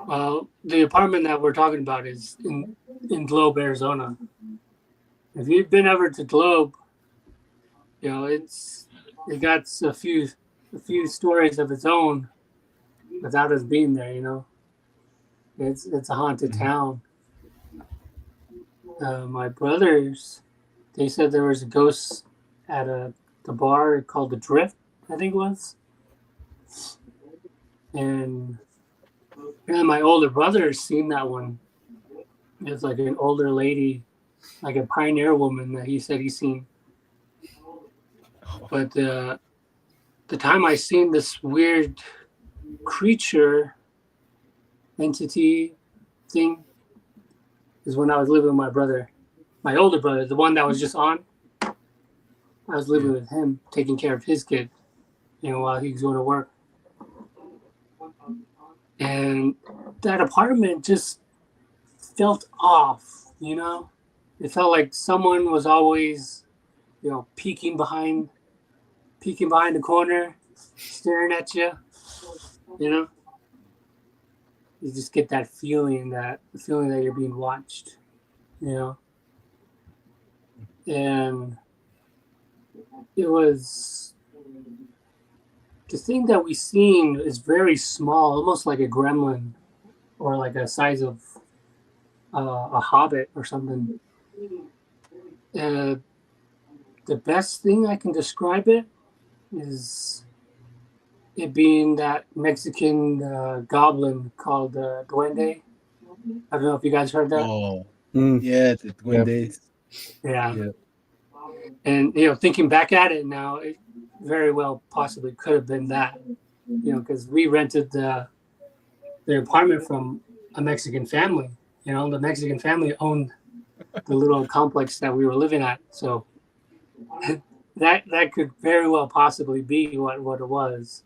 Well, the apartment that we're talking about is in Globe, Arizona. If you've been ever to Globe, you know it got a few stories of its own without us being there. You know, it's a haunted town. My brothers, they said there was a ghost at the bar called the Drift, I think it was, and my older brother seen that one. It's like an older lady, like a pioneer woman that he said he seen. But the time I seen this weird creature entity thing is when I was living with my brother, my older brother, the one that was just on. I was living with him, taking care of his kid, you know, while he was going to work. And that apartment just felt off, you know? It felt like someone was always, you know, peeking behind the corner, staring at you, you know? You just get that feeling that you're being watched, you know? And it was, the thing that we seen is very small, almost like a gremlin or like a size of a hobbit or something. The best thing I can describe it is it being that Mexican goblin called Duende. I don't know if you guys heard that. Oh, yeah, the Duendes. Yeah. And, you know, thinking back at it now, it very well possibly could have been that, you know, because we rented the apartment from a Mexican family. You know, the Mexican family owned the little complex that we were living at. So that could very well possibly be what it was.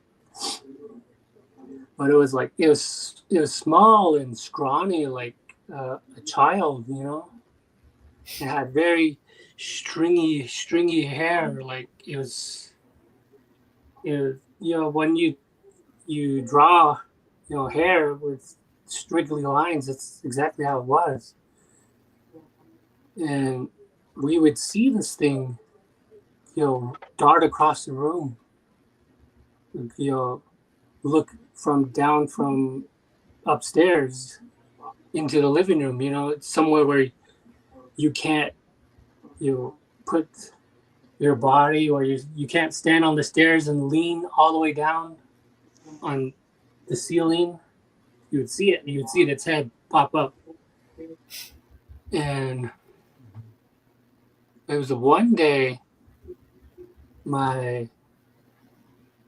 But it was like, it was small and scrawny, like a child, you know. It had very stringy hair. Like it was, you know, when you draw, you know, hair with strictly lines, that's exactly how it was. And we would see this thing, you know, dart across the room, you know, look from upstairs, into the living room. You know, it's somewhere where you can't put your body, or you can't stand on the stairs and lean all the way down on the ceiling. You would see it. You would see its head pop up. And it was one day my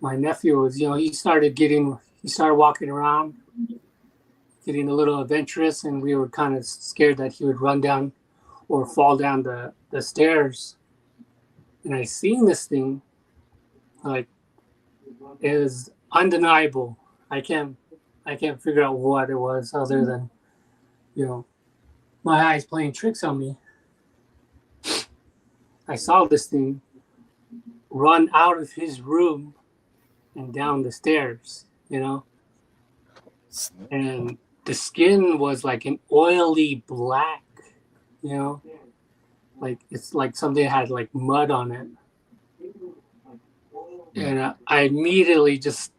nephew was, he started walking around, getting a little adventurous, and we were kind of scared that he would run down or fall down the stairs. And I seen this thing, like, it was undeniable. I can't figure out what it was other than, my eyes playing tricks on me. I saw this thing run out of his room and down the stairs, and the skin was like an oily black, like it's like something had like mud on it. And I immediately, just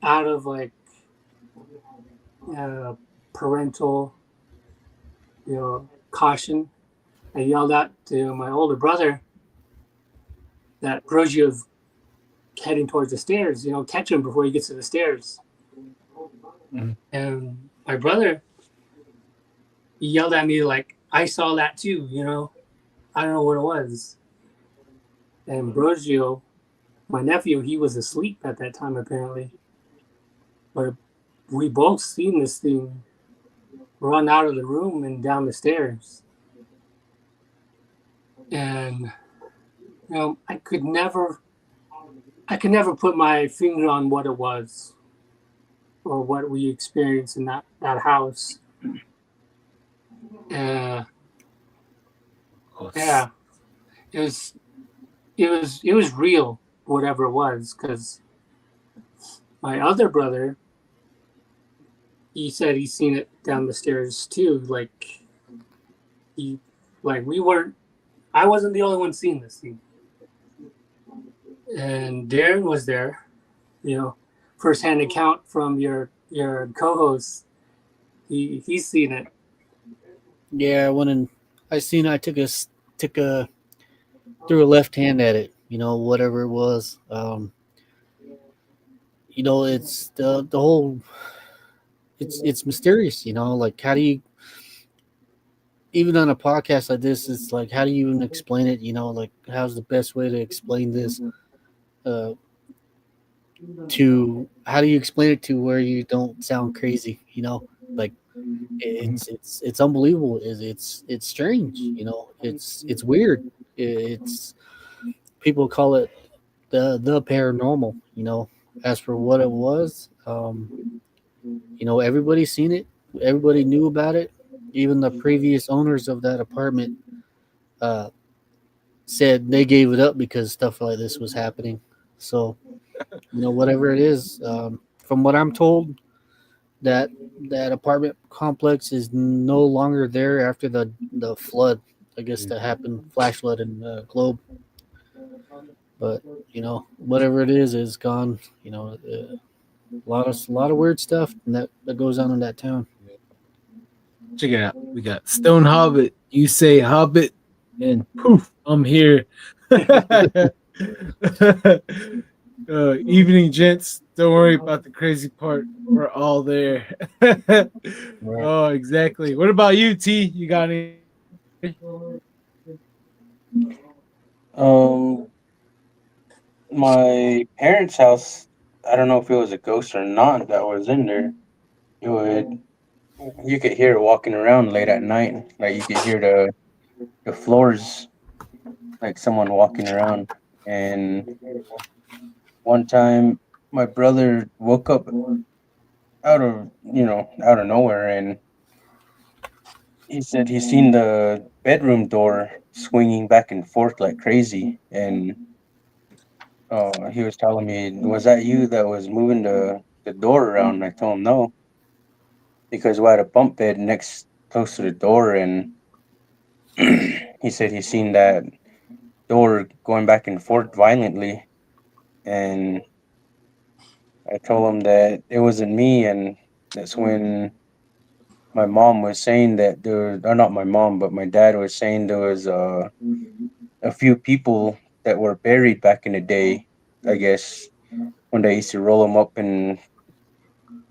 out of like parental, caution, I yelled out to my older brother that Brogio's heading towards the stairs, catch him before he gets to the stairs. Mm-hmm. And my brother, he yelled at me like, I saw that too, I don't know what it was. And Brogio, my nephew, he was asleep at that time apparently. But we both seen this thing run out of the room and down the stairs. And I could never put my finger on what it was or what we experienced in that house. Yeah, it was real, whatever it was, because my other brother, he said he's seen it down the stairs too. I wasn't the only one seeing this thing. And Darren was there, first-hand account from your co-host. He's seen it. Yeah, I went and I took a threw a left hand at it, whatever it was. It's the whole, it's mysterious, like how do you, even on a podcast like this, it's like, how do you even explain it? Like, how's the best way to explain this? To how do you explain it to where you don't sound crazy? Like it's unbelievable. It's strange. It's weird. It's people call it the paranormal. As for what it was, everybody's seen it. Everybody knew about it. Even the previous owners of that apartment said they gave it up because stuff like this was happening. So, whatever it is, from what I'm told, that apartment complex is no longer there after the flood, I guess, that happened, flash flood in Globe. But whatever it is gone. A lot of weird stuff that goes on in that town. Check it out. We got Stone Hobbit. You say Hobbit, and poof, I'm here. Evening, gents. Don't worry about the crazy part. We're all there. Right. Oh, exactly. What about you, T? You got any? My parents' house, I don't know if it was a ghost or not that was in there. You could hear it walking around late at night. Like you could hear the floors, like someone walking around. And one time, my brother woke up out of nowhere, and he said he seen the bedroom door swinging back and forth like crazy. And he was telling me, was that you that was moving the door around? And I told him no, because we had a bunk bed close to the door, and he said he seen that door going back and forth violently. And I told him that it wasn't me, and that's when my mom was saying that there, or not my mom, but my dad was saying there was a few people that were buried back in the day. I guess when they used to roll them up in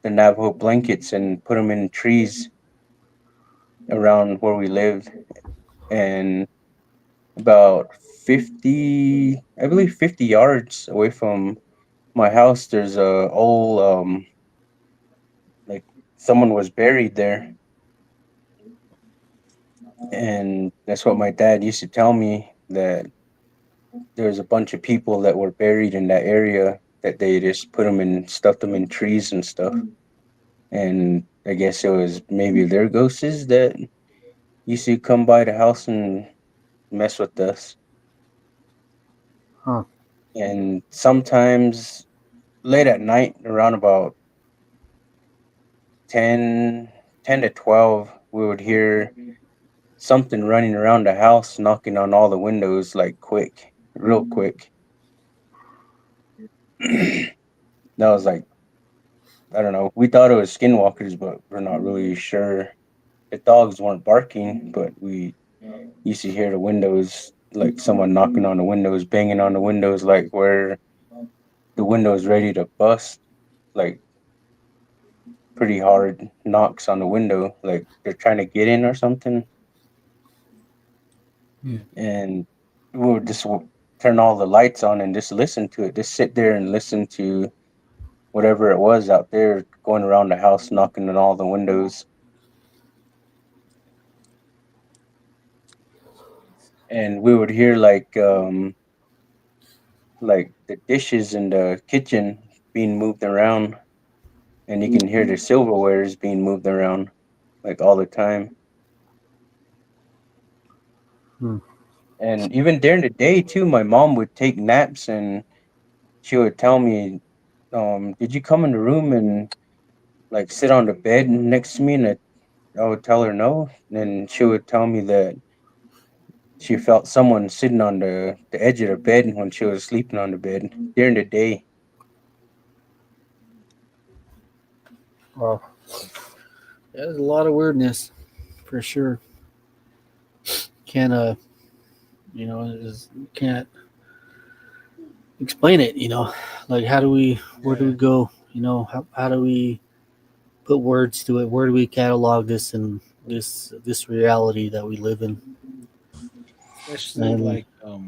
the Navajo blankets and put them in trees around where we lived, and about 50, I believe 50 yards away from my house, there's a old like someone was buried there, and that's what my dad used to tell me, that there's a bunch of people that were buried in that area, that they just put them in, stuffed them in trees and stuff. And I guess it was maybe their ghosts that used to come by the house and mess with us. Huh. And sometimes late at night, around about 10 to 12, we would hear something running around the house, knocking on all the windows, like quick, real quick. That was like, I don't know. We thought it was skinwalkers, but we're not really sure. The dogs weren't barking, but we used to hear the windows, like someone knocking on the windows, banging on the windows, like where the window's ready to bust, like pretty hard knocks on the window, like they're trying to get in or something. Hmm. And we would just turn all the lights on and just listen to it, just sit there and listen to whatever it was out there going around the house, knocking on all the windows. And we would hear like the dishes in the kitchen being moved around, and you can hear the silverwares being moved around like all the time. Hmm. And even during the day too, my mom would take naps, and she would tell me, did you come in the room and like sit on the bed next to me? And I would tell her no. And she would tell me that she felt someone sitting on the edge of the bed when she was sleeping on the bed during the day. Wow. Yeah, there's a lot of weirdness for sure. Can't can't explain it. Like where do we Yeah. go? How do we put words to it? Where do we catalog this and this reality that we live in? Especially And like oh,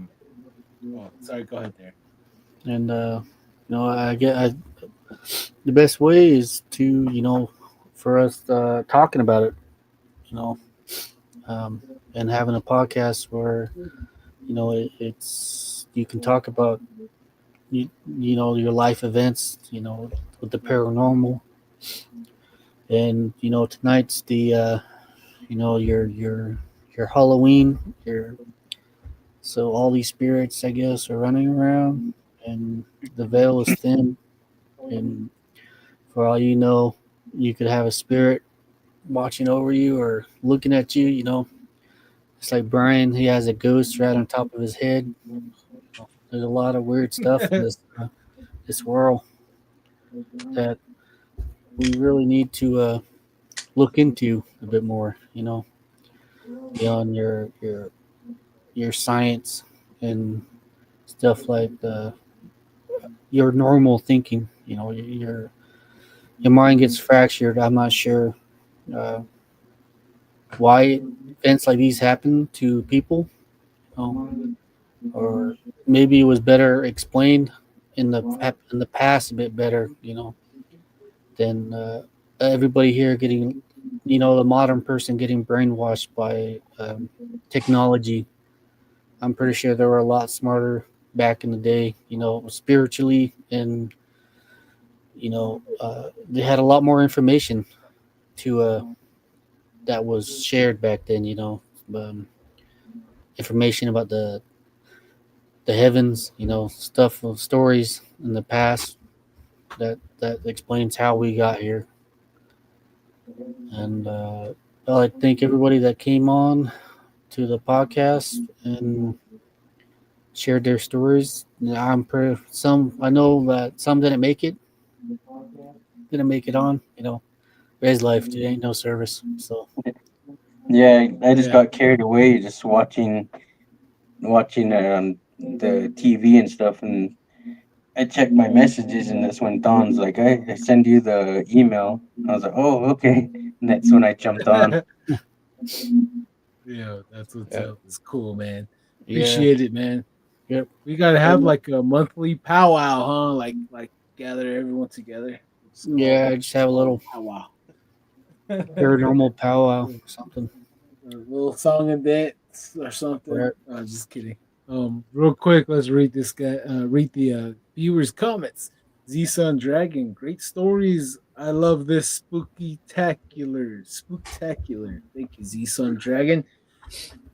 sorry, go ahead there. I get the best way is to for us talking about it, you know, um, and having a podcast where it's you can talk about your life events, with the paranormal, and tonight's the your Halloween, your so all these spirits I guess are running around, and the veil is thin, and for all you know, you could have a spirit watching over you or looking at you. It's like Brian, he has a ghost right on top of his head. There's a lot of weird stuff in this world that we really need to look into a bit more. Beyond your science and stuff like your normal thinking. Your mind gets fractured. I'm not sure uh, why events like these happen to people, you know, or maybe it was better explained in the past a bit better, than everybody here getting, the modern person getting brainwashed by technology. I'm pretty sure they were a lot smarter back in the day, spiritually, and they had a lot more information to that was shared back then. Um, Information about the heavens, stuff of stories in the past that explains how we got here. And well, I thank everybody that came on to the podcast and shared their stories. I'm pretty some. I know that some didn't make it on. Res life, there ain't no service. So Yeah, I just Yeah. got carried away just watching the TV and stuff, and I checked my messages, and that's when Don's like, I send you the email. I was like, oh, okay. And that's when I jumped on. Yeah, that's what's yeah, up. It's cool, man. yeah, Appreciate it, man. yep. We gotta have And, like a monthly powwow, huh? Like gather everyone together. Just call it yeah, just have a little powwow. paranormal powwow, something. A little song and dance or something. Right. Just kidding. Real quick, let's read this guy. Read the viewers' comments. Z Sun Dragon, great stories. I love this spooktacular. Thank you, Z Sun Dragon.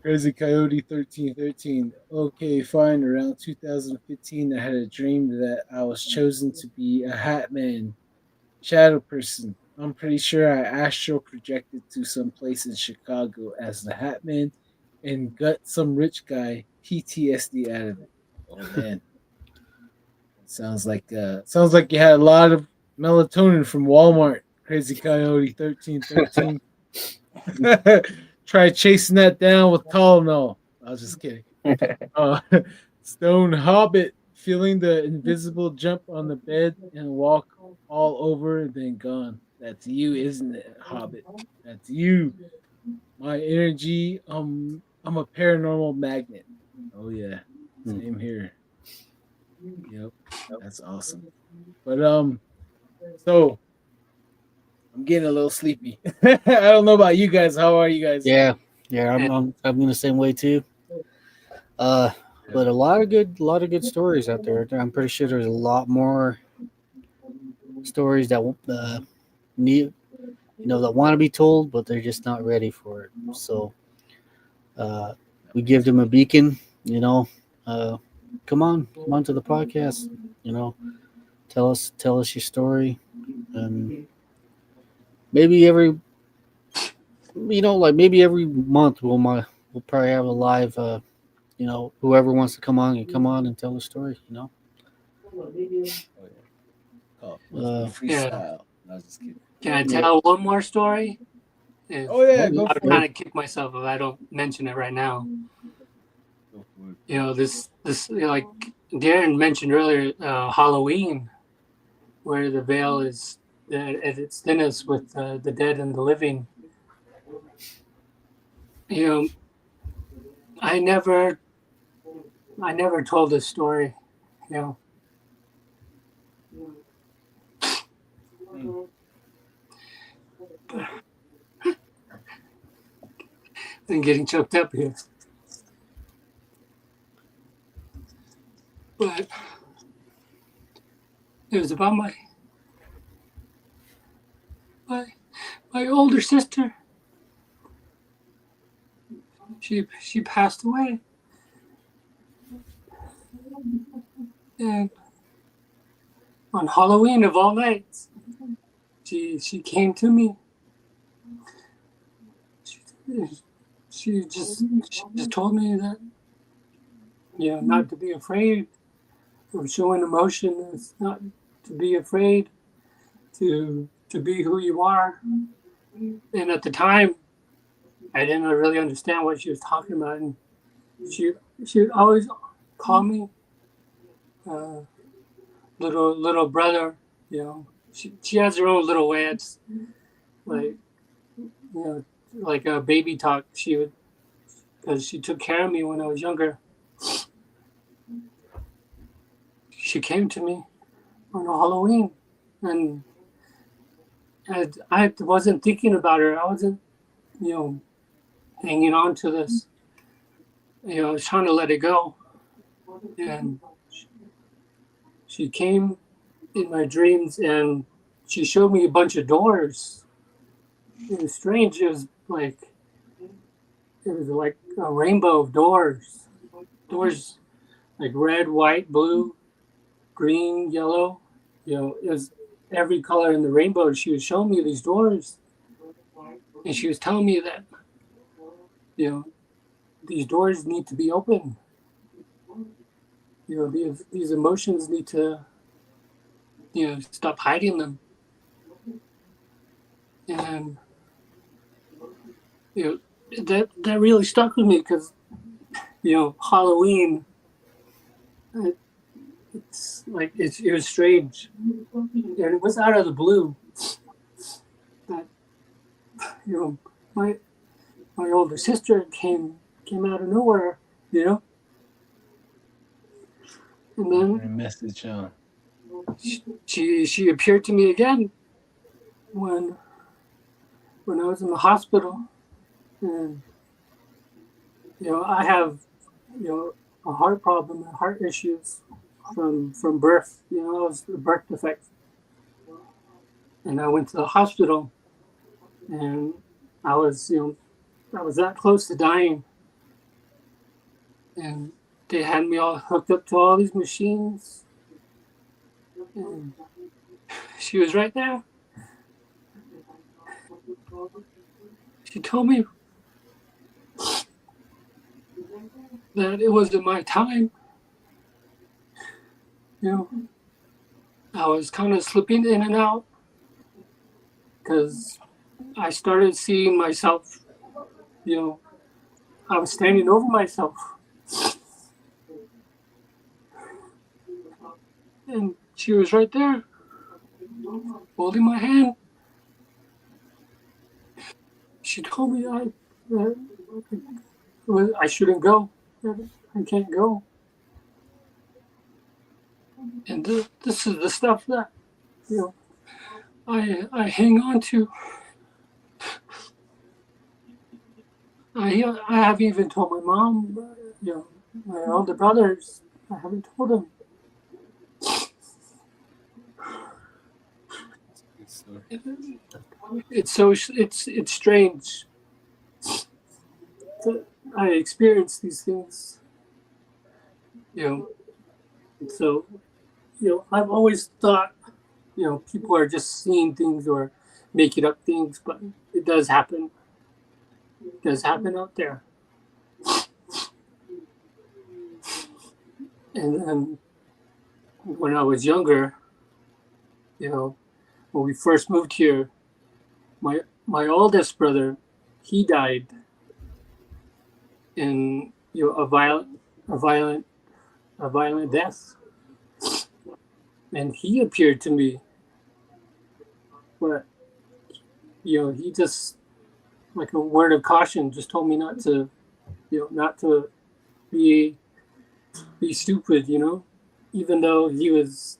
Crazy Coyote 1313. Okay, fine. Around 2015, I had a dream that I was chosen to be a hat man, shadow person. I'm pretty sure I astral projected to some place in Chicago as the hat man and got some rich guy PTSD out of it. Oh man, sounds like you had a lot of melatonin from Walmart. Crazy Coyote 1313. Try chasing that down with Tylenol. I was just kidding. Uh, Stone Hobbit, feeling the invisible jump on the bed and walk all over, then gone. That's you, isn't it, Hobbit? That's you. My energy. I'm a paranormal magnet. Oh yeah, Hmm. same here. Yep, that's awesome. But so I'm getting a little sleepy. I don't know about you guys. How are you guys? Yeah, yeah. I'm in the same way too. Uh, but a lot of good stories out there. I'm pretty sure there's a lot more stories that need, that want to be told, but they're just not ready for it. So uh, we give them a beacon. You know, uh, come on to the podcast. You know, tell us your story, and maybe every, like maybe every month we'll probably have a live. Whoever wants to come on and tell a story. Oh yeah. Call monthly Uh, Yeah. freestyle. No, I was just kidding. Can I yeah. tell one more story? If Oh yeah, Oh, go go I would for for it. kind it. of kick myself if I don't mention it right now. Go for it. This like Darren mentioned earlier, Halloween, where the veil is at its thinnest with the dead and the living. You know, I never I never told this story. You know, Mm. I'm getting choked up here, but it was about my my older sister. She passed away, and on Halloween of all nights, she came to me. She, she just told me that not to be afraid of showing emotion. It's not to be afraid to be who you are. And at the time, I didn't really understand what she was talking about, and she she would always call me uh, little brother. She has her own little way. It's like like a baby talk. She would, because she took care of me when I was younger. She came to me on Halloween, and I wasn't thinking about her. I wasn't you know hanging on to this. I was trying to let it go, and she came in my dreams, and she showed me a bunch of doors. It was strange. It was like a rainbow of doors. Doors like red, white, blue, green, yellow. It was every color in the rainbow. She was showing me these doors, and she was telling me that you know these doors need to be open. These emotions need to stop hiding them. and that really stuck with me because Halloween. It's like it was strange, and it was out of the blue. That my older sister came out of nowhere, and then message, huh? she appeared to me again when I was in the hospital, and I have a heart problem, heart issues from birth. I was a birth defect, and I went to the hospital, and I was that close to dying, and they had me all hooked up to all these machines, and she was right there. She told me that it wasn't my time. I was kind of slipping in and out because I started seeing myself, I was standing over myself. And she was right there, holding my hand. She told me I shouldn't go. I can't go. And this is the stuff that I hang on to. I have even told my mom, my older brothers. I haven't told them. It's strange. I experience these things, So, I've always thought, people are just seeing things or making up things, but it does happen. It does happen out there. And then when I was younger, when we first moved here, my oldest brother, he died in a violent death, and he appeared to me, but he just, like a word of caution, just told me not to be stupid, even though he was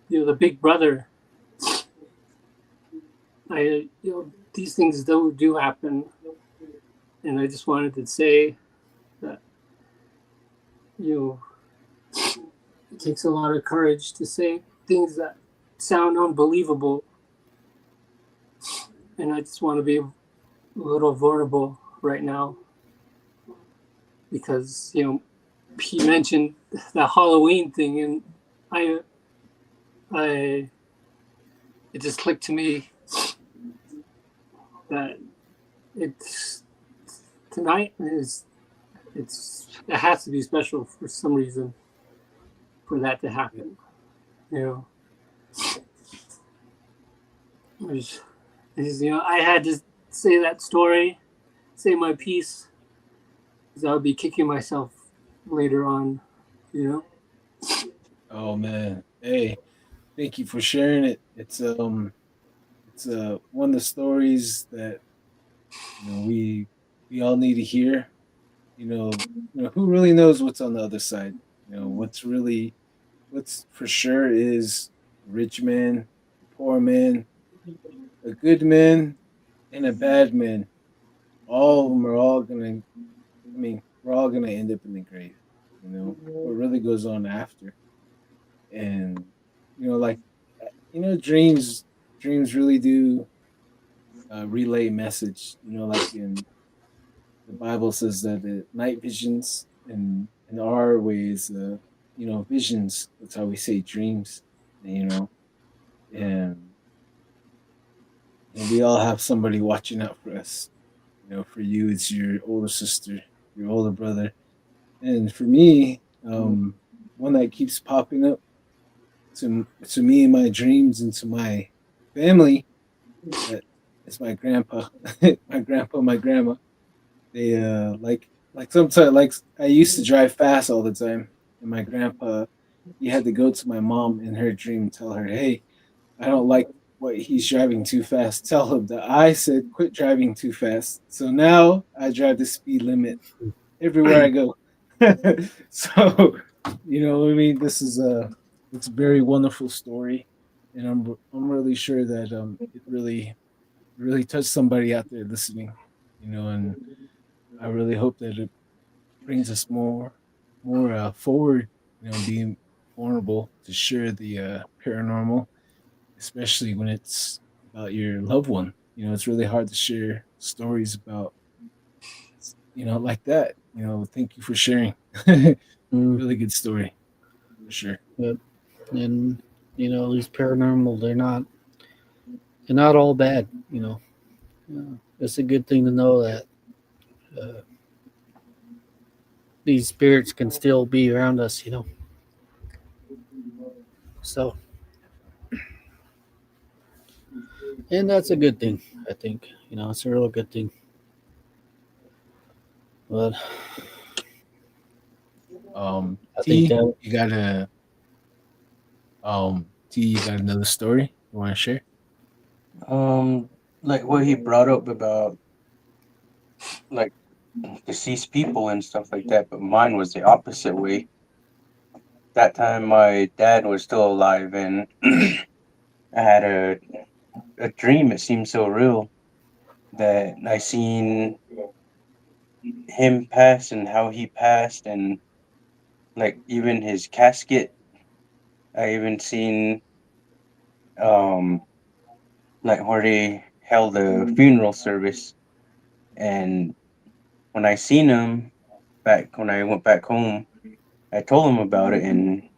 the big brother. These things do happen, and I just wanted to say that it takes a lot of courage to say things that sound unbelievable, and I just want to be a little vulnerable right now because he mentioned the Halloween thing, and it just clicked to me that it's tonight it has to be special for some reason for that to happen. I had to say that story, say my piece, because I would be kicking myself later on. Oh man, hey, thank you for sharing it. It's one of the stories that we all need to hear. Who really knows what's on the other side? What's for sure is a rich man, a poor man, a good man, and a bad man. All of them are all gonna. I mean, we're all gonna end up in the grave. What really goes on after, and like dreams really do relay message. Like in the Bible says that the night visions and in our ways, visions. That's how we say dreams. You know, and we all have somebody watching out for us. For you, it's your older sister, your older brother, and for me, one that keeps popping up to me in my dreams and to my family, that it's my grandpa, my grandpa, my grandma. They like sometimes like I used to drive fast all the time, and my grandpa he had to go to my mom in her dream, tell her, "Hey, I don't like what he's driving too fast. Tell him that I said quit driving too fast. So now I drive the speed limit everywhere I go." So you know, I mean, this is a it's a very wonderful story, and I'm really sure that it really touched somebody out there listening, you know, and I really hope that it brings us more forward, you know, being vulnerable to share the paranormal, especially when it's about your loved one. You know, it's really hard to share stories about, you know, like that. You know, thank you for sharing. Mm, Really good story for sure. yep. And these paranormal, they're not all bad. It's a good thing to know that uh, these spirits can still be around us. So, and that's a good thing. I think it's a real good thing. But I think T, that you got a T, you got another story you want to share? Um, like what he brought up about like deceased people and stuff like that, but mine was the opposite way. That time my dad was still alive, and I had a dream. It seemed so real that I seen him pass and how he passed, and like even his casket. I even seen um like where they held a funeral service, and when I seen him back when I went back home, I told him about it, and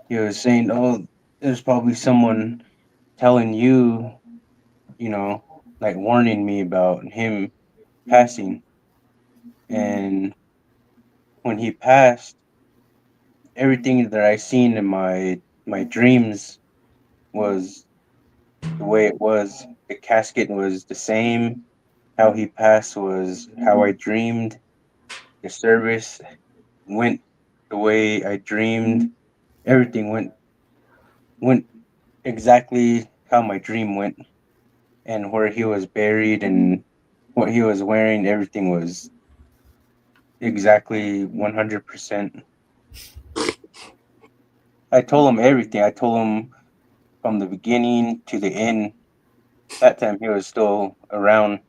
he was saying, "Oh, there's probably someone telling you, you know, like warning me about him passing." And when he passed, everything that I seen in my dreams was the way it was. The casket was the same. How he passed was how I dreamed. The service went the way I dreamed. Everything went exactly how my dream went, and where he was buried and what he was wearing, everything was exactly 100%. I told him everything. I told him from the beginning to the end. That time he was still around,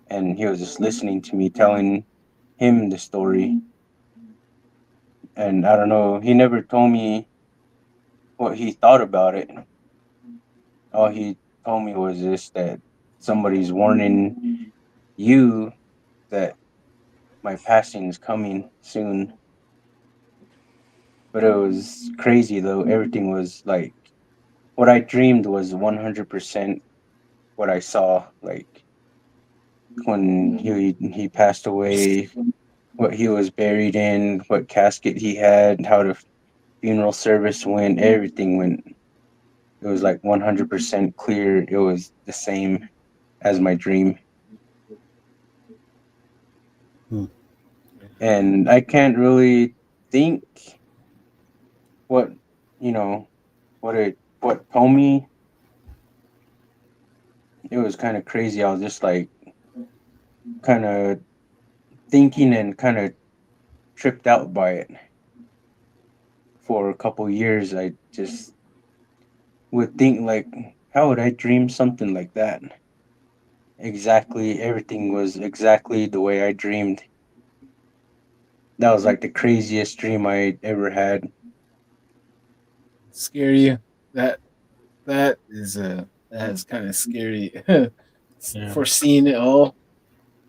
and he was just listening to me telling him the story. And I don't know, he never told me what he thought about it. All he told me was just that somebody's warning you that my passing is coming soon. But it was crazy though. Everything was like what I dreamed was 100% what I saw. Like when he passed away, what he was buried in, what casket he had, how the funeral service went, everything went. It was like 100% clear. It was the same as my dream. hmm, And I can't really think what, you know, what told me. It was kind of crazy. I was just like kind of thinking and kind of tripped out by it for a couple years. I just would think like, how would I dream something like that? Exactly, everything was exactly the way I dreamed. That was like the craziest dream I ever had. Scare you? That that is that is kind of scary. yeah, Foreseeing it all,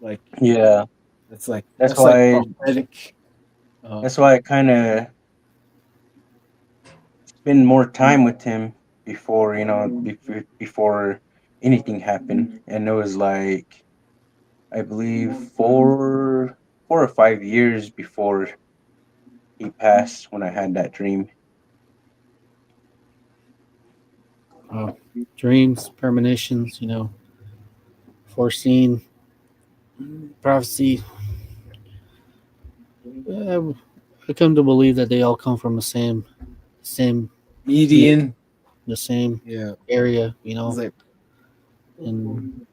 like Yeah, that's that's like why prophetic. Uh, that's why I kind of spend more time with him before before anything happened, and it was like I believe 4 or 5 years before he passed when I had that dream. dreams, premonitions. foreseen, prophecy. I come to believe that they all come from same, Median. the same Yeah. area. It's like And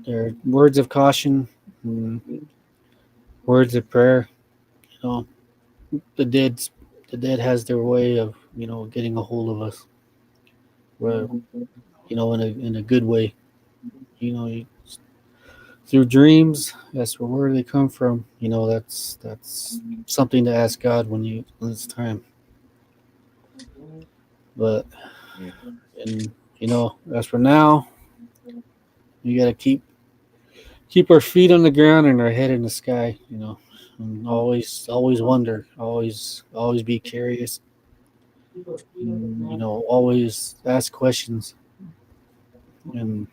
they're words of caution, and words of prayer. You know, the dead, the dead has their way of getting a hold of us. Where in a good way. You know, you, through dreams. That's where they come from. That's something to ask God when it's time. But yeah. and as for now, we gotta keep our feet on the ground and our head in the sky. And always wonder, always be curious. And, always ask questions, and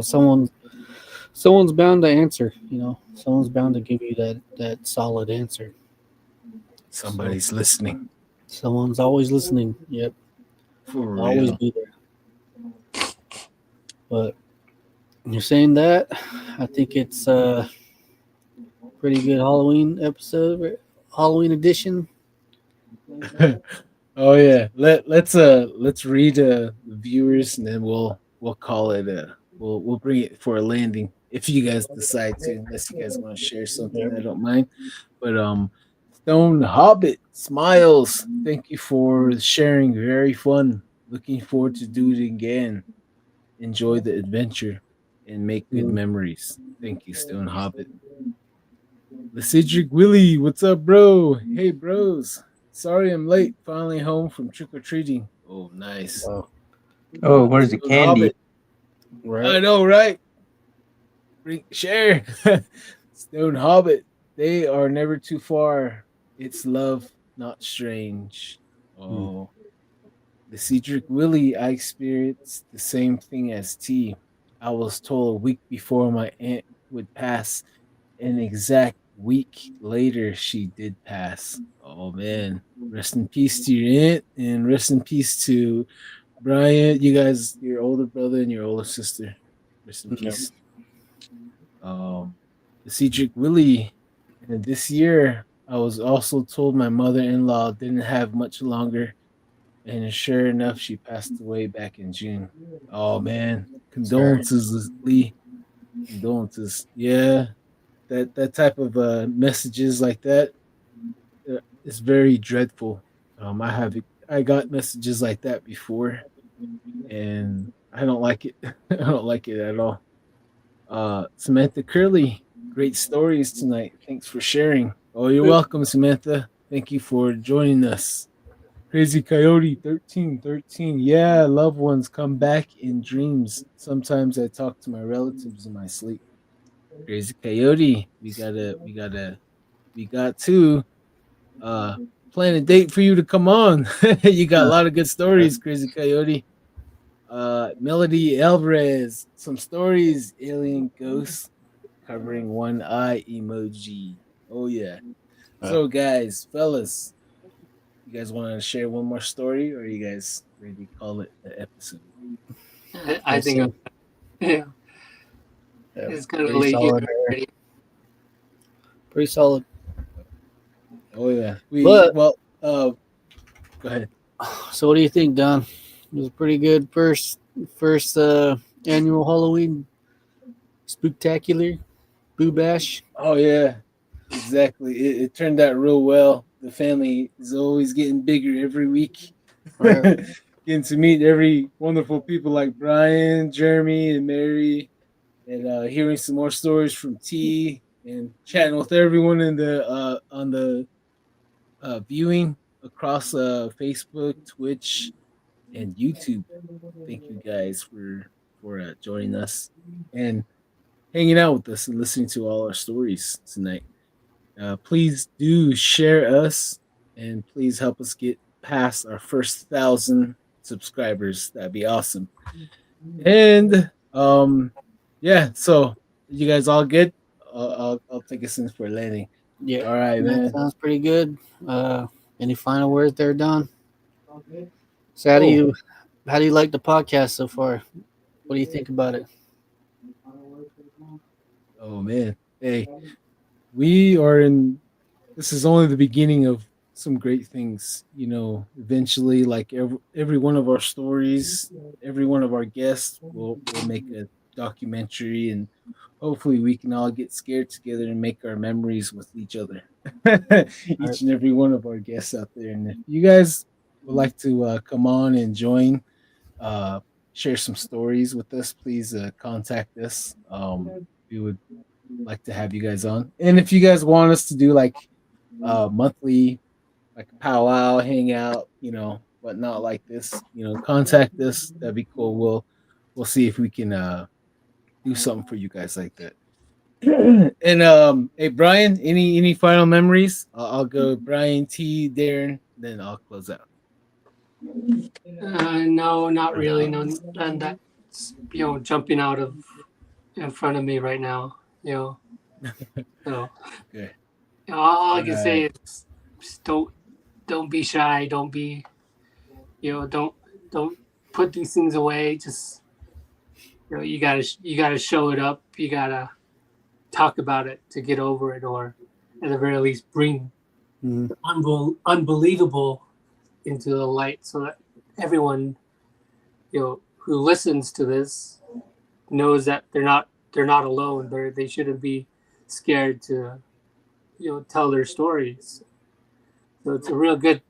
someone's bound to answer. Someone's bound to give you that solid answer. So Somebody's listening. someone's always listening. Yep, For always real. be there. But you're saying that, I think it's a pretty good Halloween episode, Halloween edition. Oh yeah. Let's read the viewers and then we'll call it we'll bring it for a landing if you guys decide to, unless you guys want to share something, Yep. I don't mind. But Stone Hobbit Smiles, thank you for sharing. Very fun. Looking forward to do it again. Enjoy the adventure and make good Mm. memories. Thank you, Stone Hobbit. The Cedric Willie, what's up, bro? Hey, bros. Sorry I'm late. Finally home from trick or treating. Oh, nice. Wow. Oh, where's the Stone Hobbit. candy? I Right. know, right? Bring share. Stone Hobbit. They are never too far. It's love, not strange. Mm. Oh, the Cedric Willie. I experienced the same thing as T. I was told a week before my aunt would pass. An exact week later, she did pass. Oh man, rest in peace to your aunt, and rest in peace to Brian. You guys, your older brother and your older sister. Rest in Yep. peace. The Cedric Willie. And this year, I was also told my mother-in-law didn't have much longer, and sure enough, she passed away back in June. Oh man, Sorry. condolences, Lee. Condolences. Yeah, that type of messages like that is very dreadful. I got messages like that before, and I don't like it. I don't like it at all. Samantha Curley, great stories tonight. Thanks for sharing. Oh, you're welcome, Samantha. Thank you for joining us. Crazy Coyote 1313. Yeah, loved ones come back in dreams. Sometimes I talk to my relatives in my sleep. Crazy Coyote, we got to uh plan a date for you to come on. You got a lot of good Right. stories, Crazy Coyote. Melody Alvarez, some stories, alien ghosts covering one eye emoji. Oh yeah. Uh, So guys, fellas, you guys want to share one more story, or you guys ready to call it the episode? I yes, think sir. yeah, Yeah, it's kind of pretty late here solid there. already. Pretty solid. Oh yeah. But Go ahead. so, what do you think, Don? It was a pretty good first annual Halloween spooktacular boo bash. Oh yeah. Exactly. It turned out real well. The family is always getting bigger every week. Right. Getting to meet every wonderful people like Brian, Jeremy, and Mary, and hearing some more stories from T, and chatting with everyone in the on the viewing across Facebook, Twitch, and YouTube. Thank you guys for joining us and hanging out with us and listening to all our stories tonight. Please do share us, and please help us get past our first 1,000 subscribers. That'd be awesome. And yeah. So you guys all good? I'll take us in for a landing. Yeah, All right, that man. sounds pretty good. Uh, any final words there, Don? So, Oh, how do you like the podcast so far? What do you think about it? Oh man. Hey, we are in this is only the beginning of some great things. Eventually, like every one of our stories, every one of our guests will make a documentary, and hopefully we can all get scared together and make our memories with each other. All right. Each and every one of our guests out there. And if you guys would like to come on and join, uh, share some stories with us, please contact us. We would like to have you guys on. And if you guys want us to do like monthly, like a powwow, hangout, whatnot like this, contact us. That'd be cool. We'll see if we can do something for you guys like that. And hey Brian, any final memories? I'll go Brian, T, Darren, then I'll close out. No, not really. No, none that's jumping out of in front of me right now. So Okay. all I All can say right. is just don't be shy. Don't be don't put these things away. Just you gotta show it up. You gotta talk about it to get over it, or at the very least bring Mhm. unbelievable into the light, so that everyone who listens to this knows that they're not alone. They shouldn't be scared to tell their stories. So it's a real good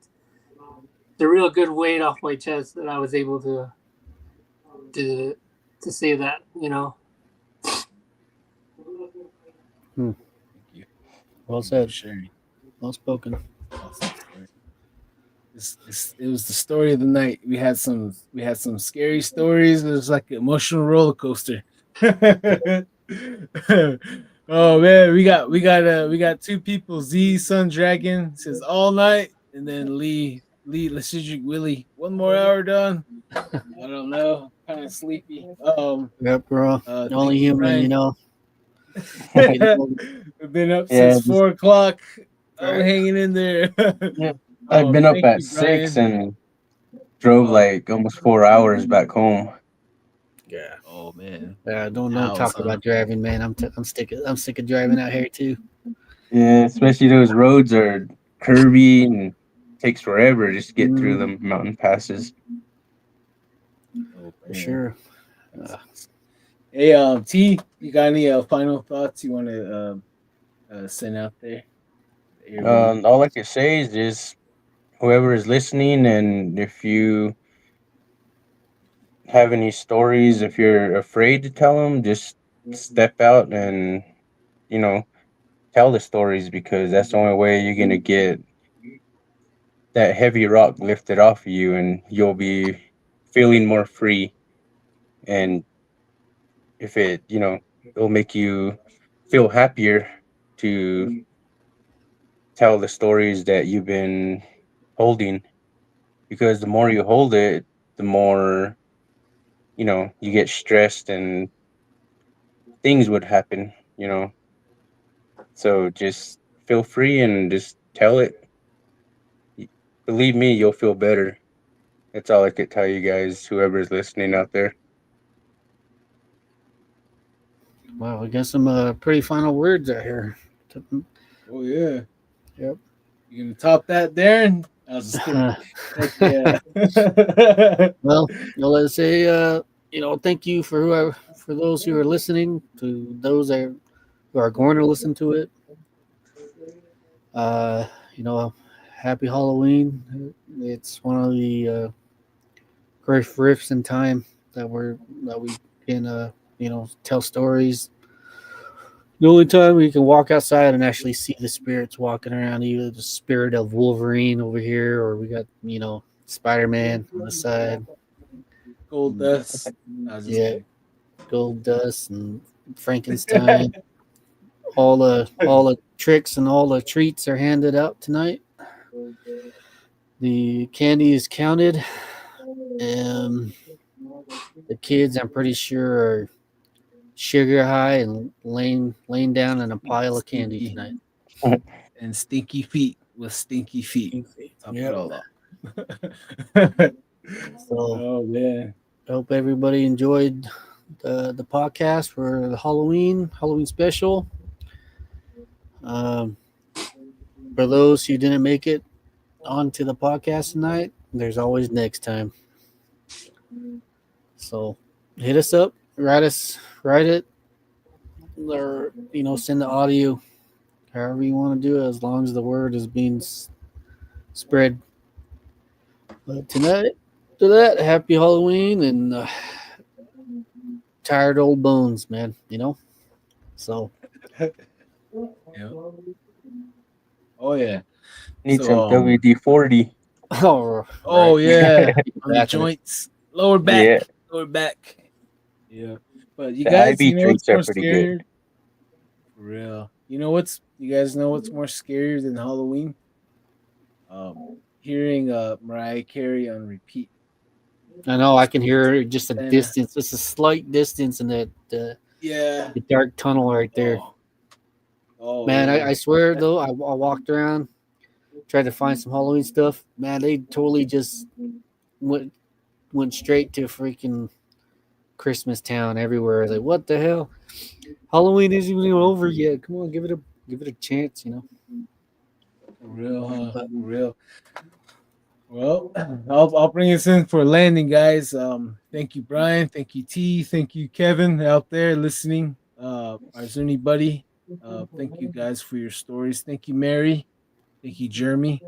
weight off my chest that I was able to to say that. Hmm. Thank you. Well Thank you for said. sharing. Well spoken. Awesome story. It was the story of the night. We had some scary stories. It was like an emotional roller coaster. Oh man, we got two people. Z Sun Dragon says all night, and then Lee Lasigic Willie. 1 more hour done. I don't know. Kind of sleepy. Yep, bro. Thank Only you, human, Brian. Get old. We've been up since Yeah, just 4 o'clock. I'm Right. hanging in there. yeah. I've been up Thank at you, 6 Brian. and drove Oh, like almost 4 hours back home. Yeah. oh man, Don't house, talk huh? about driving, man. I'm sick of driving out here too. Yeah, especially those roads are curvy and takes forever just to get through Mm, them mountain passes. Oh for man, sure. that sucks. Hey, T, you got any final thoughts you want to send out there? The airwaves. All I can say is just whoever is listening, and if you have any stories, if you're afraid to tell them, just step out and you know tell the stories because that's the only way you're gonna get that heavy rock lifted off of you, and you'll be feeling more free. And if it'll make you feel happier to tell the stories that you've been holding because the more you hold it, the more you get stressed and things would happen. So just feel free and just tell it. Believe me, you'll feel better. That's all I could tell you guys, whoever's listening out there. Wow, we got some pretty final words out here. Oh yeah, Yep. you gonna top that, Darren? I was just kidding. Heck yeah. Well, let's say thank you for for those who are listening, to those who are going to listen to it. Uh, you know, happy Halloween. It's one of the great rifts in time that we can tell stories. The only time we can walk outside and actually see the spirits walking around, either the spirit of Wolverine over here, or we got Spider Man on the side. Gold And, dust. I was just yeah, kidding. Gold Dust and Frankenstein. All the tricks and all the treats are handed out tonight. The candy is counted. Um, the kids, I'm pretty sure, are sugar high and laying down in a pile of candy Stinky tonight. and stinky feet with stinky feet. Top it Yep. all off. So Oh man. I hope everybody enjoyed the podcast for the Halloween special. Um, for those who didn't make it onto the podcast tonight, there's always next time. So hit us up, write it, or send the audio, however you want to do it, as long as the word is being spread. But tonight, to that, happy Halloween and tired old bones, man. So Yeah. Oh yeah. Need So, some WD-40. oh, Oh right. yeah, on the Bathroom. joints, lower back, Yeah, lower back. Yeah, but you the guys, IV you know what's drinks are more pretty good. scarier? For real. You guys know what's more scarier than Halloween? Um, Hearing Mariah Carey on repeat. I know I can hear just a Santa. distance, just a slight distance in that Yeah. the dark tunnel right there. Oh. Oh Man, yeah. I swear though, I walked around, tried to find some Halloween stuff. Man, they totally just went went straight to freaking Christmas Town everywhere. I was like, what the hell? Halloween isn't even over yet. Come on, give it a chance. For real, huh? But For real. Well, I'll bring us in for a landing, guys. Thank you, Brian. Thank you, T. Thank you, Kevin, out there listening. Is there anybody? Thank you guys for your stories. Thank you, Mary. Thank you, Jeremy.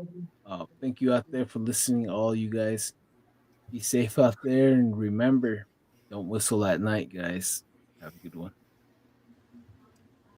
Thank you out there for listening, all you guys. Be safe out there, and remember, don't whistle at night, guys. Have a good one.